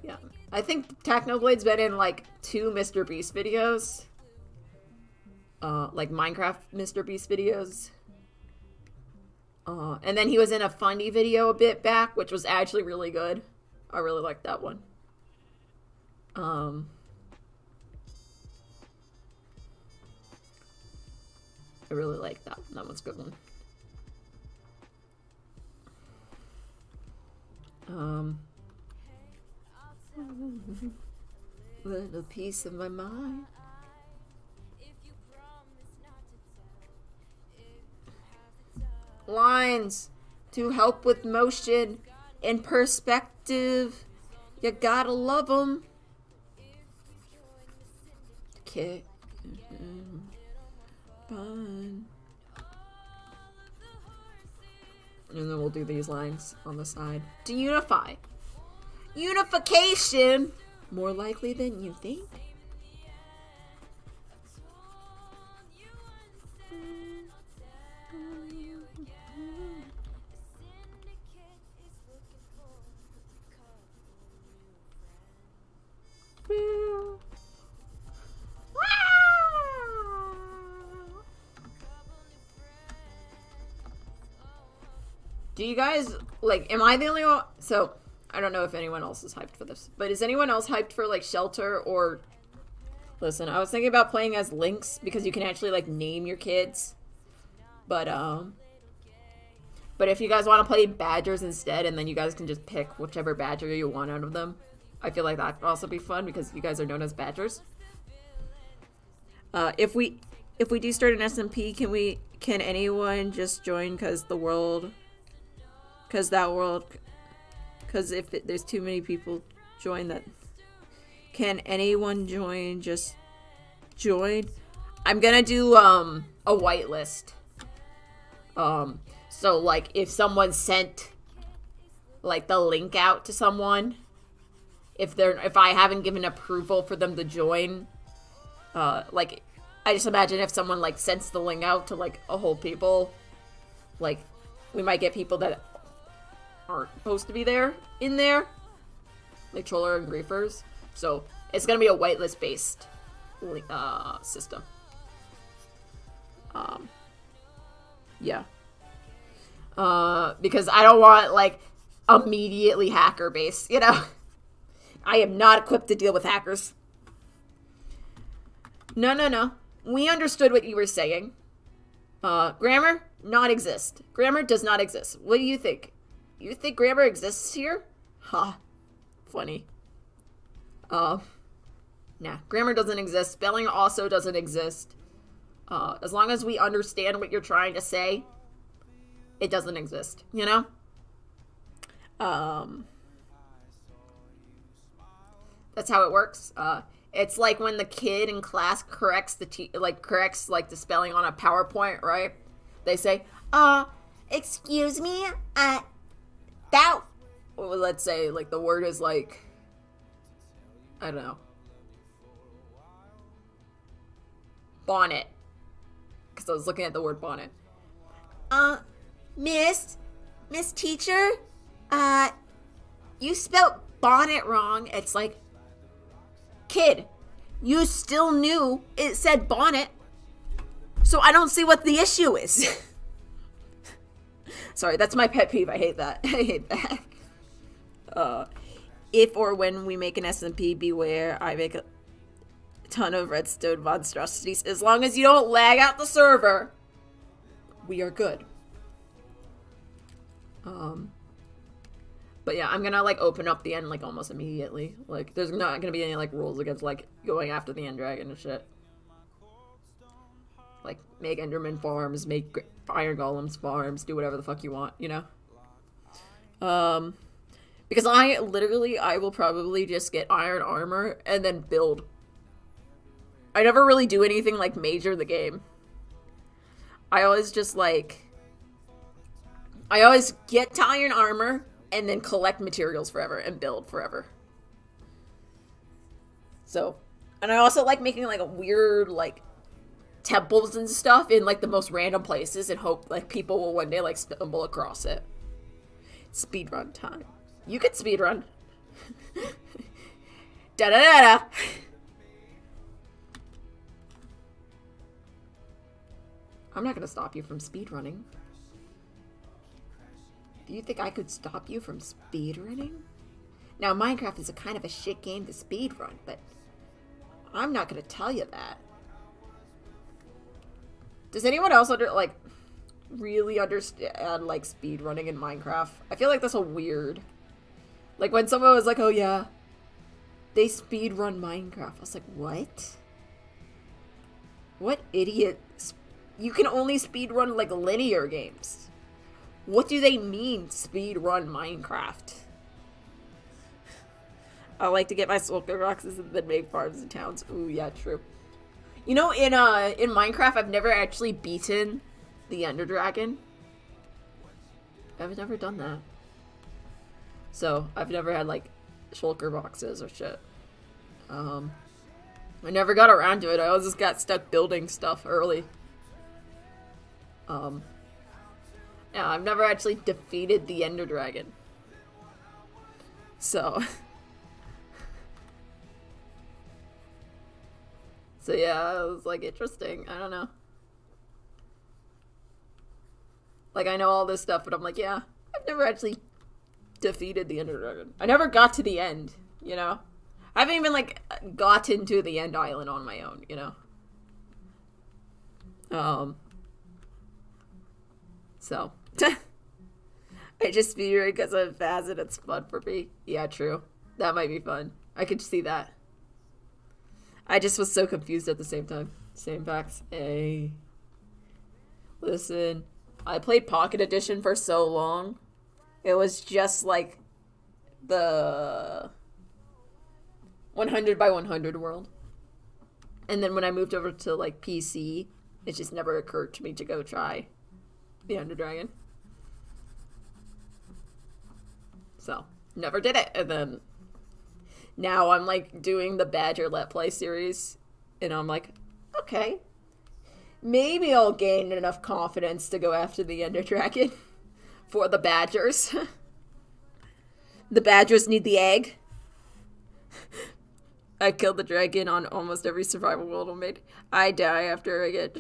Speaker 2: Yeah. I think Technoblade's been in like 2 Mr. Beast videos. Like Minecraft Mr. Beast videos. And then he was in a funny video a bit back, which was actually really good. I really liked that one. I really like that one. That one's a good one. Little piece of my mind. Lines to help with motion and perspective. You gotta love them. Okay. Fun. And then we'll do these lines on the side. To unify. Unification! More likely than you think. Do you guys, like, am I the only one? So, I don't know if anyone else is hyped for this, but is anyone else hyped for, like, Shelter or... Listen, I was thinking about playing as Lynx because you can actually, like, name your kids. But if you guys want to play Badgers instead, and then you guys can just pick whichever Badger you want out of them, I feel like that could also be fun because you guys are known as Badgers. If we do start an SMP, can anyone just join because if there's too many people join that, can anyone join, just join? I'm gonna do a whitelist. So like if someone sent like the link out to someone, if I haven't given approval for them to join, like I just imagine if someone like sends the link out to like a whole people, like we might get people that aren't supposed to be in there, like Troller and Griefers. So it's gonna be a whitelist based system. Yeah. Because I don't want like immediately hacker based, you know. I am not equipped to deal with hackers. No. We understood what you were saying. Grammar not exist. Grammar does not exist. What do you think? You think grammar exists here? Ha. Funny. Nah, grammar doesn't exist. Spelling also doesn't exist. As long as we understand what you're trying to say, it doesn't exist, you know? That's how it works. It's like when the kid in class corrects the spelling on a PowerPoint, right? They say, excuse me, that, well, let's say, like, the word is, like, I don't know. Bonnet. Because I was looking at the word bonnet. Miss teacher, you spelled bonnet wrong. It's like, kid, you still knew it said bonnet. So I don't see what the issue is. Sorry, that's my pet peeve. I hate that. I hate that. If or when we make an SMP, beware. I make a ton of redstone monstrosities. As long as you don't lag out the server, we are good. But yeah, I'm gonna like open up the end like almost immediately. Like, there's not gonna be any like rules against like going after the end dragon and shit. Like, make Enderman farms, make Iron Golems farms, do whatever the fuck you want, you know? Because I will probably just get iron armor and then build. I never really do anything like major the game. I always just like, I always get to iron armor and then collect materials forever and build forever. So, and I also like making like a weird like temples and stuff in like the most random places and hope like people will one day like stumble across it. Speedrun time. You could speedrun. Da da da da. I'm not gonna stop you from speedrunning. Do you think I could stop you from speedrunning? Now, Minecraft is a kind of a shit game to speedrun, but I'm not gonna tell you that. Does anyone else really understand like speedrunning in Minecraft? I feel like that's a weird. Like when someone was like, "Oh yeah, they speedrun Minecraft," I was like, "What? What idiot? You can only speedrun like linear games. What do they mean speedrun Minecraft?" I like to get my sulfur boxes and then make farms and towns. Ooh, yeah, true. You know, in Minecraft, I've never actually beaten the Ender Dragon. I've never done that. So, I've never had, like, shulker boxes or shit. I never got around to it. I always just got stuck building stuff early. Yeah, I've never actually defeated the Ender Dragon. So... So yeah, it was like interesting. I don't know. Like, I know all this stuff, but I'm like, yeah, I've never actually defeated the Ender Dragon. I never got to the end, you know? I haven't even like gotten to the end island on my own, you know? So I just feel it because I'm fast and it's fun for me. Yeah, true. That might be fun. I could see that. I just was so confused at the same time. Same facts. Hey. Listen. I played Pocket Edition for so long. It was just like the 100 by 100 world. And then when I moved over to like PC, it just never occurred to me to go try the Ender Dragon. So, never did it. And then now I'm like doing the Badger Let Play series, and I'm like, okay, maybe I'll gain enough confidence to go after the Ender Dragon for the Badgers. The Badgers need the egg. I killed the dragon on almost every survival world I made. I die after I get,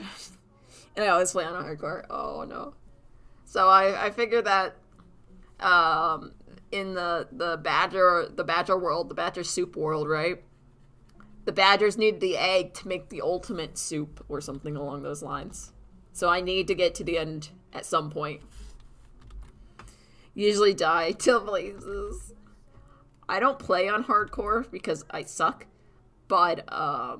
Speaker 2: and I always play on a hardcore. Oh no! So I figured that in the badger world, the badger soup world, right? The badgers need the egg to make the ultimate soup or something along those lines. So I need to get to the end at some point. Usually die till blazes. I don't play on hardcore because I suck, but I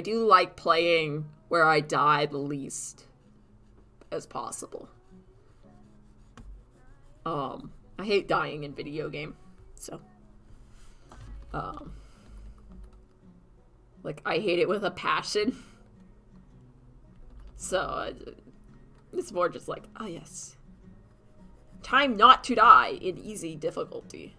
Speaker 2: do like playing where I die the least as possible. I hate dying in video game, so, like, I hate it with a passion, so, it's more just like, oh yes, time not to die in easy difficulty.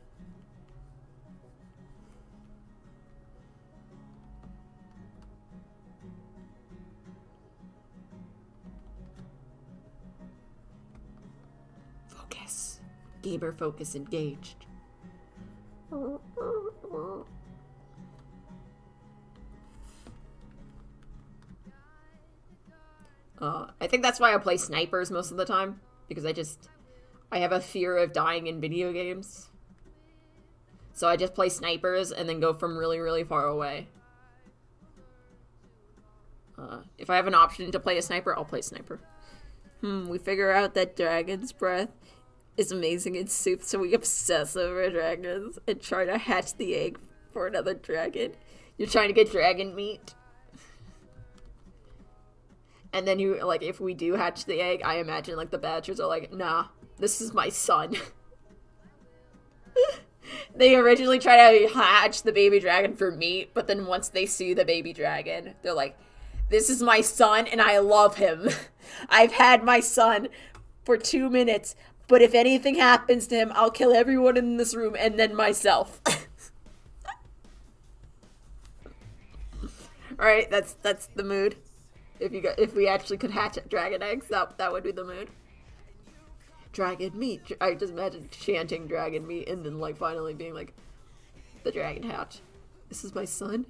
Speaker 2: Focus. Gamer focus engaged. I think that's why I play snipers most of the time. Because I have a fear of dying in video games. So I just play snipers and then go from really, really far away. If I have an option to play a sniper, I'll play sniper. We figure out that dragon's breath is amazing in soup, so we obsess over dragons and try to hatch the egg for another dragon. You're trying to get dragon meat. And then you, like, if we do hatch the egg, I imagine, like, the badgers are like, nah, this is my son. They originally try to hatch the baby dragon for meat, but then once they see the baby dragon, they're like, this is my son and I love him. I've had my son for 2 minutes, but if anything happens to him, I'll kill everyone in this room and then myself. Alright, that's the mood. If we actually could hatch dragon eggs, that would be the mood. Dragon meat. I just imagine chanting dragon meat and then, like, finally being like, the dragon hatch. This is my son.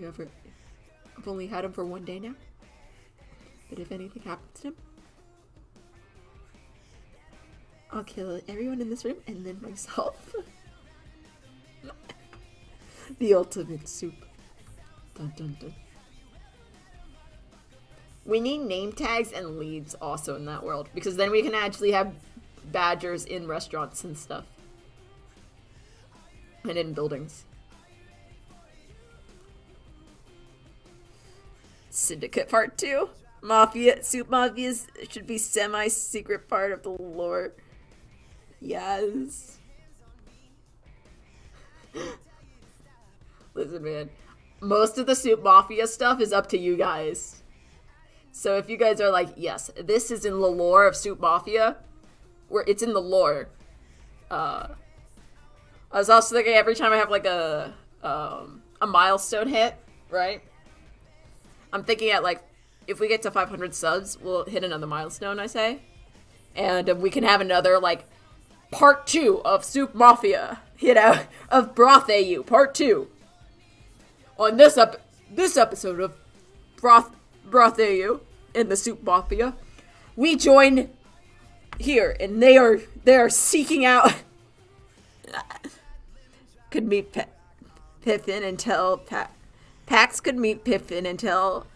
Speaker 2: I've only had him for 1 day now. But if anything happens to him, I'll kill everyone in this room and then myself. The ultimate soup. Dun dun dun. We need name tags and leads also in that world, because then we can actually have badgers in restaurants and stuff. And in buildings. Syndicate Part 2. Soup Mafias should be semi-secret part of the lore. Yes. Listen, man. Most of the Soup Mafia stuff is up to you guys. So if you guys are like, yes, this is in the lore of Soup Mafia, where it's in the lore. I was also thinking every time I have like a milestone hit, right? I'm thinking at like, if we get to 500 subs, we'll hit another milestone, I say. And we can have another like part 2 of Soup Mafia, you know, of Broth AU, part 2. On this episode of Broth AU in the Soup Mafia, we join here, and they are seeking out. Could meet Piffin and tell Pax could meet Piffin and tell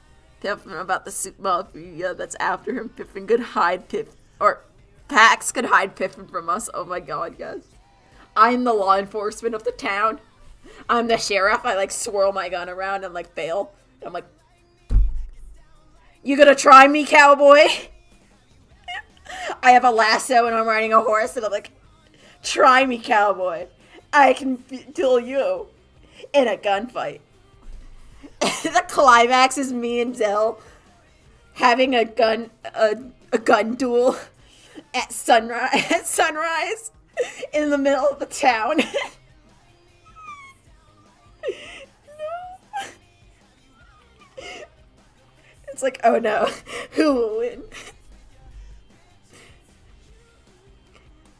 Speaker 2: Piffin about the Soup Mafia that's after him. Piffin could hide Pax could hide Piffin from us. Oh my god, guys! I'm the law enforcement of the town. I'm the sheriff. I like swirl my gun around and like bail. And I'm like, you gonna try me, cowboy? I have a lasso and I'm riding a horse and I'm like, try me, cowboy. I can kill you in a gunfight. The climax is me and Zell having a gun duel at sunrise in the middle of the town. No. It's like, oh no, who will win?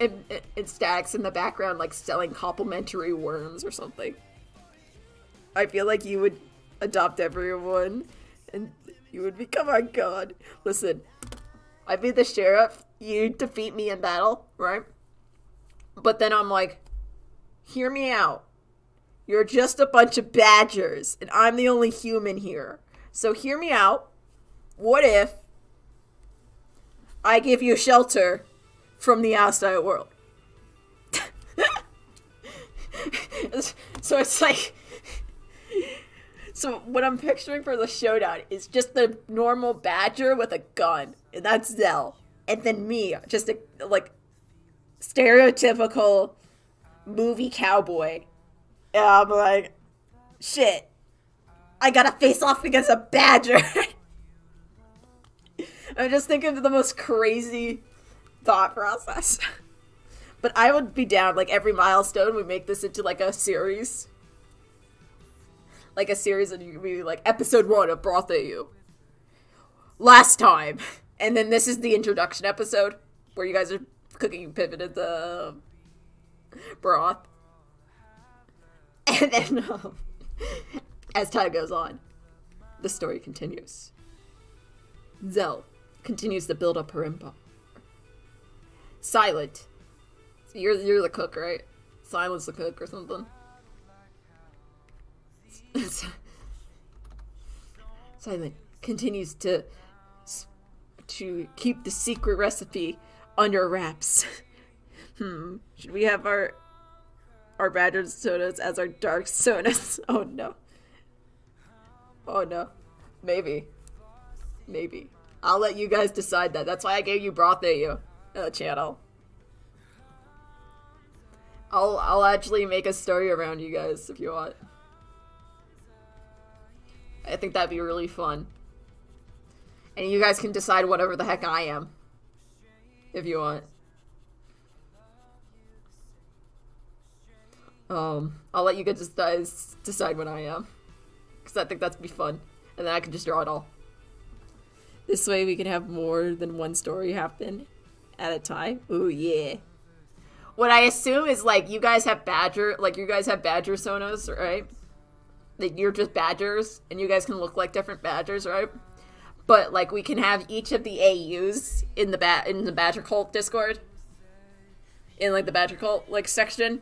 Speaker 2: And Stacks in the background, like, selling complimentary worms or something. I feel like you would adopt everyone, and you would become our god. Listen, I'd be the sheriff, you defeat me in battle, right? But then I'm like, hear me out. You're just a bunch of badgers, and I'm the only human here. So hear me out. What if I give you shelter from the outside world? So it's like, so what I'm picturing for the showdown is just the normal badger with a gun, and that's Zell, and then me, just a like stereotypical movie cowboy. And I'm like, shit, I gotta face off against a badger. I'm just thinking of the most crazy thought process. But I would be down, like, every milestone, we make this into, like, a series. Like, a series, and you could be, like, episode 1 of Broth AU. Last time. And then this is the introduction episode, where you guys are cooking pivoted the broth. And then, as time goes on, the story continues. Zell continues to build up her empire. Silent. So you're the cook, right? Silent's the cook or something. Silent continues to keep the secret recipe under wraps. Should we have our badger sodas as our dark sodas? Oh no. Oh no. Maybe. I'll let you guys decide that. That's why I gave you Broth AU channel. I'll actually make a story around you guys if you want. I think that'd be really fun. And you guys can decide whatever the heck I am. If you want. I'll let you guys decide what I am. Because I think that'd be fun. And then I can just draw it all. This way we can have more than one story happen at a time. Ooh, yeah. What I assume is, like, you guys have badger sonos, right? Like, you're just badgers, and you guys can look like different badgers, right? But, like, we can have each of the AUs in the Badger Cult Discord. In, like, the Badger Cult, like, section.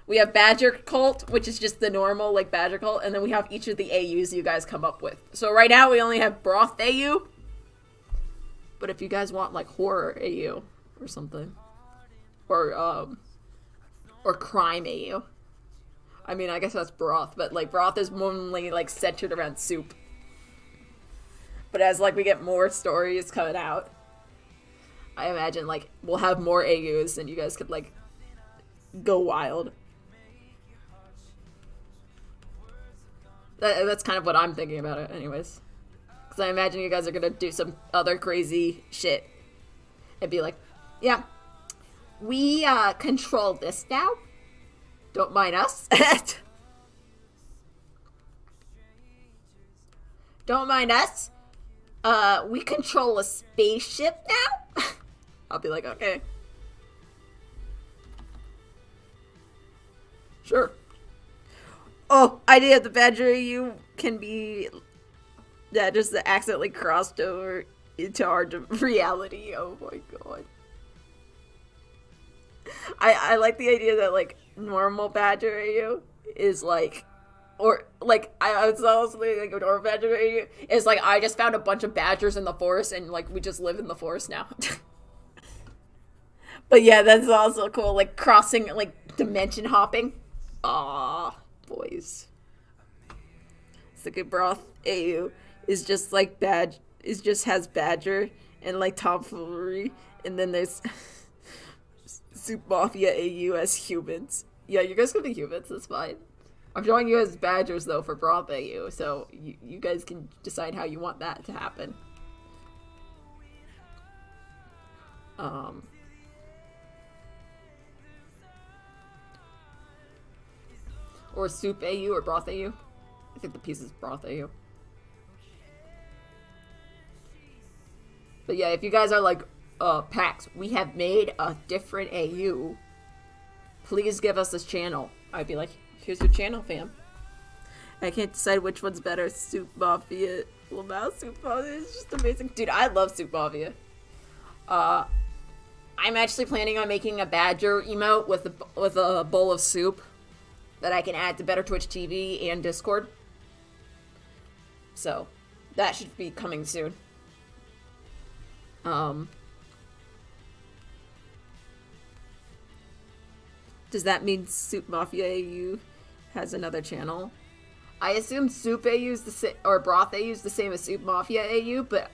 Speaker 2: We have Badger Cult, which is just the normal, like, Badger Cult, and then we have each of the AUs you guys come up with. So right now we only have Broth AU. But if you guys want, like, Horror AU or something. Or Crime AU. I mean, I guess that's Broth, but, like, Broth is mainly, like, centered around soup. But as, like, we get more stories coming out, I imagine, like, we'll have more AUs and you guys could, like, go wild. That's kind of what I'm thinking about it, anyways. Because I imagine you guys are gonna do some other crazy shit. And be like, yeah, we, control this now. Don't mind us. Don't mind us. We control a spaceship now? I'll be like, okay. Sure. Oh, idea the Badger AU can be just accidentally crossed over into our reality. Oh my god. I like the idea that, like, normal Badger AU is like, or like, I was also like a normal Badger AU is like, I just found a bunch of badgers in the forest and, like, we just live in the forest now. But yeah, that's also cool, like, crossing, like, dimension hopping. Aw, boys. Second Broth AU is just like has Badger and, like, tomfoolery, and then there's Soup Mafia AU as humans. Yeah, you guys can be humans, that's fine. I'm showing you as badgers though for Broth AU, so you guys can decide how you want that to happen. Or Soup AU or Broth AU. I think the piece is Broth AU. But yeah, if you guys are like, Pax, we have made a different AU. Please give us this channel. I'd be like, here's your channel, fam. I can't decide which one's better. Soup Mafia. Lamau Soup Mafia is just amazing. Dude, I love Soup Mafia. I'm actually planning on making a badger emote with a bowl of soup that I can add to Better Twitch TV and Discord. So, that should be coming soon. Does that mean Soup Mafia AU has another channel? I assume Soup AU is the same, or Broth AU is the same as Soup Mafia AU, but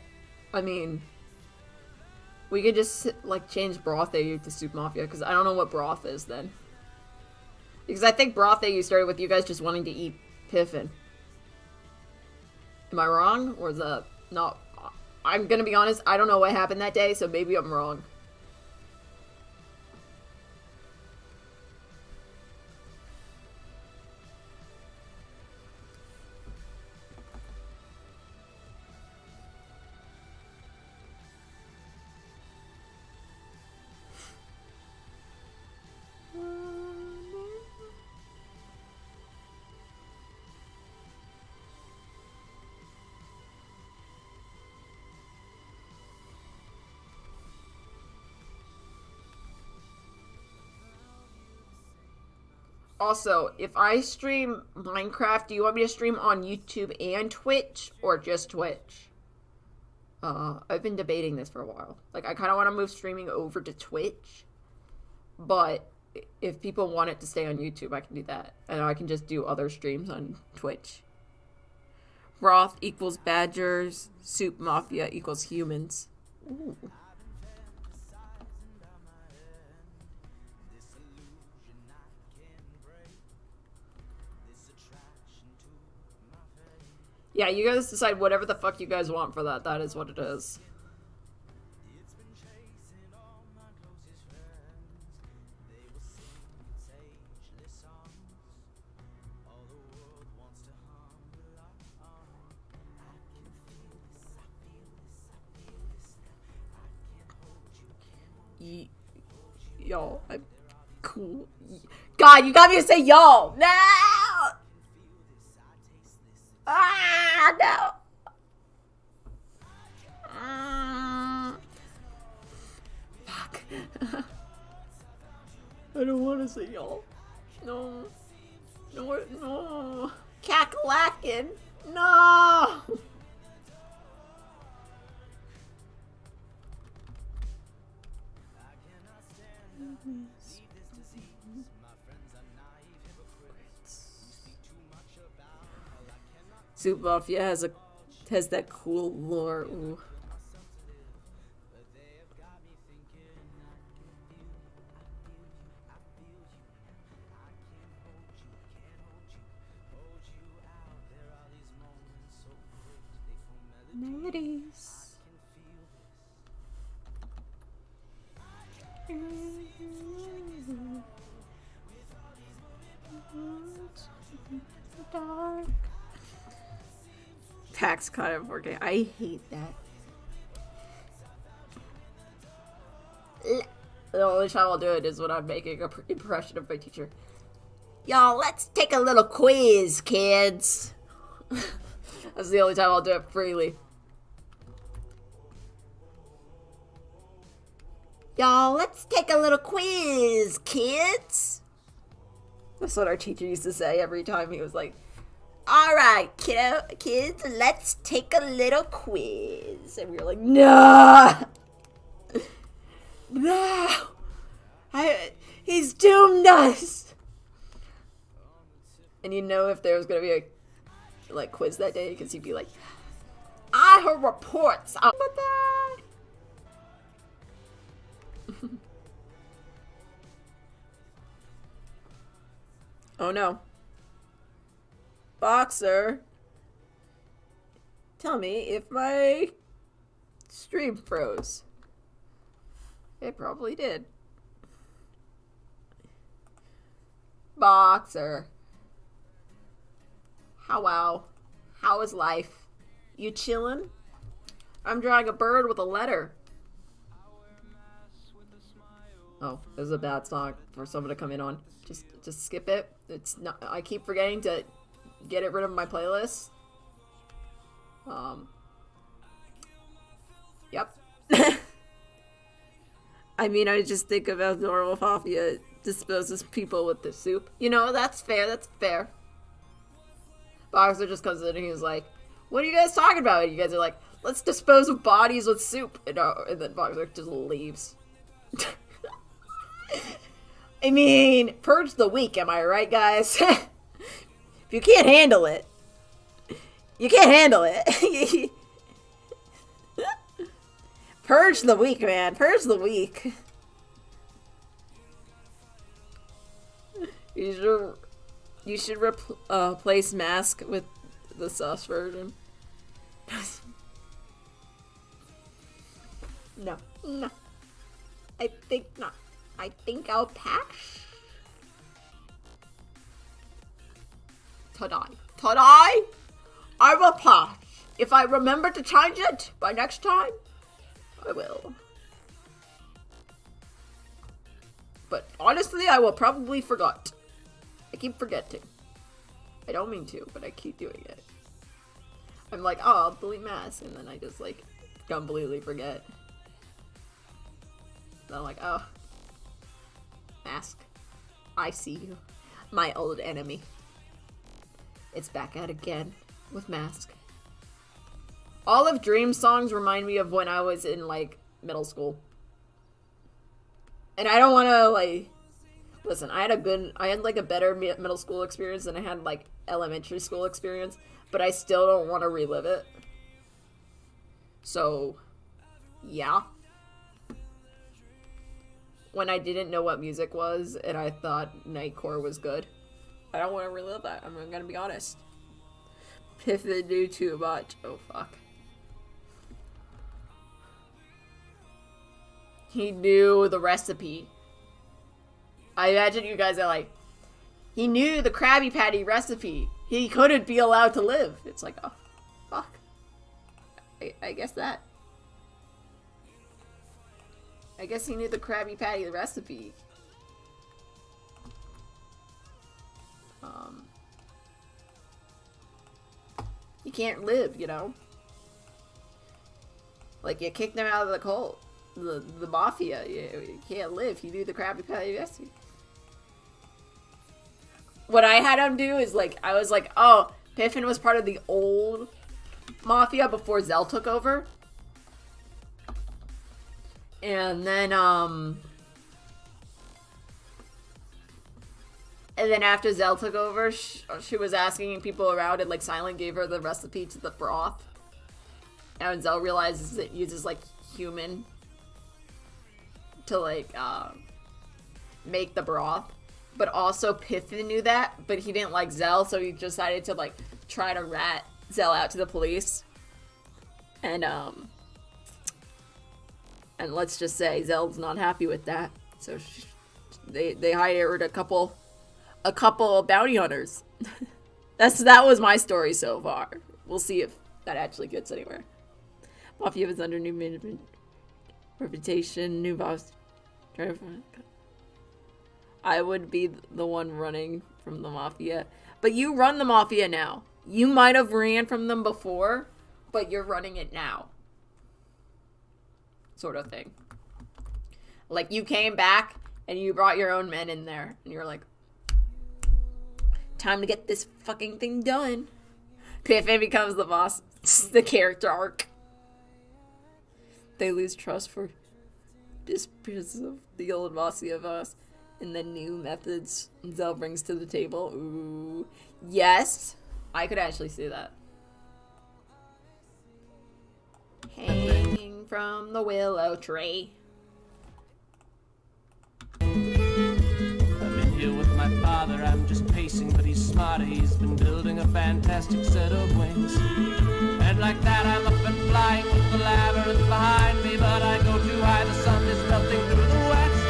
Speaker 2: I mean, we could just, like, change Broth AU to Soup Mafia, because I don't know what Broth is then. Because I think Broth AU started with you guys just wanting to eat Piffin. Am I wrong? Or is that not? I'm gonna be honest, I don't know what happened that day, so maybe I'm wrong. Also, if I stream Minecraft, do you want me to stream on YouTube and Twitch, or just Twitch? I've been debating this for a while. Like, I kind of want to move streaming over to Twitch, but if people want it to stay on YouTube, I can do that. And I can just do other streams on Twitch. Broth equals badgers. Soup mafia equals humans. Ooh. Yeah, you guys decide whatever the fuck you guys want for that. That is what it is. Y'all, I'm cool. God, you got me to say y'all. No! Ah, no. Fuck. I don't want to say y'all. No. No, no. Cackalacken. No. Soup Mafia has that cool lore. Ooh. Melodies. Dark. Tax kind of working. I hate that. The only time I'll do it is when I'm making an impression of my teacher. Y'all, let's take a little quiz, kids. That's the only time I'll do it freely. Y'all, let's take a little quiz, kids. That's what our teacher used to say every time he was like, all right, kids, let's take a little quiz. And we were like, no. No. He's doomed us. And you know if there was going to be a like quiz that day, because he'd be like, I heard reports about that. Oh no. Boxer, tell me if my stream froze. It probably did. Boxer. How is life? You chillin'? I'm drawing a bird with a letter. Oh, this is a bad song for someone to come in on. Just skip it. It's not. I keep forgetting to get it rid of my playlist. Yep. I mean, I just think about normal mafia disposes people with the soup. You know, that's fair. That's fair. Boxer just comes in and he's like, "What are you guys talking about?" And you guys are like, "Let's dispose of bodies with soup." And then Boxer just leaves. I mean, purge the weak, am I right, guys? If you can't handle it, you can't handle it. Purge the weak, man. Purge the weak. You should replace Mask with the sus version. No. I think not. I think I'll pass. Tadai! I will pass. If I remember to change it by next time, I will. But honestly, I will probably forget. I keep forgetting. I don't mean to, but I keep doing it. I'm like, oh, I'll delete Mask, and then I just like completely forget. And I'm like, oh. Mask, I see you. My old enemy. It's back out again with Mask. All of Dream's songs remind me of when I was in, like, middle school. And I don't want to, like... Listen, I had a better middle school experience than I had, like, elementary school experience. But I still don't want to relive it. So, yeah. When I didn't know what music was and I thought Nightcore was good. I don't want to relive that. I'm going to be honest. Piffin knew too much. Oh, fuck. He knew the recipe. I imagine you guys are like, he knew the Krabby Patty recipe. He couldn't be allowed to live. It's like, oh, fuck. I guess that. I guess he knew the Krabby Patty recipe. You can't live, you know? Like, you kicked him out of the cult. The mafia. You can't live. He knew the Krabby Patty recipe. What I had him do is, like, I was like, oh, Piffin was part of the old mafia before Zell took over. And then after Zell took over, she was asking people around, and, like, Silent gave her the recipe to the broth. And when Zell realizes it uses, like, human to, like, make the broth. But also Piffin knew that, but he didn't like Zell, so he decided to, like, try to rat Zell out to the police. And let's just say Zell's not happy with that. So they hired a couple bounty hunters. That was my story so far. We'll see if that actually gets anywhere. Mafia was under new management, reputation, new boss. I would be the one running from the Mafia. But you run the Mafia now. You might have ran from them before, but you're running it now. Sort of thing. Like, you came back and you brought your own men in there. And you're like, time to get this fucking thing done. Piffin becomes the boss. The character arc. They lose trust for this because of the old Mafia of us. And the new methods Zell brings to the table. Ooh. Yes. I could actually see that. Hanging from the willow tree.
Speaker 3: I'm in here with my father, I'm just pacing, but he's smarter. He's been building a fantastic set of wings. And like that I'm up and flying with the labyrinth behind me. But I go too high, the sun is melting through the west.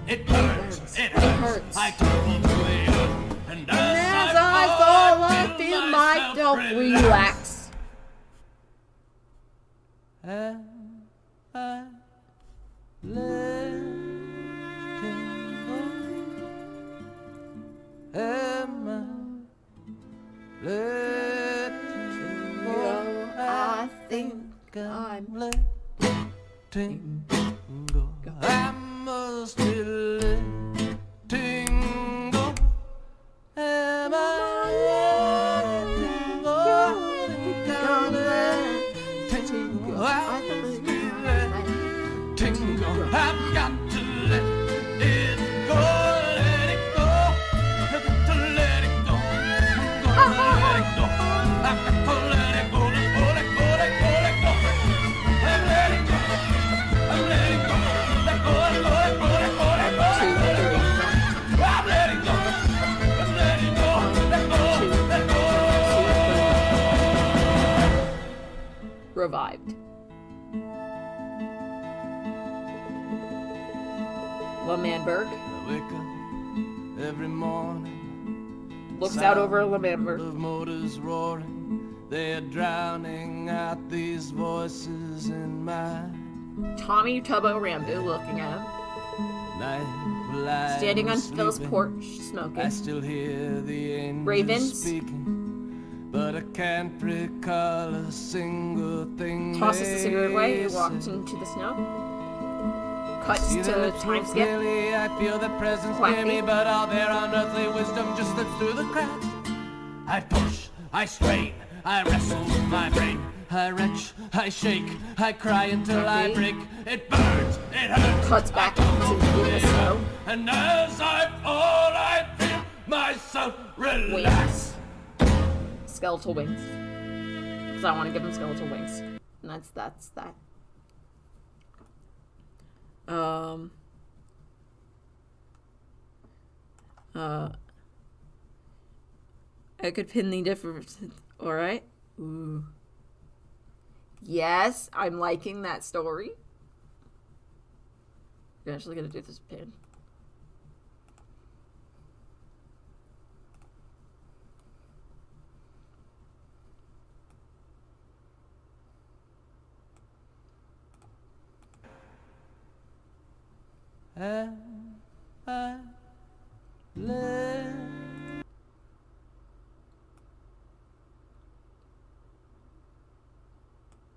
Speaker 3: It hurts, it hurts. I tumble to the earth, and as I fall, I feel
Speaker 2: myself relax.
Speaker 3: And I let am I letting go?
Speaker 2: I think I'm
Speaker 3: letting go. I must be letting go. Am I letting go? I think I'm letting go. I must be letting go. I've got to let it go. Let it go. I've got to let it go. I'm gonna let it go. I've got to let it go. Let go, let go, let go, let go. I'm letting go. I'm letting go. Let go, let go, let go, let go, let go, let go, let go. I'm letting go. I'm letting go. Let go, let go.
Speaker 2: Revived. L'Manberg
Speaker 3: I wake up every morning.
Speaker 2: looks out over
Speaker 3: Sound
Speaker 2: L'Manberg.
Speaker 3: of motors roaring. They're drowning out these voices in my
Speaker 2: Tommy Tubbo Rambo looking at him.
Speaker 3: night. While I'm
Speaker 2: Standing on Phil's
Speaker 3: sleeping,
Speaker 2: porch,
Speaker 3: I
Speaker 2: smoking.
Speaker 3: still hear the angels
Speaker 2: Ravens.
Speaker 3: speaking, but I can't recall a single thing.
Speaker 2: Tosses the cigarette away and
Speaker 3: they
Speaker 2: walks
Speaker 3: say.
Speaker 2: into the snow. cuts
Speaker 3: See
Speaker 2: to
Speaker 3: the truth
Speaker 2: time skip.
Speaker 3: clearly, I feel the presence near me, but all their unearthly wisdom just slips through the cracks. I push, I strain, I wrestle with my brain. I retch, I shake, I cry until I break. It burns, it hurts.
Speaker 2: Cuts back to the snow.
Speaker 3: And as I fall, I feel myself relax.
Speaker 2: Wings. Skeletal wings. Because I want to give him skeletal wings. And that's that. I could pin the difference. Alright. Ooh. Yes, I'm liking that story. I'm actually gonna do this pin. There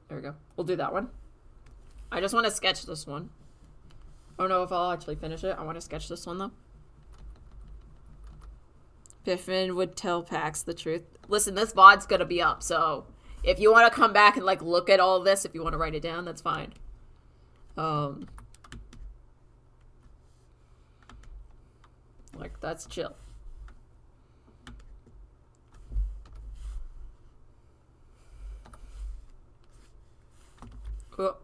Speaker 2: we go. We'll do that one. I just want to sketch this one. I don't know if I'll actually finish it. I want to sketch this one, though. Piffin would tell Pax the truth. Listen, this VOD's going to be up, so if you want to come back and, like, look at all this, if you want to write it down, that's fine. Like, that's chill. Oh.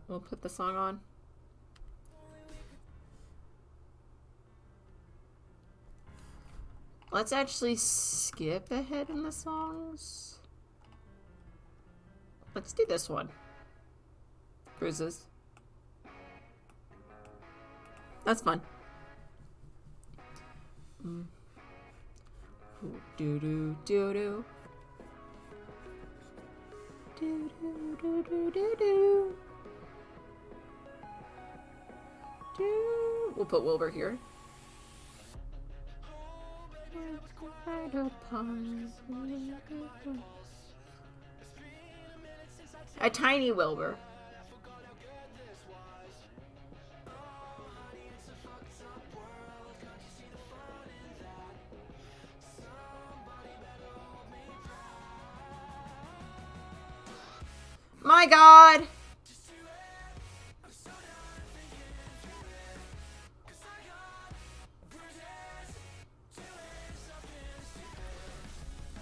Speaker 2: We'll put the song on. Let's actually skip ahead in the songs. Let's do this one. Cruises. That's fun. Do do do do. Do do do do do do. Do. We'll put Wilbur here. A tiny Wilbur. My God.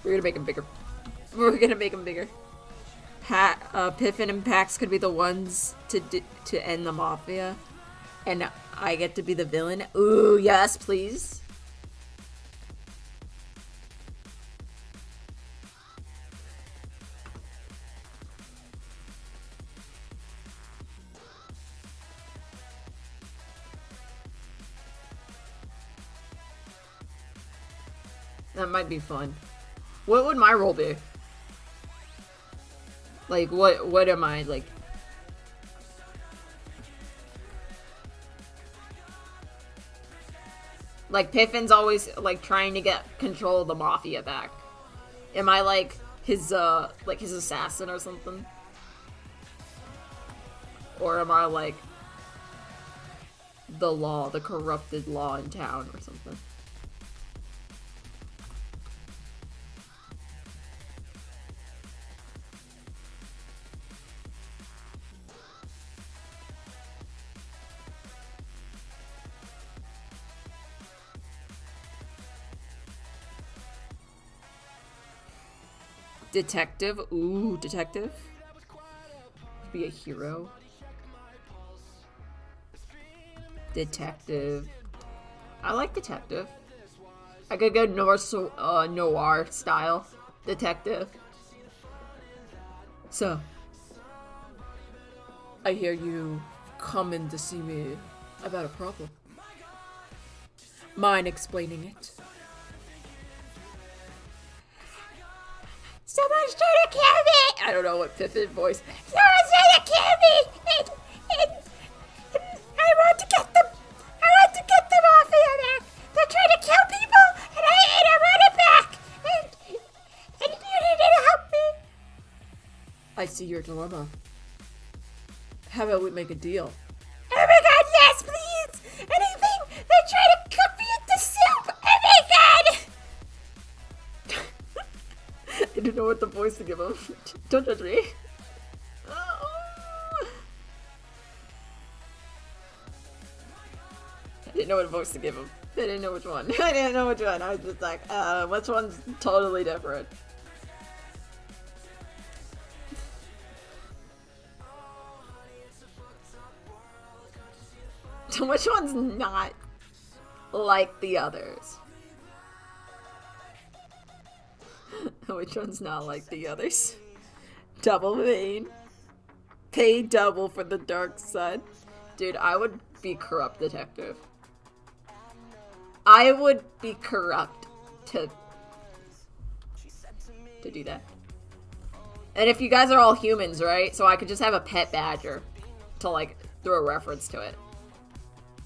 Speaker 2: We're gonna make him bigger. We're gonna make him bigger. Piffin and Pax could be the ones to end the mafia, and I get to be the villain. Ooh, yes, please. That might be fun. What would my role be? Like, what am I, like? Like, Piffin's always, like, trying to get control of the mafia back. Am I, like, his assassin or something? Or am I, like, the corrupted law in town or something? Detective. Ooh, detective. Be a hero. Detective. I like detective. I could go noir style detective. So, I hear you coming to see me about a problem. Mind explaining it? Someone's trying to kill me! I don't know what Piffin voice. Someone's trying to kill me! And I want to get them! I see your dilemma. How about we make a deal? Oh my god, yes, please! Anything! They try to cook me into soup! Oh my god! I didn't know what the voice to give him. Don't judge me. I didn't know what voice to give him. I didn't know which one. I didn't know which one. I was just like, which one's totally different? Which one's not like the others? Which one's not like the others? Double vein. Pay double for the dark side. Dude, I would be corrupt detective. I would be corrupt to do that. And if you guys are all humans, right? So I could just have a pet badger to like throw a reference to it.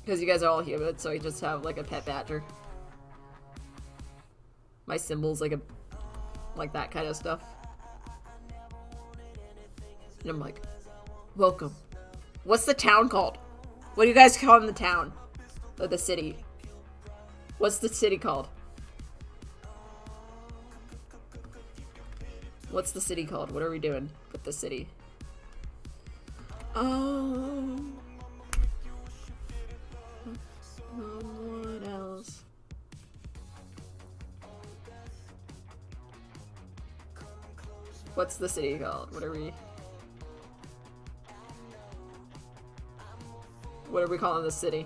Speaker 2: Because you guys are all humans, so I just have like a pet badger. My symbol's like that kind of stuff. And I'm like, welcome. What's the town called? What do you guys call in the town? Or the city? What's the city called? What's the city called? What are we doing with the city? Oh. Someone else. What's the city called? What are we calling the city?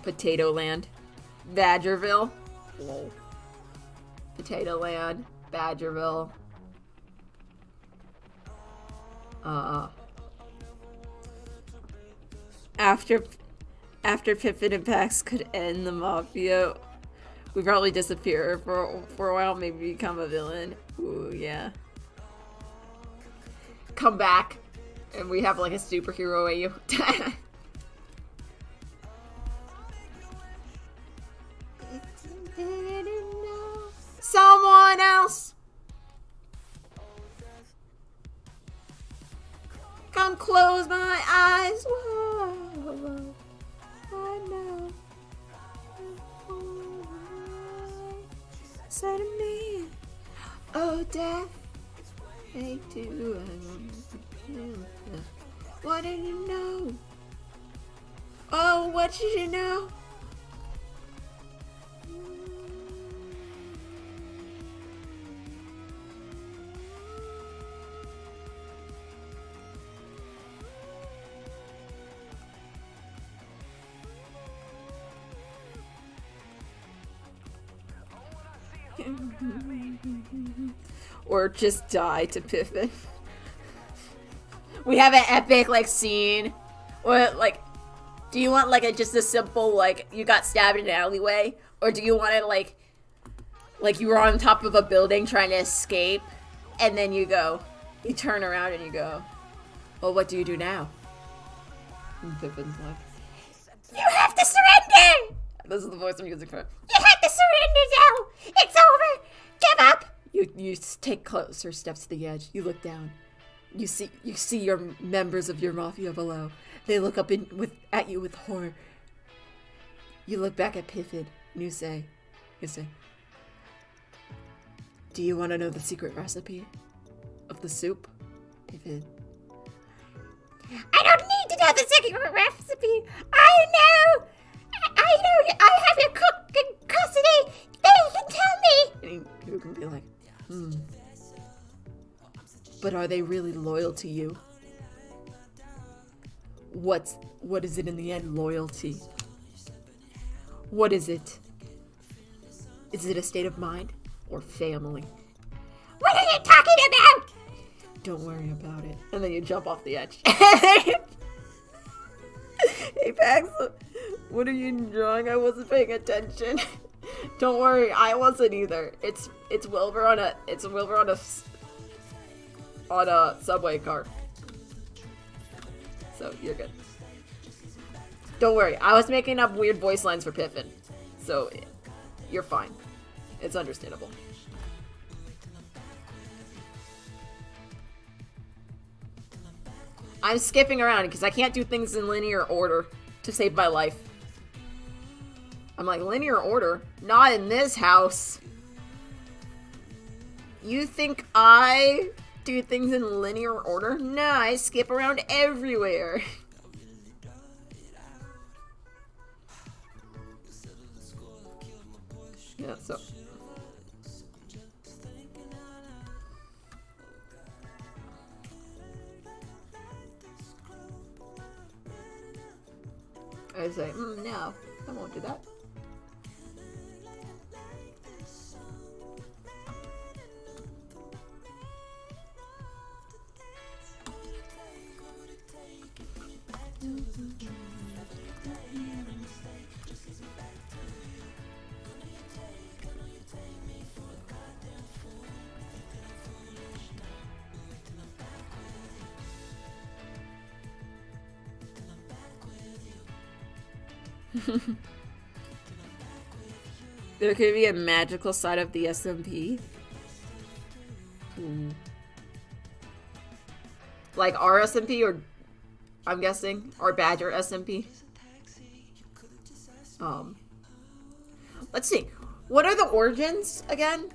Speaker 2: Potato Land. Badgerville. Whoa. Potato Land. Badgerville. After Pippin and Pax could end the mafia, we probably disappear for a while, maybe become a villain. Ooh, yeah. Come back, and we have like a superhero at you. Someone else! Come close my eyes. Whoa, I know. Say to me, oh death, hate to. What did you know? Oh, what did you know? Or just die to Pippin. We have an epic like scene. Or like, do you want like just a simple like you got stabbed in an alleyway, or do you want it like you were on top of a building trying to escape, and then you turn around and you go, well, what do you do now? And Pippin's like, you have to surrender. This is the voice I'm using for it. You have to surrender now. It's over. Give up. You take closer steps to the edge. You look down. You see your members of your mafia below. They look up at you with horror. You look back at Pippin and you say, do you want to know the secret recipe of the soup? Pippin, I don't need to know the secret recipe. I know. I have your cook in custody. They can tell me. And you can be like, but are they really loyal to you? What is it in the end? Loyalty. What is it? Is it a state of mind or family? What are you talking about? Don't worry about it. And then you jump off the edge. Hey Pax, what are you drawing? I wasn't paying attention. Don't worry, I wasn't either. It's Wilbur on a subway car. So you're good. Don't worry. I was making up weird voice lines for Piffin. So, you're fine. It's understandable. I'm skipping around because I can't do things in linear order to save my life. I'm like, linear order? Not in this house. You think I do things in linear order? No, I skip around everywhere. Yeah, so. I say, no, I won't do that. There could be a magical side of the SMP. Like our SMP, or I'm guessing our Badger SMP. Let's see. What are the origins again?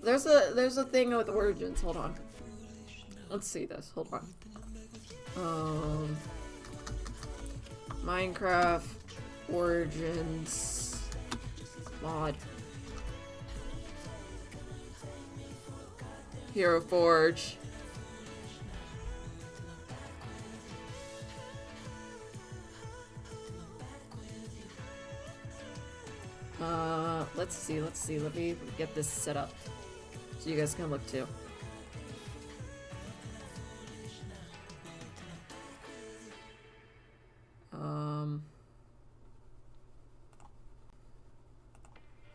Speaker 2: There's a thing with origins. Hold on. Let's see this. Hold on. Minecraft origins mod. Hero Forge. Let's see. Let me get this set up so you guys can look too.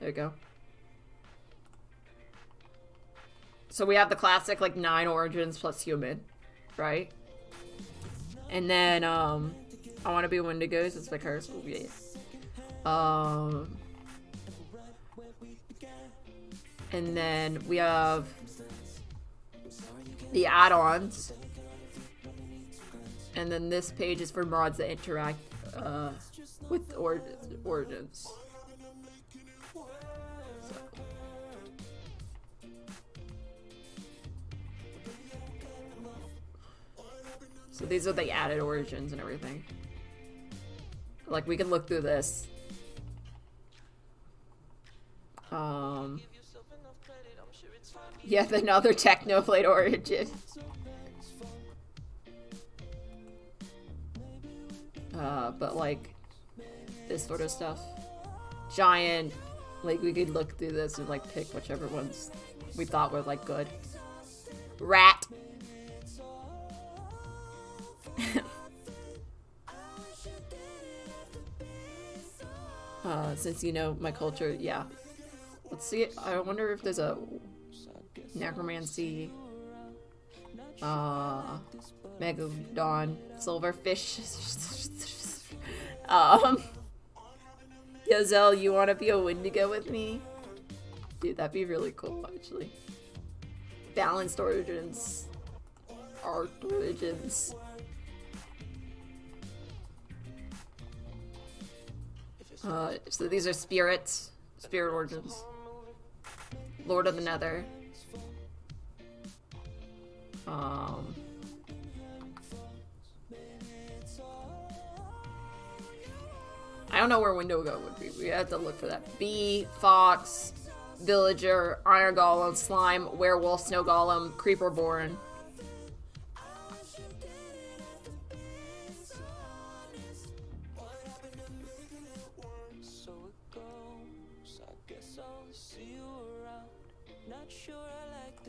Speaker 2: There you go. So we have the classic, like, 9 origins plus human, right? And then, I want to be Wendigos. It's my curse movie. And then we have the add-ons. And then this page is for mods that interact with origins. So these are the added origins and everything. Like, we can look through this. Yeah, another Technoblade origin. But like, this sort of stuff. Giant, like, we could look through this and like pick whichever ones we thought were like good. Rat. Since you know my culture, yeah. Let's see. I wonder if there's a necromancy, megalodon, silverfish. Yozel, you want to be a Wendigo with me? Dude, that'd be really cool, actually. Balanced origins. Art origins. So these are spirits. Spirit origins. Lord of the Nether. I don't know where Wendigo would be. We have to look for that. Bee, Fox, Villager, Iron Golem, Slime, Werewolf, Snow Golem, Creeperborn.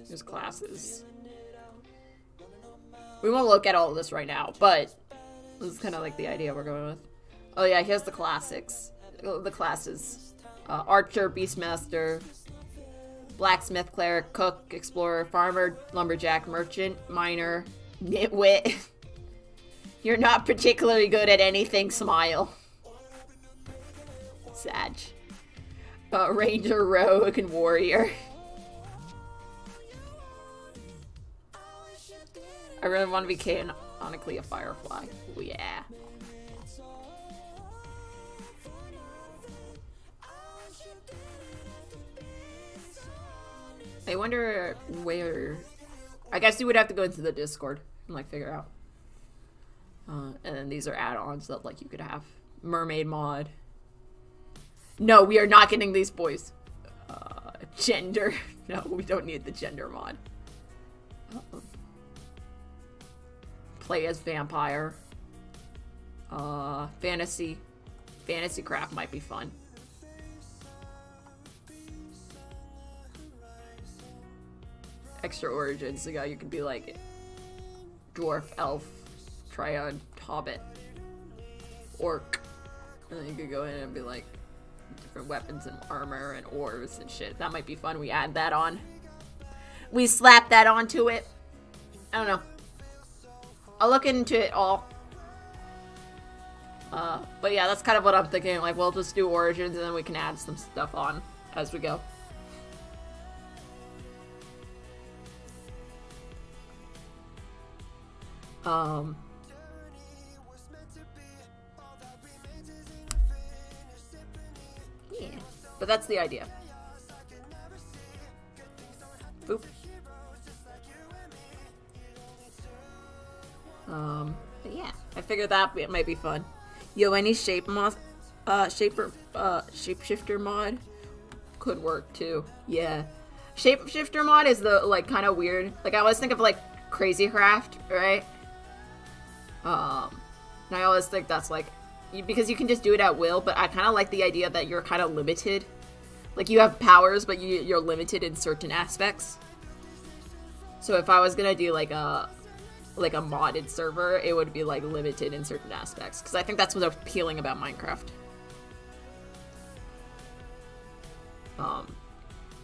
Speaker 2: There's classes. We won't look at all of this right now, but this is kind of like the idea we're going with. Oh yeah, here's the classics. The classes. Archer, Beastmaster, Blacksmith, Cleric, Cook, Explorer, Farmer, Lumberjack, Merchant, Miner, Nitwit, You're not particularly good at anything, smile. Sag. Ranger, rogue, and warrior. I really want to be canonically a firefly. Oh, yeah. I wonder where... I guess you would have to go into the Discord and, like, figure out. And then these are add-ons that, like, you could have. Mermaid mod. No, we are not getting these boys. Gender. No, we don't need the gender mod. Play as vampire. Fantasy. Fantasy craft might be fun. Extra origins. So yeah, you could be like dwarf, elf, triad, hobbit, orc. And then you could go in and be like different weapons and armor and orbs and shit. That might be fun. We add that on. We slap that onto it. I don't know. I'll look into it all. But yeah, that's kind of what I'm thinking. Like, we'll just do origins and then we can add some stuff on as we go. Yeah, but that's the idea. Boop. But yeah, I figured that it might be fun. Yo, any shapeshifter mod could work too. Yeah, shapeshifter mod is the like kind of weird. Like I always think of like Crazy Craft, right? And I always think that's like because you can just do it at will. But I kind of like the idea that you're kind of limited. Like you have powers, but you're limited in certain aspects. So if I was gonna do like a modded server, it would be like limited in certain aspects because I think that's what's appealing about Minecraft.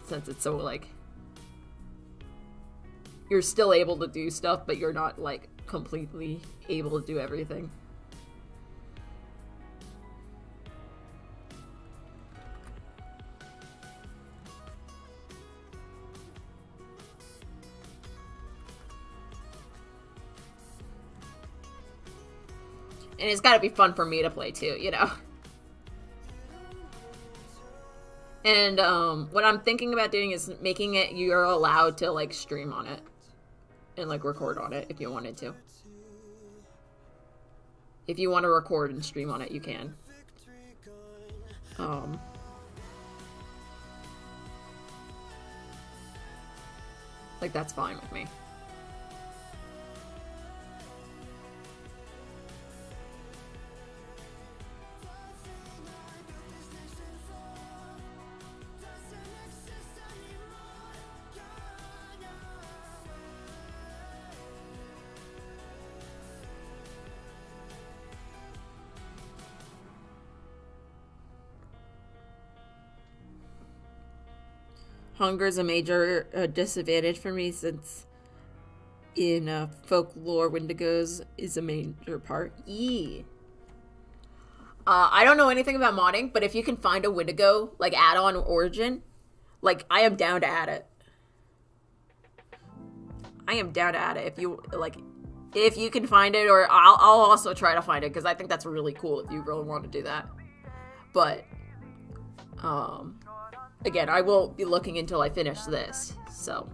Speaker 2: Since it's so like you're still able to do stuff, but you're not like completely able to do everything. And it's gotta be fun for me to play too, you know? And, what I'm thinking about doing is making it, you're allowed to, like, stream on it. And, like, record on it if you wanted to. If you want to record and stream on it, you can. Like, that's fine with me. Hunger is a major disadvantage for me since in folklore, Wendigos is a major part. I don't know anything about modding, but if you can find a Wendigo, like, add-on origin, like, I am down to add it. I am down to add it if you, like, if you can find it, or I'll also try to find it, because I think that's really cool if you really want to do that. But, again, I will be looking until I finish this, so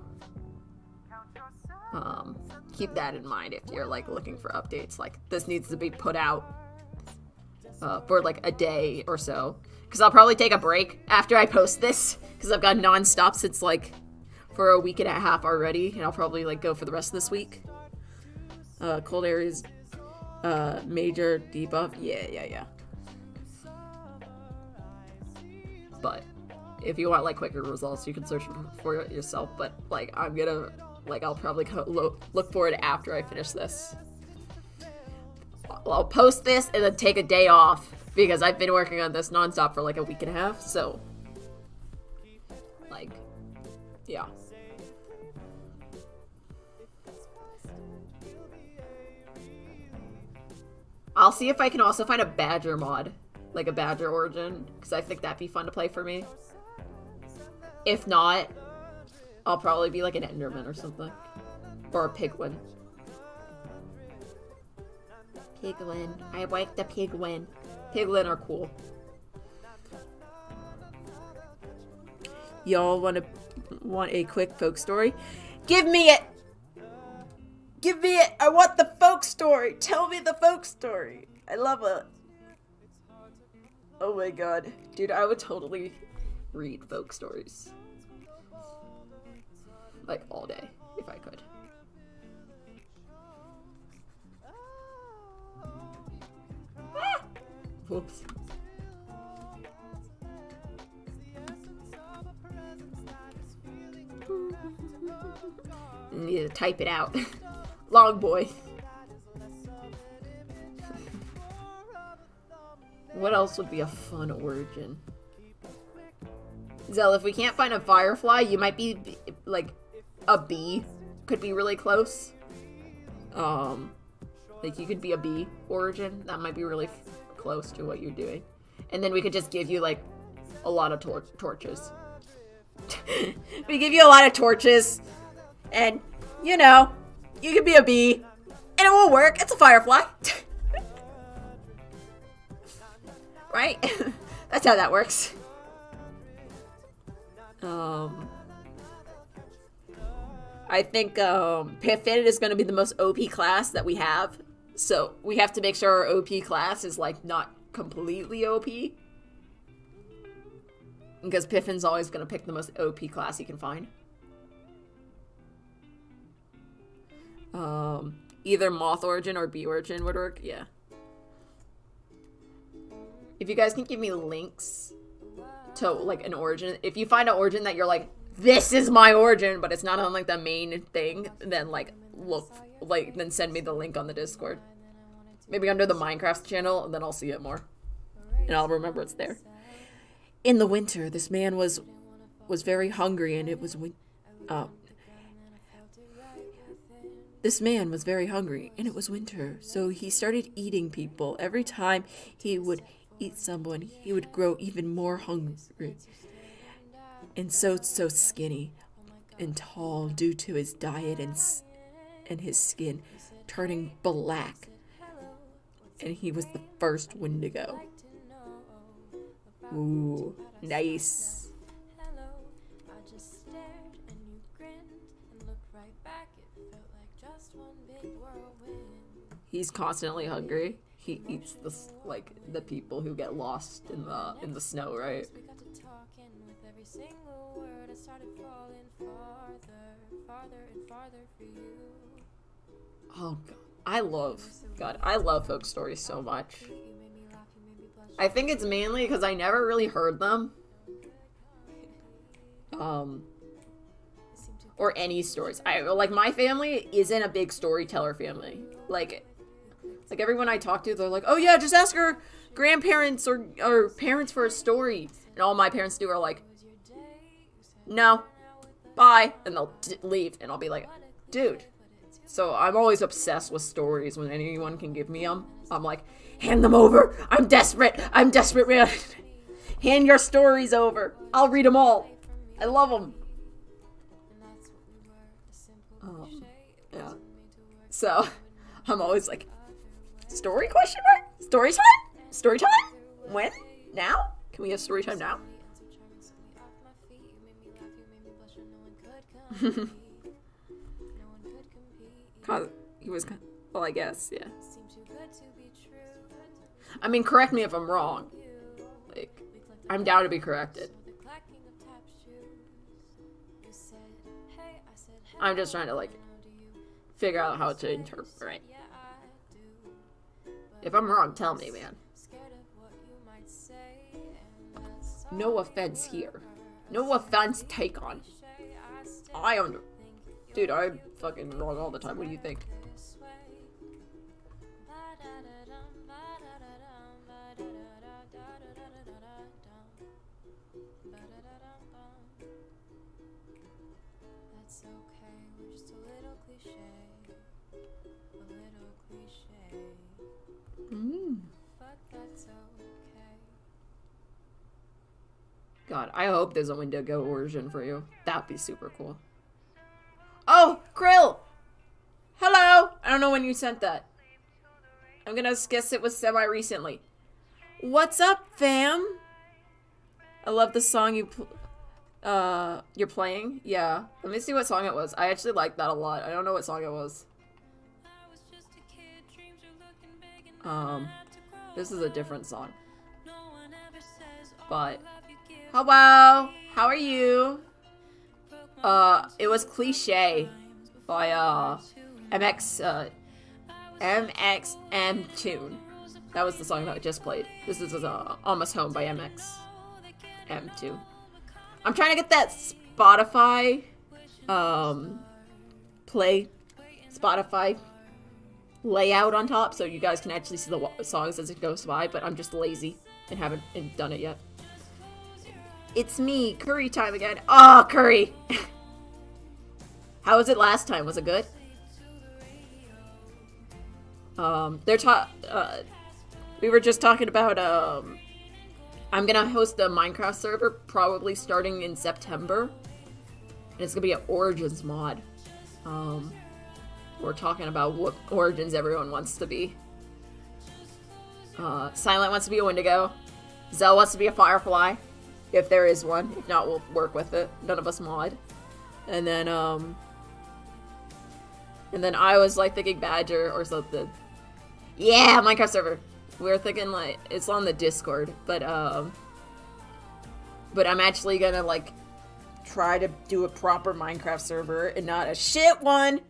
Speaker 2: keep that in mind if you're like looking for updates. Like this needs to be put out for like a day or so, because I'll probably take a break after I post this because I've got non-stop since like for a week and a half already, and I'll probably like go for the rest of this week. Cold areas major debuff. Yeah. But if you want like quicker results, you can search for it yourself. But like I'm gonna like I'll probably look for it after I finish this. I'll post this and then take a day off because I've been working on this nonstop for like a week and a half. So like yeah. I'll see if I can also find a badger mod. Like a badger origin. Because I think that'd be fun to play for me. If not, I'll probably be like an enderman or something. Or a piglin. Piglin. I like the piglin. Piglin are cool. Y'all want a quick folk story? Give me it! Give me it! I want the folk story! Tell me the folk story! I love it. Oh my god. Dude, I would totally read folk stories. Like, all day, if I could. Ah! Whoops. Need to type it out. Long boy. What else would be a fun origin? Zell, if we can't find a firefly, you might be like a bee. Could be really close. Like you could be a bee origin. That might be really close to what you're doing. And then we could just give you like a lot of torches. We give you a lot of torches. And, you know, you could be a bee. And it will work. It's a firefly. Right? That's how that works. I think Piffin is going to be the most OP class that we have. So we have to make sure our OP class is like not completely OP. Because Piffin's always going to pick the most OP class he can find. Either Moth Origin or Bee Origin would work, yeah. If you guys can give me links to like an origin, if you find an origin that you're like, this is my origin, but it's not on like the main thing, then like look, like then send me the link on the Discord. Maybe under the Minecraft channel, and then I'll see it more, and I'll remember it's there. In the winter, this man was very hungry, and it was This man was very hungry, and it was winter, so he started eating people. Every time he would eat someone, he would grow even more hungry. And so skinny and tall due to his diet and his skin turning black. And he was the first one to go. Ooh, nice. He's constantly hungry. He eats the people who get lost in the snow, right? Oh god. I love folk stories so much. I think it's mainly because I never really heard them. Or any stories. Like my family isn't a big storyteller family. Like everyone I talk to, they're like, oh yeah, just ask her grandparents or parents for a story. And all my parents do are like, no, bye. And they'll leave. And I'll be like, dude. So I'm always obsessed with stories when anyone can give me them. I'm like, hand them over. I'm desperate, man. Hand your stories over. I'll read them all. I love them. Yeah. So I'm always like, story question mark? Story time? Story time? When? Now? Can we have story time now? He was kind of, well, I guess, yeah. I mean, correct me if I'm wrong. Like, I'm down to be corrected. I'm just trying to, like, figure out how to interpret. If I'm wrong, tell me, man. No offense here. No offense taken. Dude, I'm fucking wrong all the time. What do you think?
Speaker 4: That's okay, we're just a little cliche. A little cliche.
Speaker 2: God, I hope there's a Wendigo origin for you. That'd be super cool. Oh, Krill! Hello! I don't know when you sent that. I'm gonna guess it was semi-recently. What's up, fam? I love the song you're playing. Yeah. Let me see what song it was. I actually like that a lot. I don't know what song it was. This is a different song. But hello, how are you? It was Cliche by MXM Tune. That was the song that I just played. This is Almost Home by MXM2. I'm trying to get that Spotify Spotify layout on top so you guys can actually see the songs as it goes by, but I'm just lazy and haven't done it yet. It's me, Curry time again. Oh, Curry! How was it last time? Was it good? We were just talking about, I'm gonna host a Minecraft server, probably starting in September. And it's gonna be an Origins mod. We're talking about what Origins everyone wants to be. Silent wants to be a Wendigo. Zell wants to be a Firefly. If there is one. If not, we'll work with it. None of us mod. And then I was like thinking Badger or something. Yeah, Minecraft server. We were thinking like it's on the Discord, but I'm actually gonna like try to do a proper Minecraft server and not a shit one.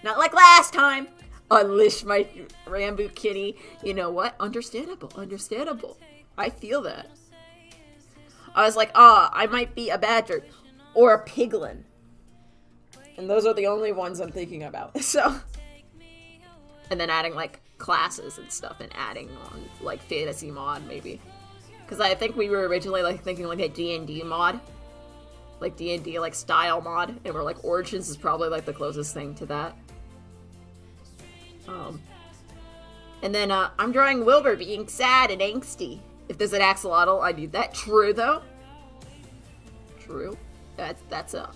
Speaker 2: Not like last time. Unleash my Rambo kitty. You know what? Understandable. Understandable. I feel that. I was like, I might be a badger or a piglin. And those are the only ones I'm thinking about. So, and then adding like classes and stuff and adding on like fantasy mod maybe. Because I think we were originally like thinking like a D&D mod. Like D&D like style mod. And we're like Origins is probably like the closest thing to that. And then I'm drawing Wilbur being sad and angsty. If there's an axolotl, I need that. True though. True. That's a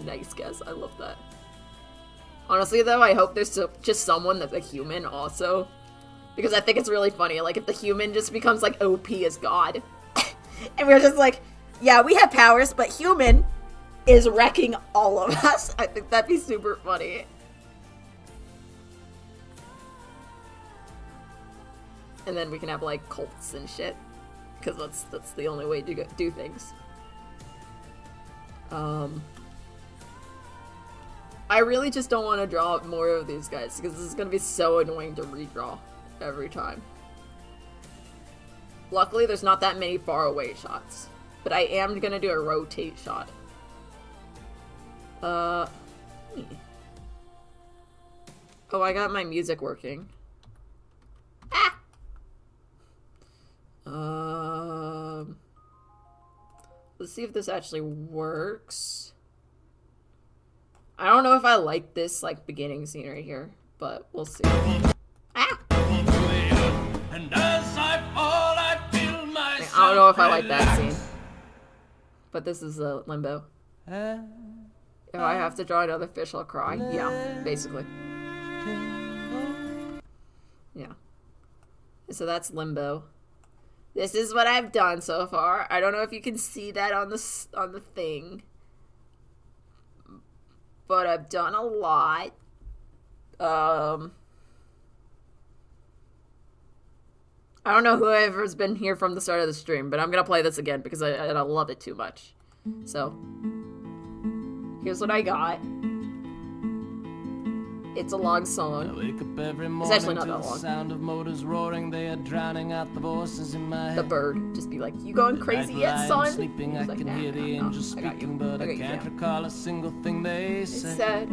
Speaker 2: nice guess. I love that. Honestly though, I hope there's just someone that's a human also. Because I think it's really funny. Like if the human just becomes like OP as God. And we're just like, yeah, we have powers, but human is wrecking all of us. I think that'd be super funny. And then we can have like cults and shit, because that's the only way to do things. I really just don't want to draw more of these guys because this is gonna be so annoying to redraw every time. Luckily, there's not that many far away shots, but I am gonna do a rotate shot. Oh, I got my music working. Let's see if this actually works. I don't know if I like this like beginning scene right here, but we'll see. Ah!
Speaker 3: And as I fall, I feel myself.
Speaker 2: I don't know if I like that scene, but this is a Limbo. If I have to draw another fish, I'll cry. Yeah, basically. Yeah. So that's Limbo. This is what I've done so far. I don't know if you can see that on the thing, but I've done a lot. I don't know whoever's been here from the start of the stream, but I'm gonna play this again because I love it too much. So here's what I got. It's a long song.
Speaker 3: I wake up every morning
Speaker 2: it's actually not
Speaker 3: to
Speaker 2: that
Speaker 3: the
Speaker 2: long.
Speaker 3: sound of motors roaring. They are drowning out the voices in my head.
Speaker 2: The bird just be like, "You going crazy yet, son?"
Speaker 3: Sleeping,
Speaker 2: He's
Speaker 3: I
Speaker 2: like,
Speaker 3: can
Speaker 2: "Nah,
Speaker 3: hear the angels
Speaker 2: I got you.
Speaker 3: speaking, but I
Speaker 2: you,
Speaker 3: can't
Speaker 2: fam."
Speaker 3: recall a single thing they
Speaker 2: It's
Speaker 3: said.
Speaker 2: sad.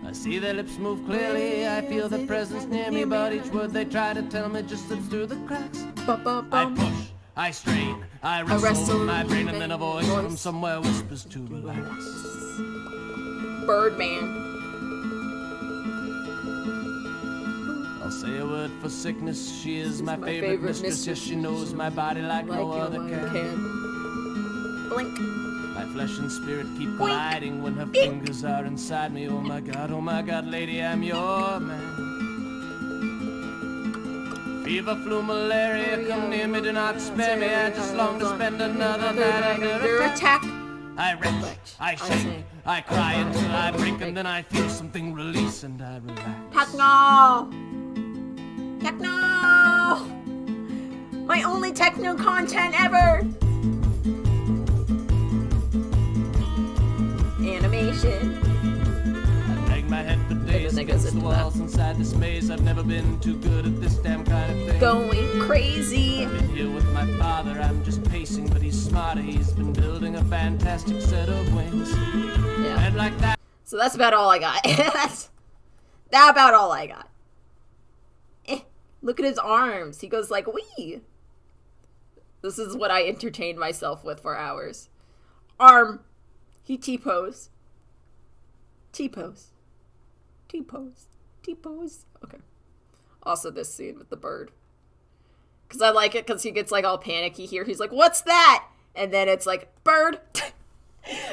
Speaker 3: I see their lips move clearly. I feel their presence near me, but each word they try to tell me just slips through the cracks. I push, I strain, I wrestle with my brain, and then a voice from somewhere whispers to relax.
Speaker 2: Birdman.
Speaker 3: I'll say a word for sickness. She is my favorite mistress. Yes, she knows my body like no other can.
Speaker 2: blink.
Speaker 3: My flesh and spirit keep colliding when her fingers are inside me. Oh my God, lady, I'm your man. Fever, flu, malaria, come near me, do not spare me. I just long to spend another night under
Speaker 2: attack.
Speaker 3: I retch, I shake, I cry until I break, and then I feel something release and I relax.
Speaker 2: Techno! Techno! My only techno content ever! Animation.
Speaker 3: I bang my head for days against the walls inside this maze. I've never been too good at this damn kind of thing.
Speaker 2: Going crazy.
Speaker 3: I've been here with my father, I'm just pacing, but he's smarter. He's been building a fantastic set of wings.
Speaker 2: Yeah.
Speaker 3: And like that.
Speaker 2: So that's about all I got. That's about all I got. Look at his arms. He goes like, wee. This is what I entertained myself with for hours. Arm. He T-pose. T-pose. T-pose. T-pose. Okay. Also this scene with the bird. Because I like it because he gets like all panicky here. He's like, what's that? And then it's like, bird.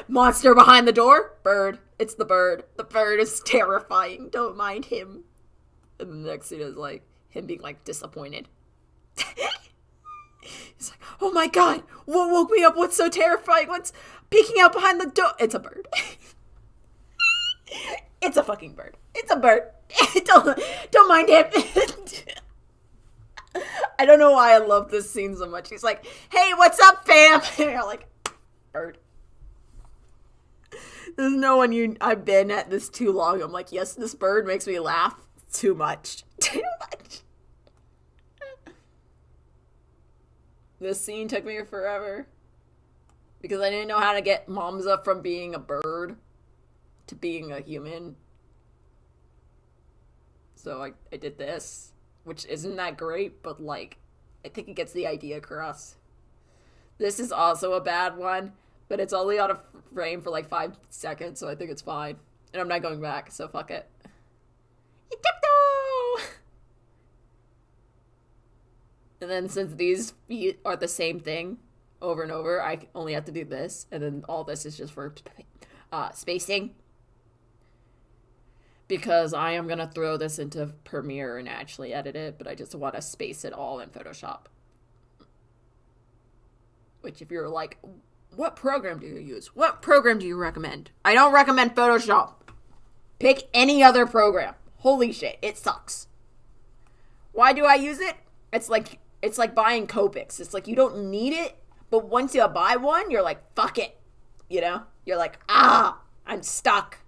Speaker 2: Monster behind the door. Bird. It's the bird. The bird is terrifying. Don't mind him. And the next scene is like him being like disappointed. He's like, oh my God. What woke me up? What's so terrifying? What's peeking out behind the door? It's a bird. It's a fucking bird. It's a bird. Don't mind him. I don't know why I love this scene so much. He's like, hey, what's up, fam? And you're like, bird. There's no one I've been at this too long. I'm like, yes, this bird makes me laugh too much. Too much. This scene took me forever. Because I didn't know how to get Momza from being a bird to being a human. So I did this. Which isn't that great, but like, I think it gets the idea across. This is also a bad one, but it's only on a frame for like 5 seconds, so I think it's fine. And I'm not going back, so fuck it. Ejecto! And then since these feet are the same thing over and over, I only have to do this, and then all this is just for spacing. Because I am going to throw this into Premiere and actually edit it, but I just want to space it all in Photoshop. Which if you're like, what program do you use? What program do you recommend? I don't recommend Photoshop. Pick any other program. Holy shit, it sucks. Why do I use it? It's like buying Copics. It's like you don't need it, but once you buy one, you're like, fuck it. You know? You're like, I'm stuck.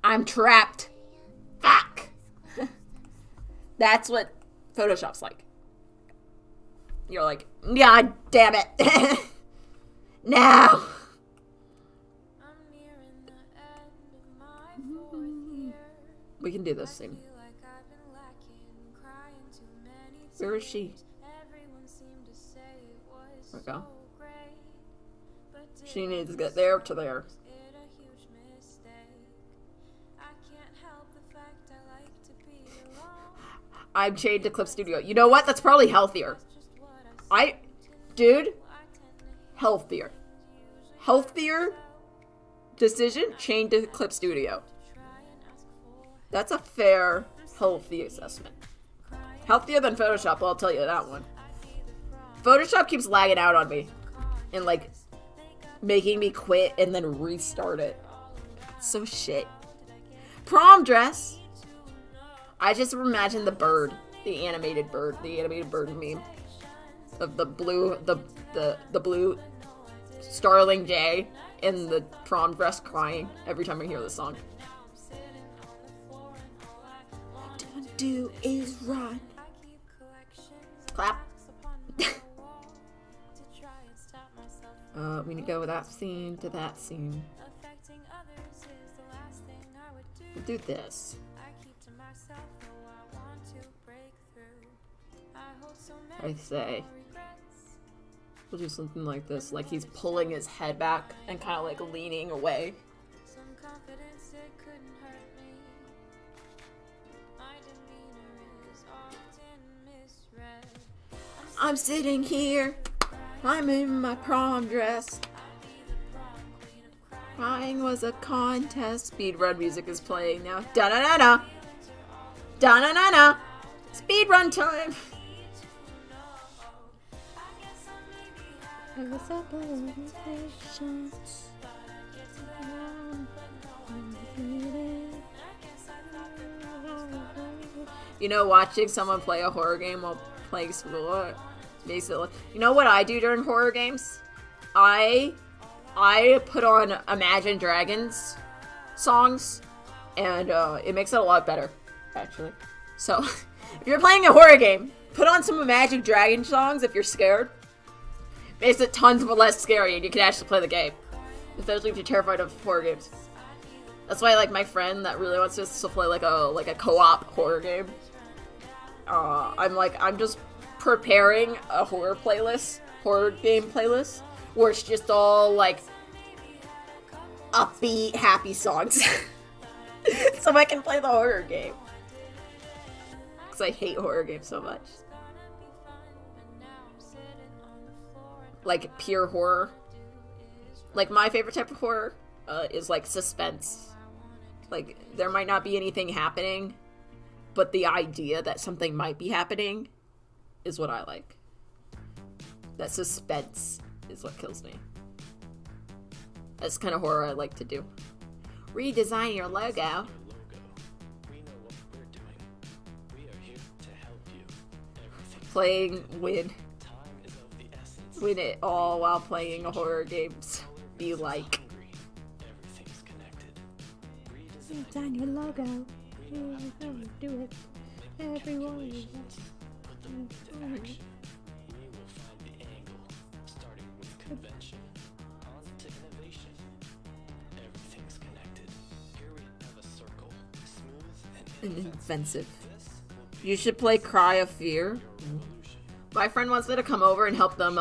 Speaker 2: I'm trapped. Fuck. That's what Photoshop's like. You're like, yeah, damn it. No. We can do this thing. Where is she? There we go. She needs to get there to there. I'm chained to Clip Studio. You know what? That's probably healthier. Dude, healthier. Healthier decision, chained to Clip Studio. That's a fair, healthy assessment. Healthier than Photoshop, I'll tell you that one. Photoshop keeps lagging out on me. And like, making me quit and then restart it. So shit. Prom dress. I just imagine the bird, the animated bird meme of the blue starling jay in the prom dress crying every time I hear this song. Do is run. Clap. We need to go with that scene to that scene. We'll do this. I say. We'll do something like this, like he's pulling his head back and kind of like leaning away. I'm sitting here, I'm in my prom dress, Crying was a contest. Speedrun music is playing now. Da-na-na-na. Da-na-na-na. Speedrun time. You know, watching someone play a horror game while playing Spore makes it look... You know what I do during horror games? I put on Imagine Dragons songs, and it makes it a lot better, actually. So, if you're playing a horror game, put on some Imagine Dragons songs if you're scared. Makes it tons less scary, and you can actually play the game. Especially if you're terrified of horror games. That's why, like, my friend that really wants us to play, like a co-op horror game. I'm just preparing a horror game playlist, where it's just all, like, upbeat, happy songs. So I can play the horror game. Because I hate horror games so much. Like, pure horror. Like, my favorite type of horror is, like, suspense. Like, there might not be anything happening, but the idea that something might be happening is what I like. That suspense is what kills me. That's the kind of horror I like to do. Redesign your logo. Playing win it all while playing horror games. Be like. Redesign your logo. Do it. Everyone. Offensive. You should play Cry of Fear. My friend wants me to come over and help them,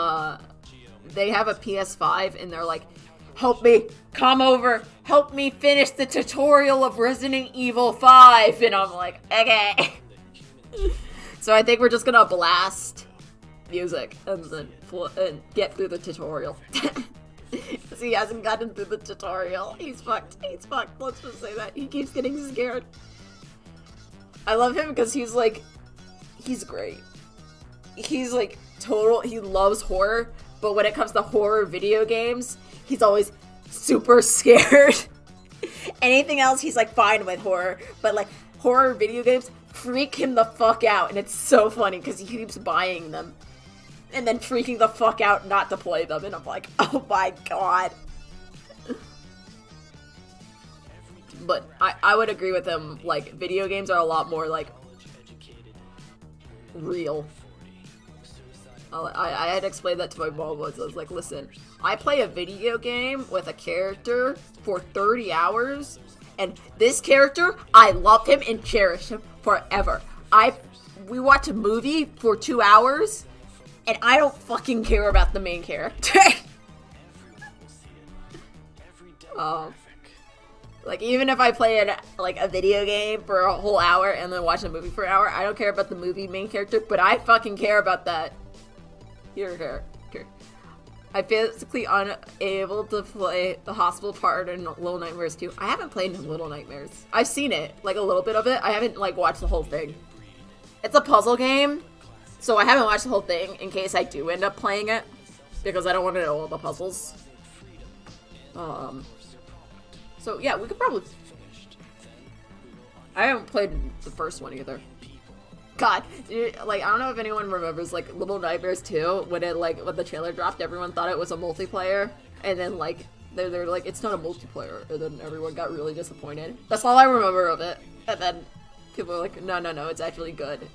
Speaker 2: they have a PS5 and they're like, help me, come over, help me finish the tutorial of Resident Evil 5. And I'm like, okay. So I think we're just gonna blast music and then get through the tutorial. Because he hasn't gotten through the tutorial. He's fucked. Let's just say that. He keeps getting scared. I love him because he's like, he's great. He's like he loves horror, but when it comes to horror video games, he's always super scared. Anything else, he's like fine with horror, but like horror video games freak him the fuck out, and it's so funny because he keeps buying them and then freaking the fuck out not to play them, and I'm like, oh my god. But I would agree with him, like, video games are a lot more, like, real. I had to explain that to my mom once. I was like, listen, I play a video game with a character for 30 hours, and this character, I love him and cherish him forever. We watch a movie for 2 hours, and I don't fucking care about the main character. Like, even if I play a video game for a whole hour and then watch a movie for an hour, I don't care about the movie main character, but I fucking care about that character. I'm physically unable to play the hospital part in Little Nightmares 2. I haven't played Little Nightmares. I've seen it, like, a little bit of it. I haven't, like, watched the whole thing. It's a puzzle game, so I haven't watched the whole thing in case I do end up playing it, because I don't want to know all the puzzles. So, yeah, we could probably... I haven't played the first one either. God, like, I don't know if anyone remembers, like, Little Nightmares 2, when the trailer dropped, everyone thought it was a multiplayer, and then, like, they're like, it's not a multiplayer, and then everyone got really disappointed. That's all I remember of it. And then people were like, no, it's actually good.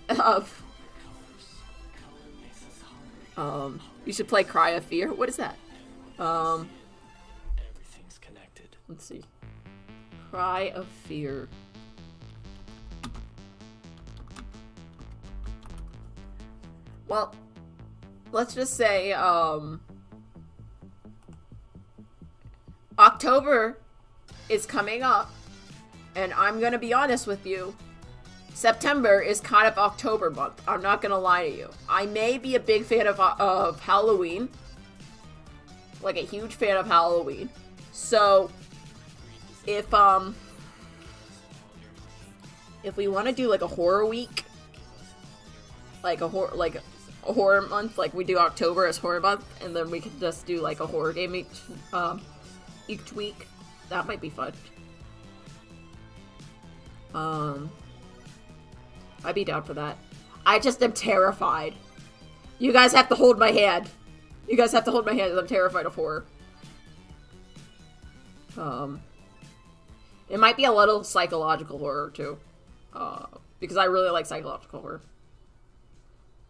Speaker 2: You should play Cry of Fear. What is that? Let's see. Cry of Fear. Well, let's just say, October is coming up, and I'm gonna be honest with you, September is kind of October month. I'm not gonna lie to you. I may be a big fan of Halloween, like a huge fan of Halloween, so if we want to do like a horror week, like a horror month, like we do October as horror month, and then we can just do like a horror game each week. That might be fun. I'd be down for that. I just am terrified. You guys have to hold my hand. You guys have to hold my hand. I'm terrified of horror. It might be a little psychological horror too, because I really like psychological horror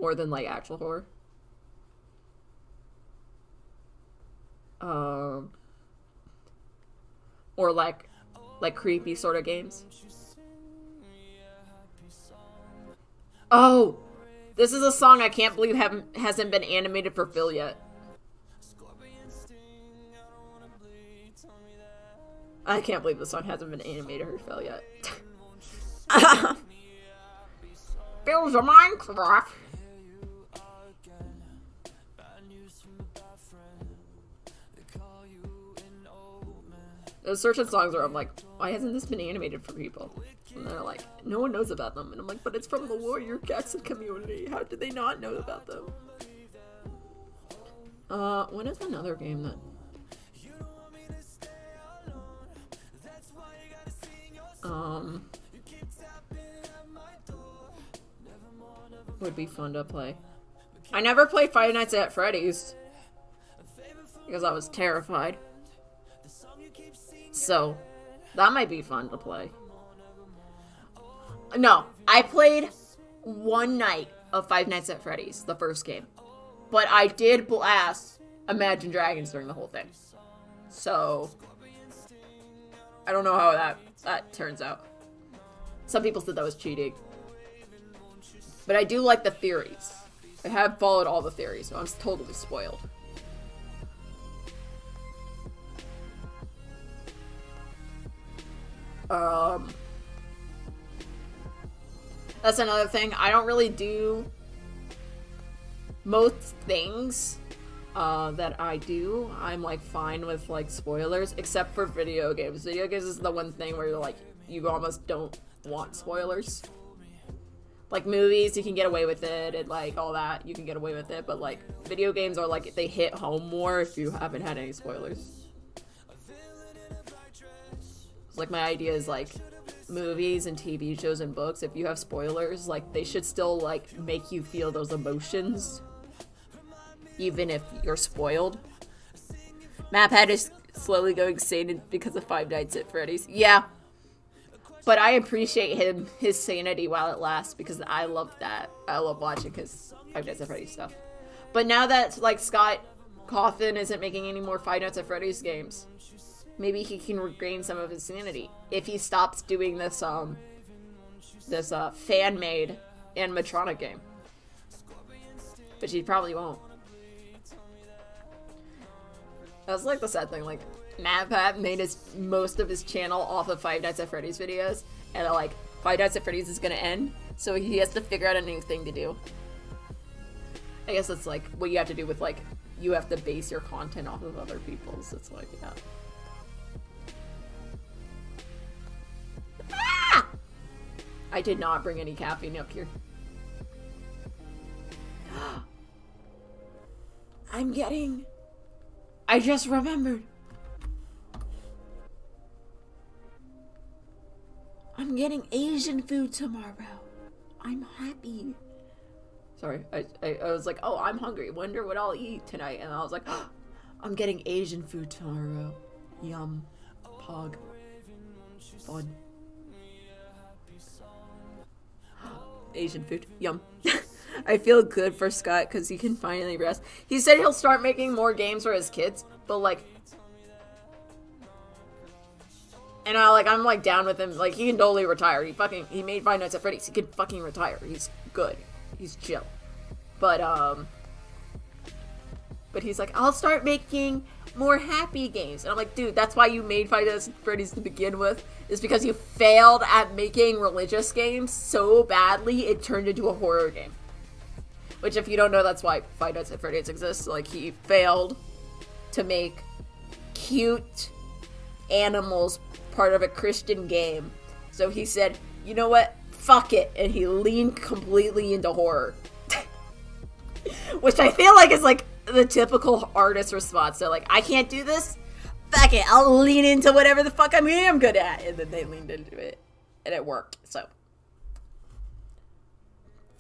Speaker 2: more than like actual horror. Or like creepy sort of games. Oh, this is a song I can't believe hasn't been animated for Phil yet. I can't believe the song hasn't been animated for Phil yet. Phil's a Minecraft. There's certain songs where I'm like, why hasn't this been animated for people? And they're like, no one knows about them. And I'm like, but it's from the Warrior Jackson community. How did they not know about them? What is another game that... would be fun to play. I never played Five Nights at Freddy's because I was terrified. So, that might be fun to play. No, I played one night of Five Nights at Freddy's, the first game. But I did blast Imagine Dragons during the whole thing. So, I don't know how that turns out. Some people said that was cheating. But I do like the theories. I have followed all the theories, so I'm totally spoiled. That's another thing. I don't really do most things that I do. I'm like fine with like spoilers, except for video games. Video games is the one thing where you're like, you almost don't want spoilers. Like movies, you can get away with it, and like all that, you can get away with it. But like video games are like, they hit home more if you haven't had any spoilers. It's like my idea is like movies and TV shows and books, if you have spoilers, like they should still like make you feel those emotions, even if you're spoiled. Maphead is slowly going insane because of Five Nights at Freddy's. Yeah. But I appreciate his sanity while it lasts, because I love that. I love watching his Five Nights at Freddy's stuff. But now that, like, Scott Cawthon isn't making any more Five Nights at Freddy's games, maybe he can regain some of his sanity. If he stops doing this fan-made animatronic game. Which he probably won't. That's, like, the sad thing, like... MadPat made most of his channel off of Five Nights at Freddy's videos, and like Five Nights at Freddy's is gonna end, so he has to figure out a new thing to do. I guess that's like what you have to do with like, you have to base your content off of other people's. It's like, yeah. Ah! I did not bring any caffeine up here. I just remembered. I'm getting Asian food tomorrow. I'm happy. Sorry, I was like, oh, I'm hungry. Wonder what I'll eat tonight. And I was like, oh, I'm getting Asian food tomorrow. Yum. Pog. Fun. Asian food. Yum. I feel good for Scott because he can finally rest. He said he'll start making more games for his kids, but like... And I'm like down with him. Like, he can totally retire. He made Five Nights at Freddy's. He can fucking retire. He's good. He's chill. But he's like, I'll start making more happy games. And I'm like, dude, that's why you made Five Nights at Freddy's to begin with. Is because you failed at making religious games so badly, it turned into a horror game. Which, if you don't know, that's why Five Nights at Freddy's exists. Like, he failed to make cute animals part of a Christian game. So he said, you know what? Fuck it. And he leaned completely into horror. Which I feel like is like the typical artist response. They're like, I can't do this. Fuck it. I'll lean into whatever the fuck I am good at. And then they leaned into it. And it worked. So.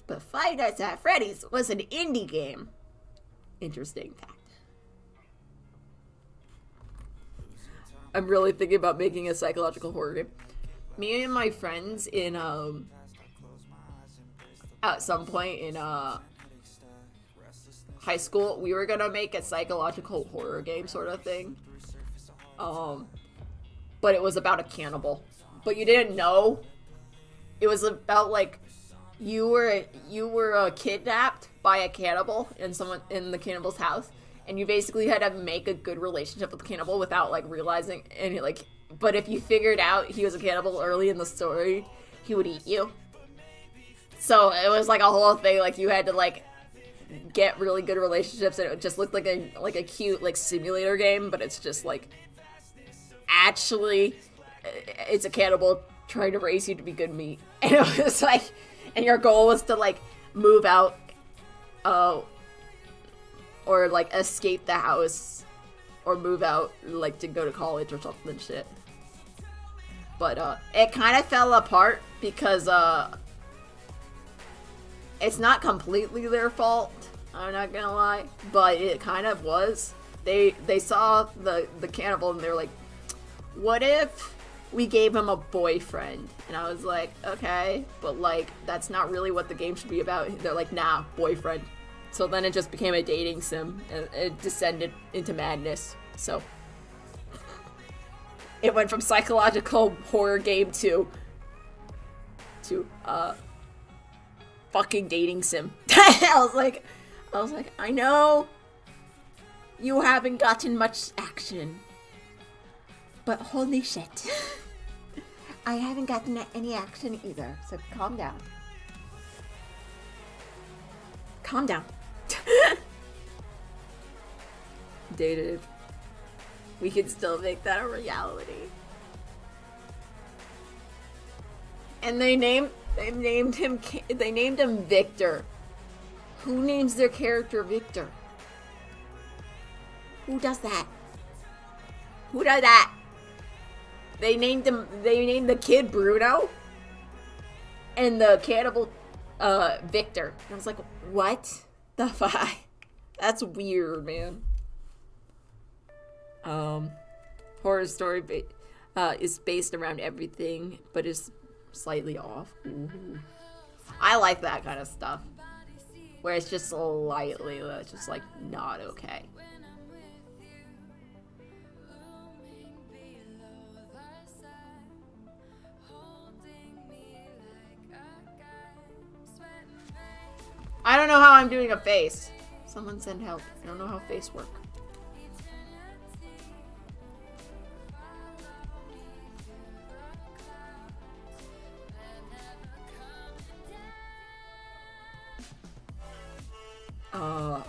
Speaker 2: But Five Nights at Freddy's was an indie game. Interesting fact. I'm really thinking about making a psychological horror game. Me and my friends in at some point in high school, we were gonna make a psychological horror game sort of thing. But it was about a cannibal. But you didn't know. It was about like you were kidnapped by a cannibal in the cannibal's house, and you basically had to make a good relationship with the cannibal without like realizing any like. But if you figured out he was a cannibal early in the story, he would eat you. So it was like a whole thing. Like you had to like get really good relationships, and it just looked like a cute like simulator game. But it's just like actually it's a cannibal trying to raise you to be good meat, and it was like. And your goal was to, like, move out, or, like, escape the house, or move out, like, to go to college or something shit. But, it kind of fell apart because, it's not completely their fault, I'm not gonna lie, but it kind of was. They saw the cannibal and they were like, what if we gave him a boyfriend? And I was like, okay, but like that's not really what the game should be about. They're like, nah, boyfriend. So then it just became a dating sim, and it descended into madness. So it went from psychological horror game to fucking dating sim. I was like, I know you haven't gotten much action, but holy shit. I haven't gotten any action either, so calm down. Calm down. Dated. We could still make that a reality. And they named him Victor. Who names their character Victor? Who does that? Who does that? They named the kid Bruno and the cannibal Victor. And I was like, what the fuck? That's weird, man. Horror story is based around everything, but is slightly off. Ooh. I like that kind of stuff, where it's just slightly, just like not okay. I don't know how I'm doing a face. Someone send help. I don't know how face work.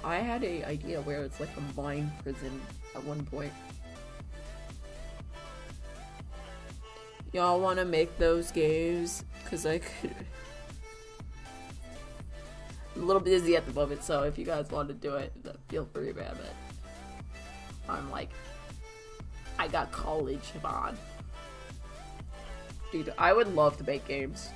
Speaker 2: I had an idea where it's like a mind prison at one point. Y'all want to make those games? Because I could... I'm a little busy at the moment, so if you guys want to do it, feel free, man. But I'm like, I got college on. Dude, I would love to make games.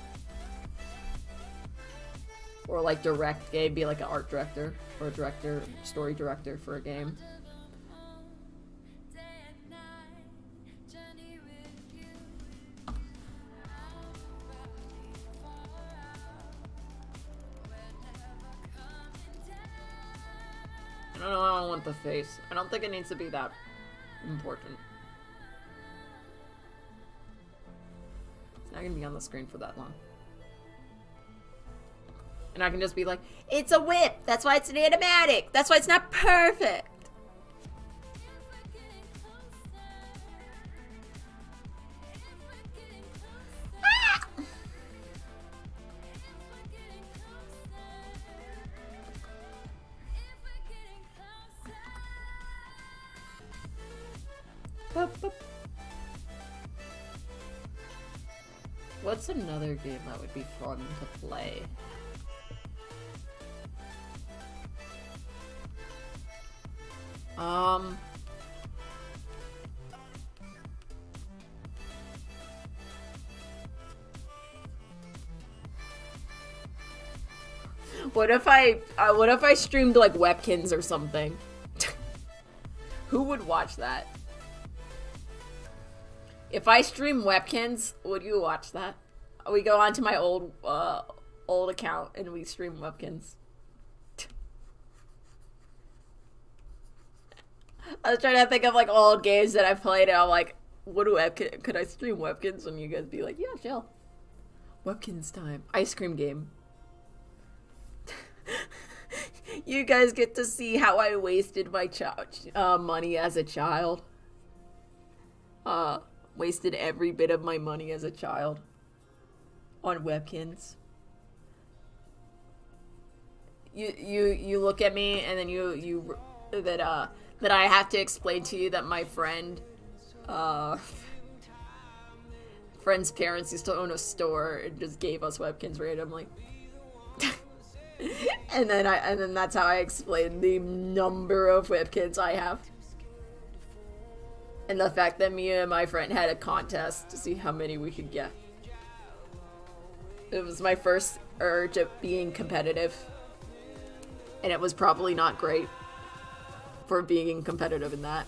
Speaker 2: Or like direct game, be like an art director, or a director, story director for a game. I don't know, I don't want the face. I don't think it needs to be that important. It's not gonna be on the screen for that long. And I can just be like, it's a whip! That's why it's an animatic! That's why it's not perfect! What's another game that would be fun to play? What if I streamed like Webkins or something? Who would watch that? If I stream Webkins, would you watch that? We go onto my old account and we stream Webkins. I was trying to think of like old games that I played, and I'm like, could I stream Webkins? And you guys be like, yeah, chill. Webkins time. Ice cream game. You guys get to see how I wasted my money as a child. Wasted every bit of my money as a child on Webkins. You look at me, and then that I have to explain to you that my friend's parents used to own a store and just gave us Webkins randomly. and then that's how I explain the number of Webkins I have. And the fact that me and my friend had a contest to see how many we could get. It was my first urge of being competitive. And it was probably not great for being competitive in that.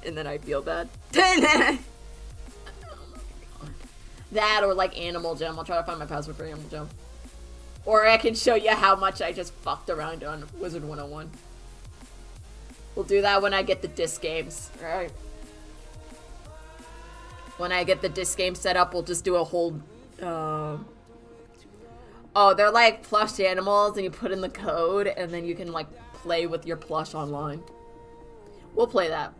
Speaker 2: And then I feel bad. That or like Animal Jam. I'll try to find my password for Animal Jam. Or I can show you how much I just fucked around on Wizard 101. We'll do that when I get the disc games, alright? When I get the disc game set up, we'll just do a whole, Oh, they're like plush animals, and you put in the code, and then you can, like, play with your plush online. We'll play that.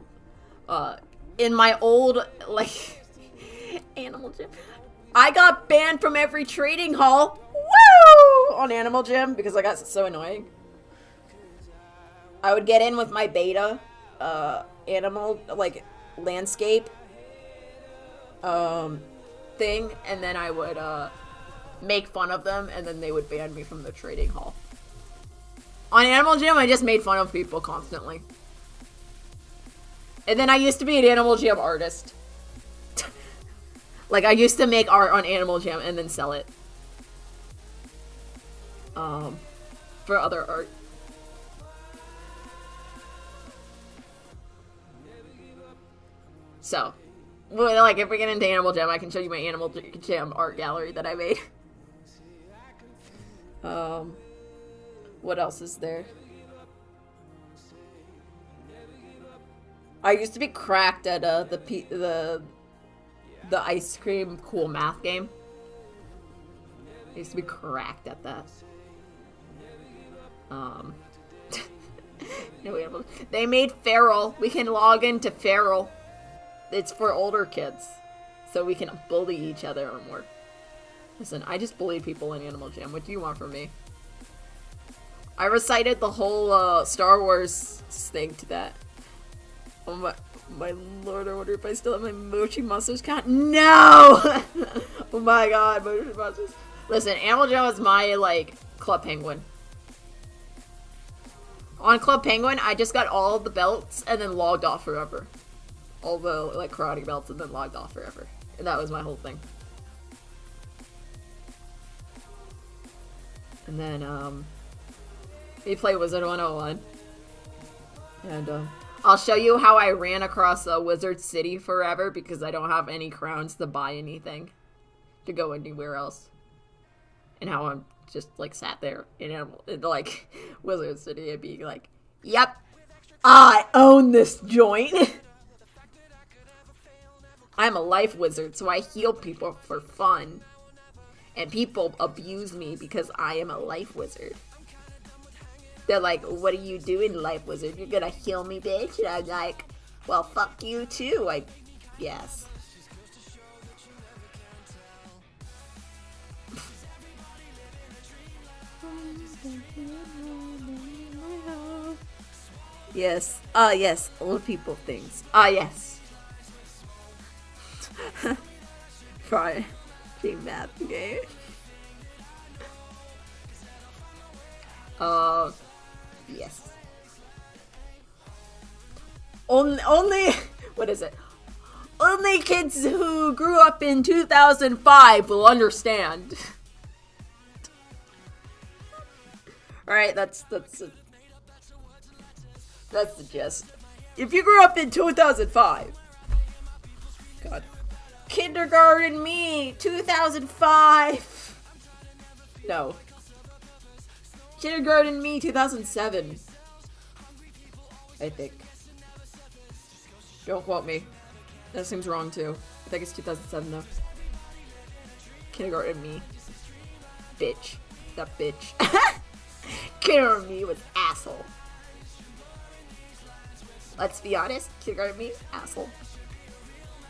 Speaker 2: In my old, like, Animal Jam. I got banned from every trading hall. Woo! On Animal Jam, because I got so annoying. I would get in with my beta, animal, like, landscape, thing, and then I would, make fun of them, and then they would ban me from the trading hall. On Animal Jam, I just made fun of people constantly. And then I used to be an Animal Jam artist. Like, I used to make art on Animal Jam and then sell it. For other art. So, well, like, if we get into Animal Jam, I can show you my Animal Jam art gallery that I made. What else is there? I used to be cracked at the ice cream cool math game. I used to be cracked at that. They made Feral. We can log into Feral. It's for older kids, so we can bully each other more. Listen, I just bullied people in Animal Jam. What do you want from me? I recited the whole Star Wars thing to that. Oh my lord, I wonder if I still have my Mochi Monsters count. No! Oh my god, Mochi Monsters. Listen, Animal Jam was my, like, Club Penguin. On Club Penguin, I just got all the belts and then logged off forever. All the, like, karate belts and then logged off forever. And that was my whole thing. And then, we play Wizard 101. And, I'll show you how I ran across Wizard City forever because I don't have any crowns to buy anything to go anywhere else. And how I'm just, like, sat there in like, Wizard City and being like, yep, I own this joint. I'm a life wizard, so I heal people for fun. And people abuse me because I am a life wizard. They're like, what are you doing, life wizard? You're gonna heal me, bitch? And I'm like, well, fuck you too, I guess. Yes. Yes. Old people things. Yes. Try math game. Yes. Only what is it? Only kids who grew up in 2005 will understand. All right, that's the gist. If you grew up in 2005, God, kindergarten me, 2005. No, kindergarten me, 2007. I think. Don't quote me. That seems wrong too. I think it's 2007 though. Kindergarten me, bitch. That bitch. Kindergarten me was asshole. Let's be honest. Kindergarten me, asshole.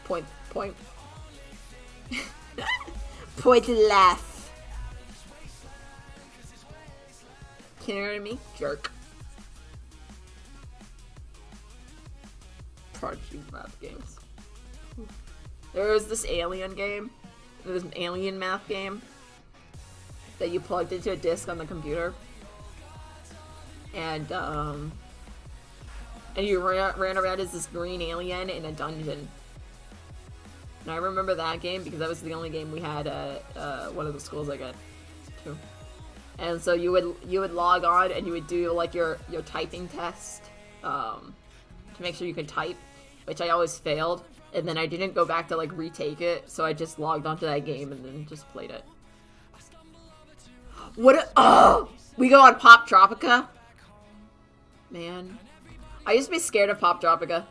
Speaker 2: Point. Point laugh. Kindergarten me, jerk. Prodigy math games. There was this alien game. There was an alien math game that you plugged into a disc on the computer. And you ran around as this green alien in a dungeon. And I remember that game because that was the only game we had at one of the schools I got to. And so you would log on and you would do like your typing test to make sure you could type, which I always failed. And then I didn't go back to like retake it, so I just logged onto that game and then just played it. We go on Pop Tropica. Man, I used to be scared of Pop Tropica.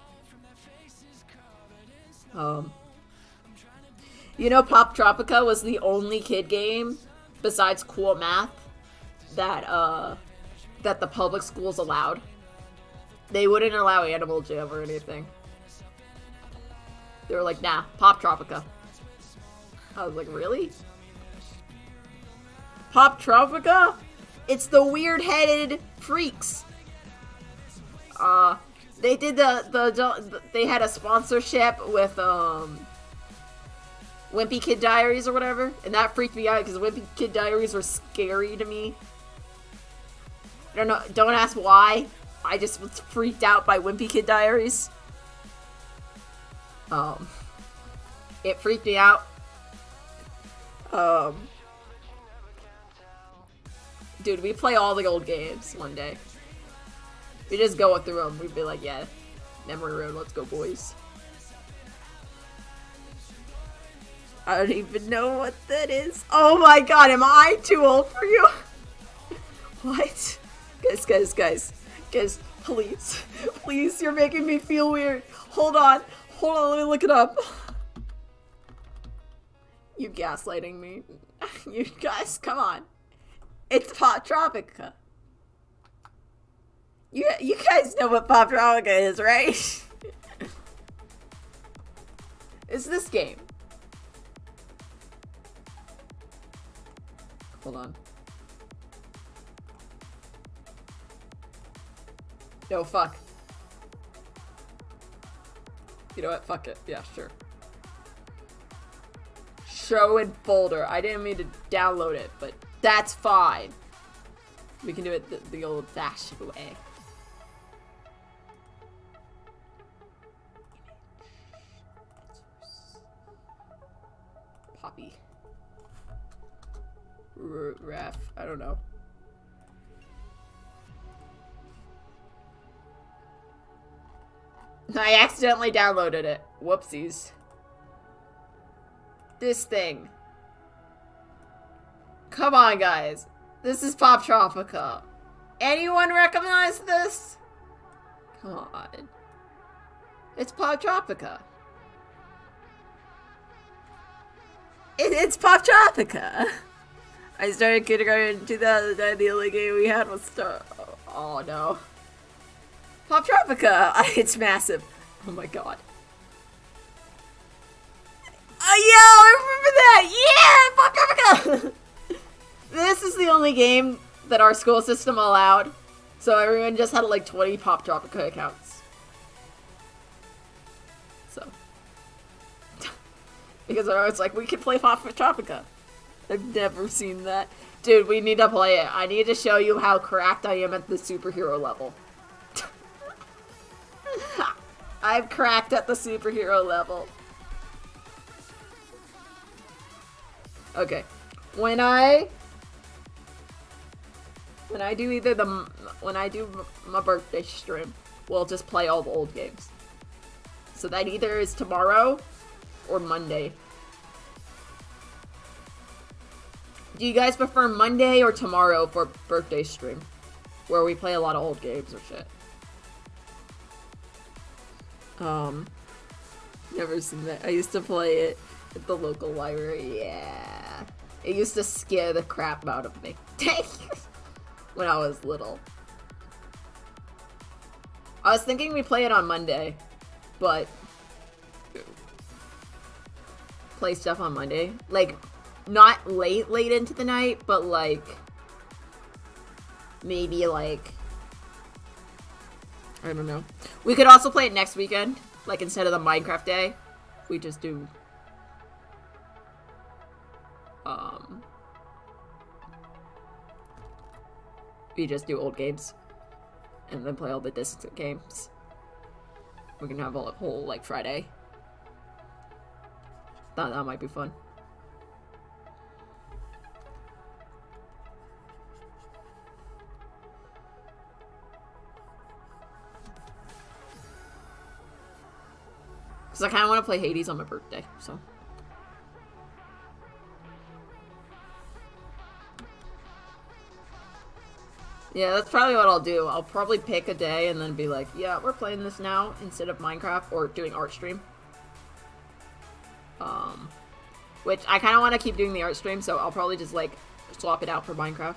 Speaker 2: You know, Pop Tropica was the only kid game besides Cool Math that the public schools allowed. They wouldn't allow Animal Jam or anything. They were like, nah, Pop Tropica. I was like, really? Pop Tropica? It's the weird-headed freaks. They did they had a sponsorship with, Wimpy Kid Diaries or whatever, and that freaked me out because Wimpy Kid Diaries were scary to me. I don't know, don't ask why. I just was freaked out by Wimpy Kid Diaries. It freaked me out. Dude, we play all the old games one day. We just go through them. We'd be like, yeah, memory road, let's go, boys. I don't even know what that is. Oh my god, am I too old for you? What? Guys, please. Please, you're making me feel weird. Hold on, let me look it up. You gaslighting me. You guys, come on. It's Pop Tropica. You guys know what Pop Tropica is, right? It's this game. Hold on. No, fuck. You know what? Fuck it. Yeah, sure. Show in folder. I didn't mean to download it, but that's fine. We can do it the old-fashioned way. Poppy. Ref. I don't know. I accidentally downloaded it. Whoopsies. This thing. Come on, guys. This is Pop Tropica. Anyone recognize this? Come on. It's Pop Tropica. It's Pop Tropica. I started kindergarten in 2009. The only game we had was Star. Oh no. Pop Tropica. It's massive. Oh my god. Oh yeah, I remember that. Yeah, Pop Tropica. This is the only game that our school system allowed. So everyone just had like 20 Pop Tropica accounts. So Because I was like, we could play Hot Tropica. I've never seen that. Dude, we need to play it. I need to show you how cracked I am at the superhero level. I'm cracked at the superhero level. Okay. When I do my birthday stream, we'll just play all the old games. So that either is tomorrow or Monday. Do you guys prefer Monday or tomorrow for birthday stream? Where we play a lot of old games or shit. Never seen that. I used to play it at the local library. Yeah. It used to scare the crap out of me. When I was little. I was thinking we play it on Monday, but play stuff on Monday. Like, not late into the night, but like, maybe like, I don't know. We could also play it next weekend. Like, instead of the Minecraft day, we just do, we just do old games. And then play all the distant games. We can have a whole, like, Friday. Thought that might be fun. Because I kind of want to play Hades on my birthday, so. Yeah, that's probably what I'll do. I'll probably pick a day and then be like, yeah, we're playing this now instead of Minecraft or doing art stream. Which I kind of want to keep doing the art stream, so I'll probably just, like, swap it out for Minecraft.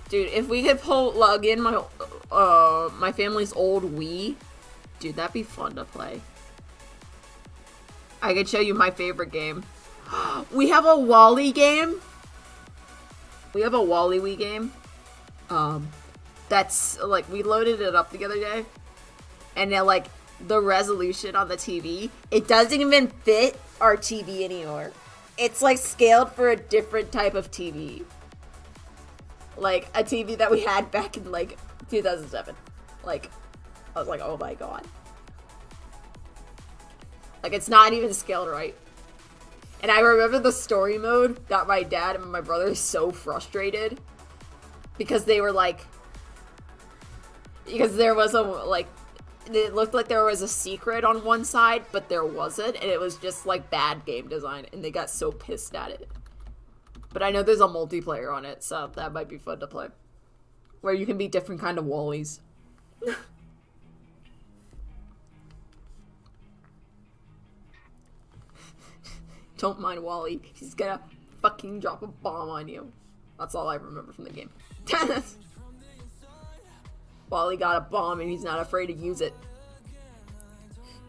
Speaker 2: Dude, if we could plug in my my family's old Wii, dude, that'd be fun to play. I could show you my favorite game. We have a Wally game. We have a Wally Wii game. That's, like, we loaded it up the other day. And then, like, the resolution on the TV, it doesn't even fit our TV anymore. It's, like, scaled for a different type of TV. Like, a TV that we had back in, like, 2007. Like, I was like, oh my god. Like, it's not even scaled right. And I remember the story mode got my dad and my brother so frustrated. Because they were like... Because there was a, like... It looked like there was a secret on one side, but there wasn't. And it was just, like, bad game design. And they got so pissed at it. But I know there's a multiplayer on it, so that might be fun to play. Where you can be different kind of Wallies. Don't mind Wally. He's gonna fucking drop a bomb on you. That's all I remember from the game. Wally got a bomb and he's not afraid to use it.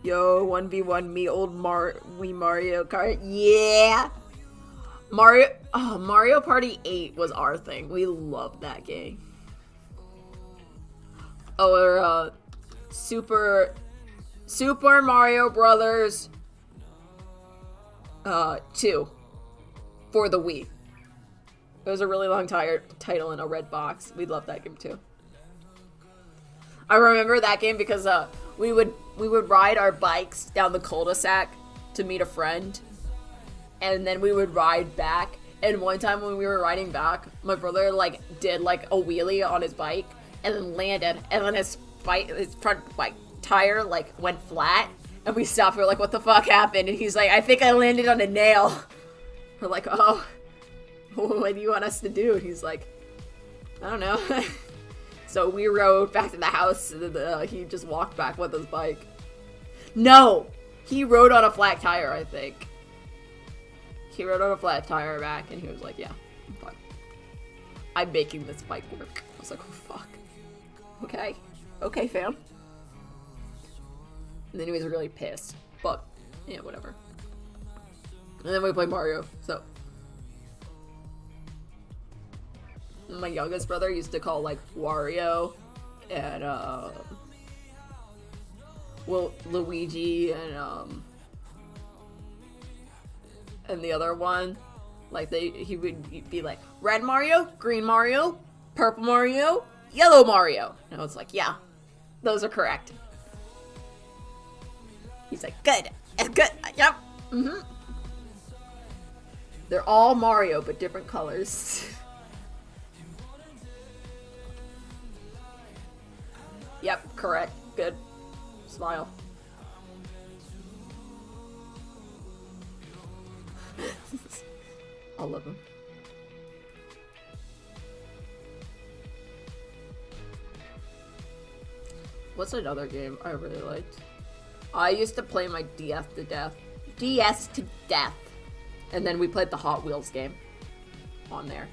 Speaker 2: Yo, 1v1 me, old Wii Mario Kart. Yeah! Mario Party 8 was our thing. We loved that game. Or, Super Mario Brothers 2 for the Wii. It was a really long title in a red box. We loved that game too. I remember that game because we would ride our bikes down the cul-de-sac to meet a friend, and then we would ride back. And one time when we were riding back, my brother like did like a wheelie on his bike and then landed, and then his front tire like went flat, and we stopped. We're like, what the fuck happened? And he's like, I think I landed on a nail. We're like, oh, what do you want us to do? And he's like, I don't know. So we rode back to the house, and he just walked back with his bike. No, he rode on a flat tire, I think. He rode on a flat tire back, and he was like, yeah, I'm fine. I'm making this bike work. I was like, oh, fuck. Okay. Okay, fam. And then he was really pissed. But, yeah, whatever. And then we played Mario, so. My youngest brother used to call, like, Wario and, well, Luigi and the other one. Like, he would be like, red Mario, green Mario, purple Mario, yellow Mario. And I was like, yeah, those are correct. He's like, good, good, yep, mm-hmm. They're all Mario, but different colors. Yep, correct, good. Smile. All of them. What's another game I really liked? I used to play my DS to death. And then we played the Hot Wheels game on there.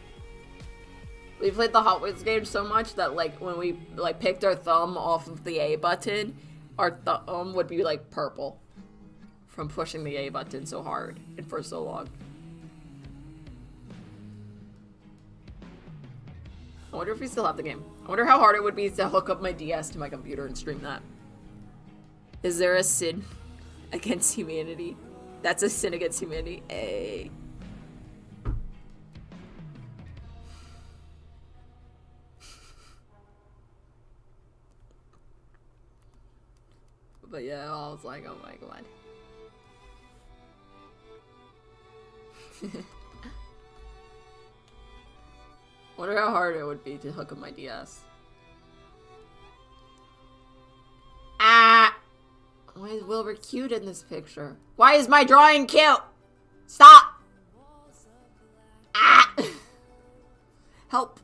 Speaker 2: We played the Hot Wheels game so much that, like, when we, like, picked our thumb off of the A button, our thumb would be, like, purple from pushing the A button so hard and for so long. I wonder if we still have the game. I wonder how hard it would be to hook up my DS to my computer and stream that. Is there a sin against humanity? That's a sin against humanity. Hey. But yeah, I was like, oh my god. Wonder how hard it would be to hook up my DS. Ah! Why is Wilbur cute in this picture? Why is my drawing cute? Stop! Ah! Help.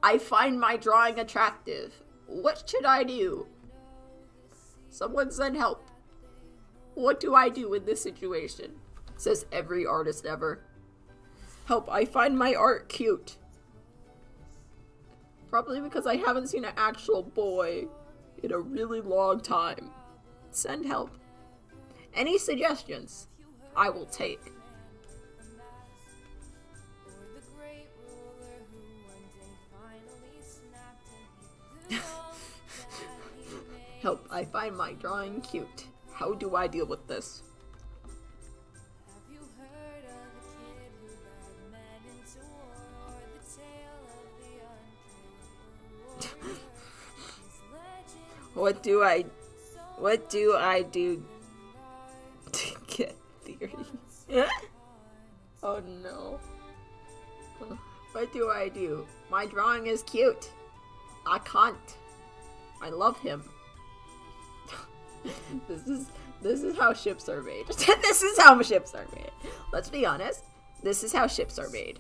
Speaker 2: I find my drawing attractive. What should I do? Someone send help. What do I do in this situation? Says every artist ever. Help, I find my art cute. Probably because I haven't seen an actual boy in a really long time. Send help. Any suggestions? I will take. Help, I find my drawing cute. How do I deal with this? What do I do to get theory? Oh no. What do I do? My drawing is cute. I can't. I love him. This is how ships are made. This is how ships are made. Let's be honest. This is how ships are made.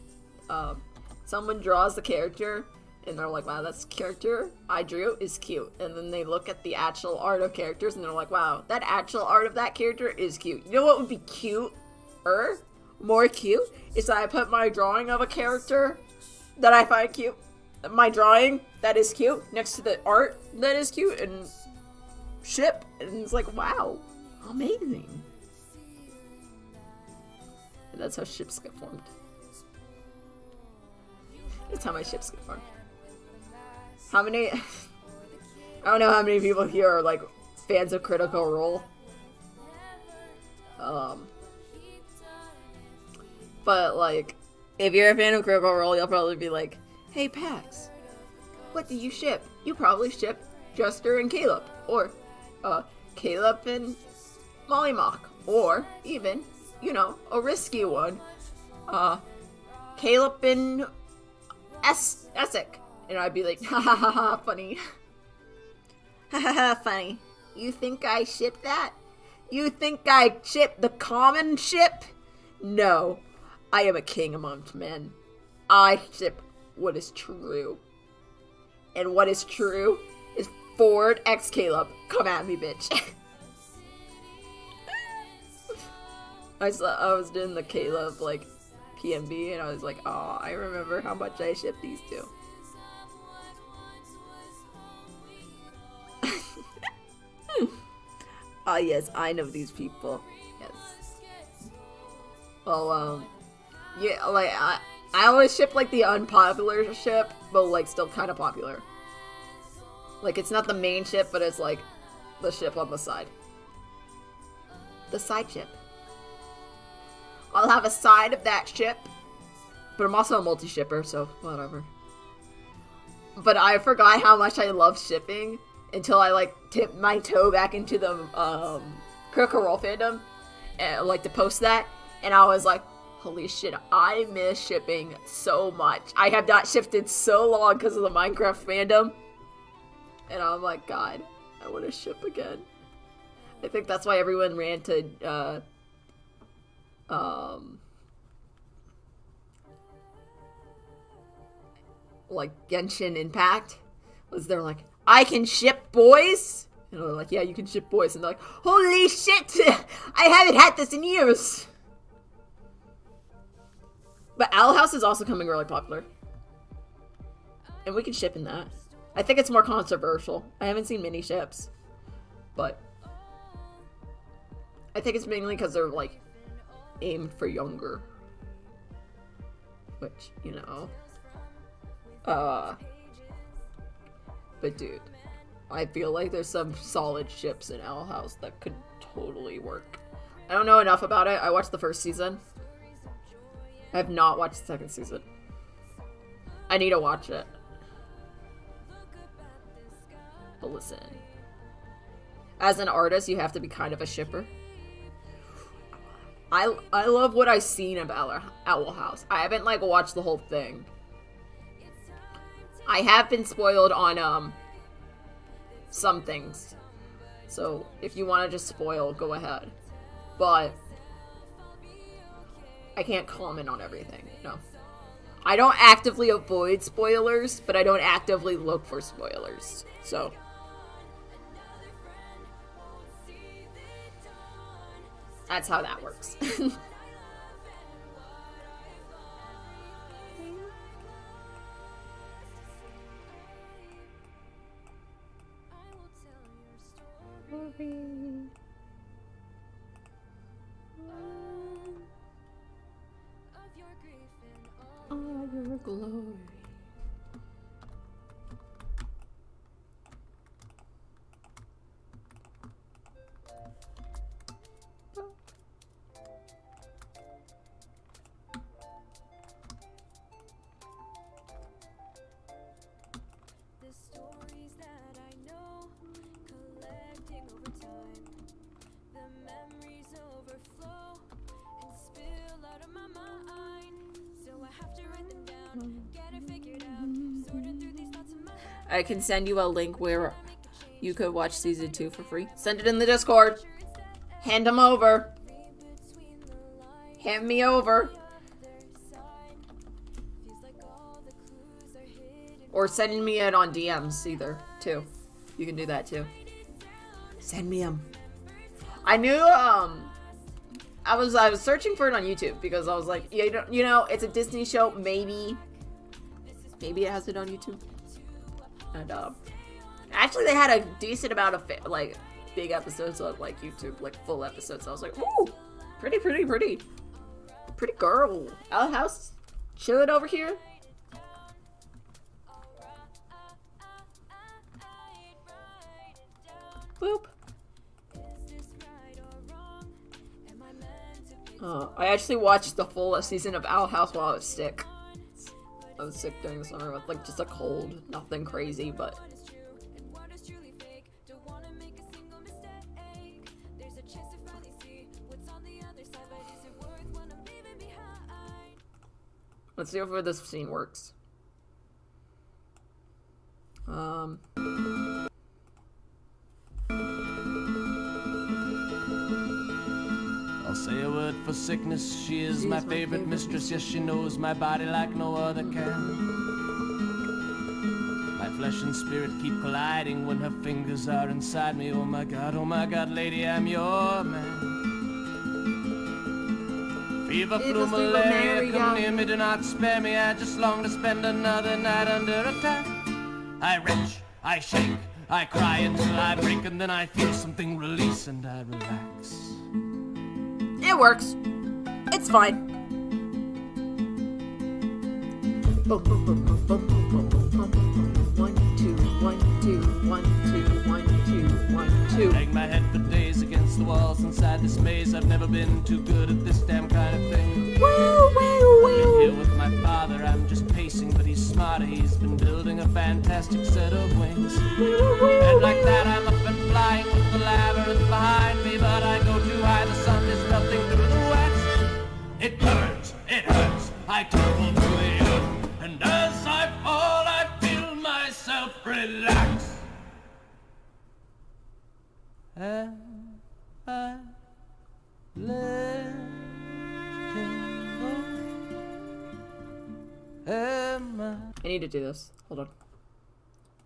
Speaker 2: Someone draws the character and they're like, wow, that's character I drew is cute. And then they look at the actual art of characters and they're like, wow, that actual art of that character is cute. You know what would be cute-er? More cute? Is that I put my drawing of a character that I find cute, my drawing that is cute, next to the art that is cute, and ship. And it's like, wow, amazing. And that's how ships get formed. That's how my ships get formed. How many... I don't know how many people here are, like, fans of Critical Role. But, like, if you're a fan of Critical Role, you'll probably be like, hey, Pax, what do you ship? You probably ship Jester and Caleb. Or, Caleb and Mollymock. Or, even, you know, a risky one. Caleb and Essek. And I'd be like, ha ha ha ha, funny. Ha ha ha, funny. You think I ship that? You think I ship the common ship? No. I am a king amongst men. I ship what is true. And what is true is Ford X Caleb. Come at me, bitch. I was doing the Caleb, like, PMB, and I was like, oh, I remember how much I shipped these two. Ah, yes, I know these people. Yes. Well, yeah, like, I always ship, like, the unpopular ship, but, like, still kind of popular. Like, it's not the main ship, but it's, like, the ship on the side. The side ship. I'll have a side of that ship, but I'm also a multi-shipper, so whatever. But I forgot how much I love shipping until I, like, tipped my toe back into the, Critical Role fandom, and, like, to post that, and I was like, holy shit, I miss shipping so much. I have not shipped in so long because of the Minecraft fandom, and I'm like, God, I want to ship again. I think that's why everyone ran to, like, Genshin Impact, was they're like, I can ship boys? And they're like, yeah, you can ship boys. And they're like, holy shit! I haven't had this in years! But Owl House is also coming really popular. And we can ship in that. I think it's more controversial. I haven't seen many ships. But I think it's mainly because they're, like, aimed for younger. Which, you know. But dude, I feel like there's some solid ships in Owl House that could totally work. I don't know enough about it. I watched the first season. I have not watched the second season. I need to watch it. But listen. As an artist, you have to be kind of a shipper. I love what I've seen of Owl House. I haven't, like, watched the whole thing. I have been spoiled on, some things. So, if you want to just spoil, go ahead. But I can't comment on everything, no. I don't actively avoid spoilers, but I don't actively look for spoilers. So that's how that works. All your glory. I can send you a link where you could watch season 2 for free. Send it in the Discord. Hand them over. Hand me over. Or sending me it on DMs either, too. You can do that too. Send me them. I knew, I was searching for it on YouTube because I was like, yeah, you know, it's a Disney show. Maybe it has it on YouTube. And actually, they had a decent amount of like big episodes on like YouTube, like full episodes. I was like, ooh, pretty girl. Owl House, chilling over here. Boop. I actually watched the full season of Owl House while I was sick. I was sick during the summer with like just a cold, nothing crazy, but let's see if this scene works.
Speaker 3: I'll say a word for sickness. She is my favorite mistress. Yes, she knows my body like no other can. My flesh and spirit keep colliding when her fingers are inside me. Oh my God, lady, I'm your man. Fever, flu, malaria, come near me, do not spare me. I just long to spend another night under attack. I wrench, I shake, I cry until I break, and then I feel something release, and I relax.
Speaker 2: It works. It's fine. Boom, boom, boom, boom, boom, boom, boom, boom, boom, boom. 1, 2, 1, 2, 1, 2, 1, 2, 1, 2.
Speaker 3: Bang my head for days against the walls inside this maze. I've never been too good at this damn kind of thing.
Speaker 2: Woo, woo,
Speaker 3: I'm in
Speaker 2: woo.
Speaker 3: here with my father. I'm just pacing, but he's smarter. He's been building a fantastic set of wings. And like that, I'm up and flying with the labyrinth behind me. But I go too high, the sun is melting through the wax. It burns, it hurts. I tumble through the earth, and as I fall, I feel myself relax. And I let
Speaker 2: I need to do this. Hold on.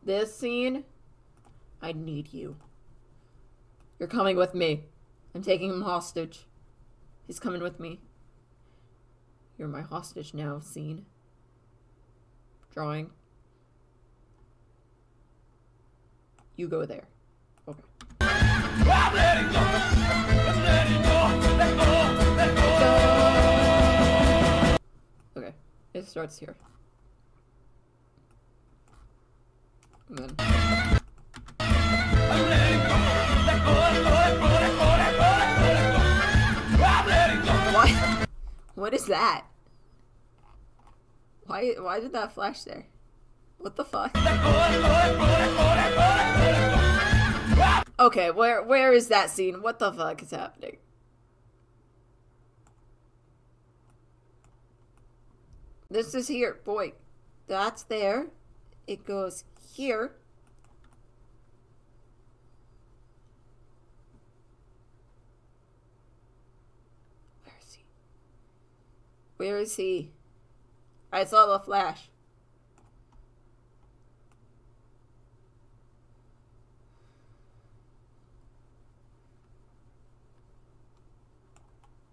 Speaker 2: This scene, I need you. You're coming with me. I'm taking him hostage. He's coming with me. You're my hostage now, scene. Drawing. You go there. Okay.
Speaker 3: I'm letting go. I'm letting go. Let go. Let go.
Speaker 2: Okay. It starts here. And then.
Speaker 3: I'm letting go. Let go. Let go. Let go. Let go. Let go. Let go. I'm letting go.
Speaker 2: What? What is that? Why did that flash there? What the fuck?
Speaker 3: Let go. Let go. Let go. Let go. Let go. Let go.
Speaker 2: Okay, where is that scene? What the fuck is happening? This is here. Boy, that's there. It goes here. Where is he? Where is he? I saw the flash.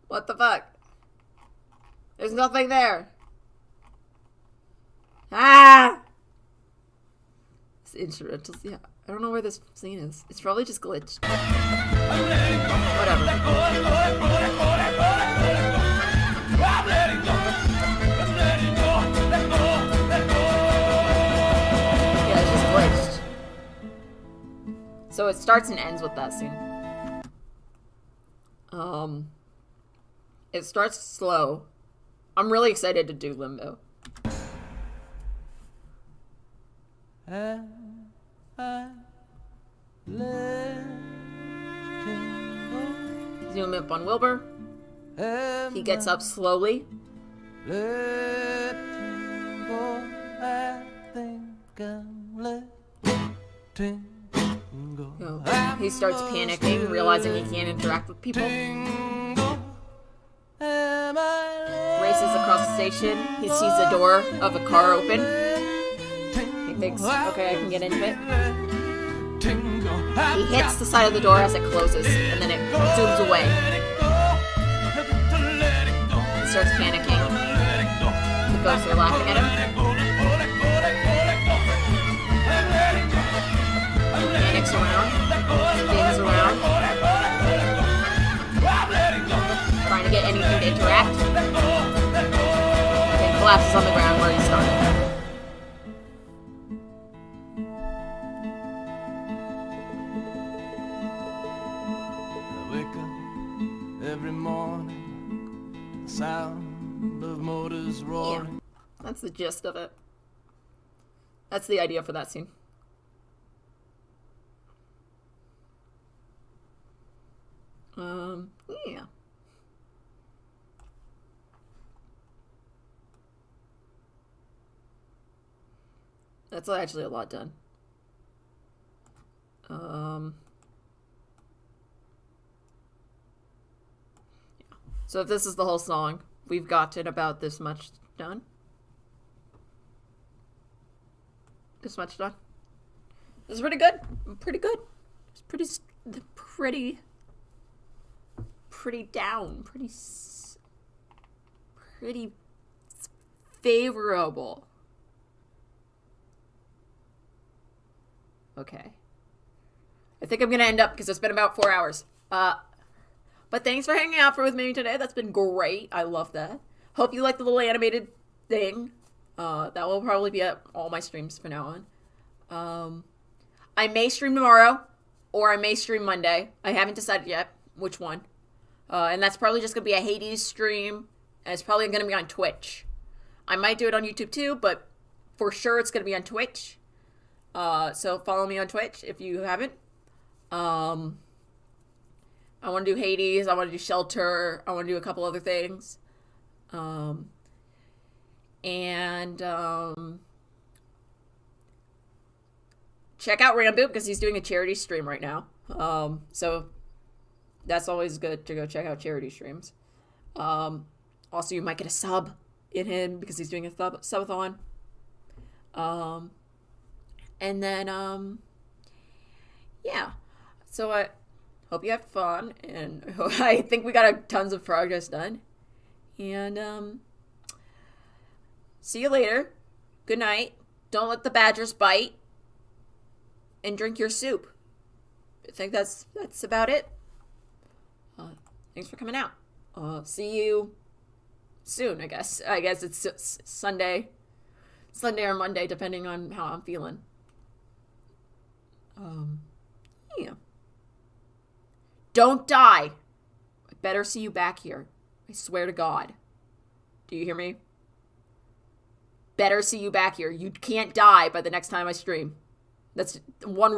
Speaker 2: What the fuck? There's nothing there. Ah! This instrumentals, yeah. I don't know where this scene is. It's probably just glitched. Whatever. Yeah, it's just glitched. So it starts and ends with that scene. It starts slow. I'm really excited to do Limbo. Zoom up on Wilbur. He gets up slowly. He starts panicking, realizing he can't interact with people. Races across the station. He sees the door of a car open. He thinks, okay, I can get into it. He hits the side of the door as it closes, and then it zooms away. He starts panicking. The ghosts are laughing at him. Panics around. Spins around. Trying to get anything to interact. Then collapses on the ground where he started.
Speaker 3: Every morning, the sound of motors roaring.
Speaker 2: Yeah, that's the gist of it. That's the idea for that scene. Yeah. That's actually a lot done. So if this is the whole song, we've gotten about this much done. This much done. This is pretty good. Pretty good. It's pretty down. Pretty favorable. Okay. I think I'm going to end up because it's been about 4 hours. But thanks for hanging out with me today. That's been great. I love that. Hope you like the little animated thing. That will probably be at all my streams from now on. I may stream tomorrow, or I may stream Monday. I haven't decided yet which one. And that's probably just going to be a Hades stream. And it's probably going to be on Twitch. I might do it on YouTube too, but for sure it's going to be on Twitch. So follow me on Twitch if you haven't. I want to do Hades. I want to do Shelter. I want to do a couple other things. Check out Rambo because he's doing a charity stream right now. So that's always good to go check out charity streams. Also, you might get a sub in him because he's doing a subathon. Yeah. So I hope you had fun, and I think we got tons of progress done. And see you later. Good night. Don't let the badgers bite. And drink your soup. I think that's about it. Thanks for coming out. See you soon, I guess. I guess it's Sunday or Monday, depending on how I'm feeling. Yeah. Don't die. I better see you back here. I swear to God. Do you hear me? Better see you back here. You can't die by the next time I stream. That's one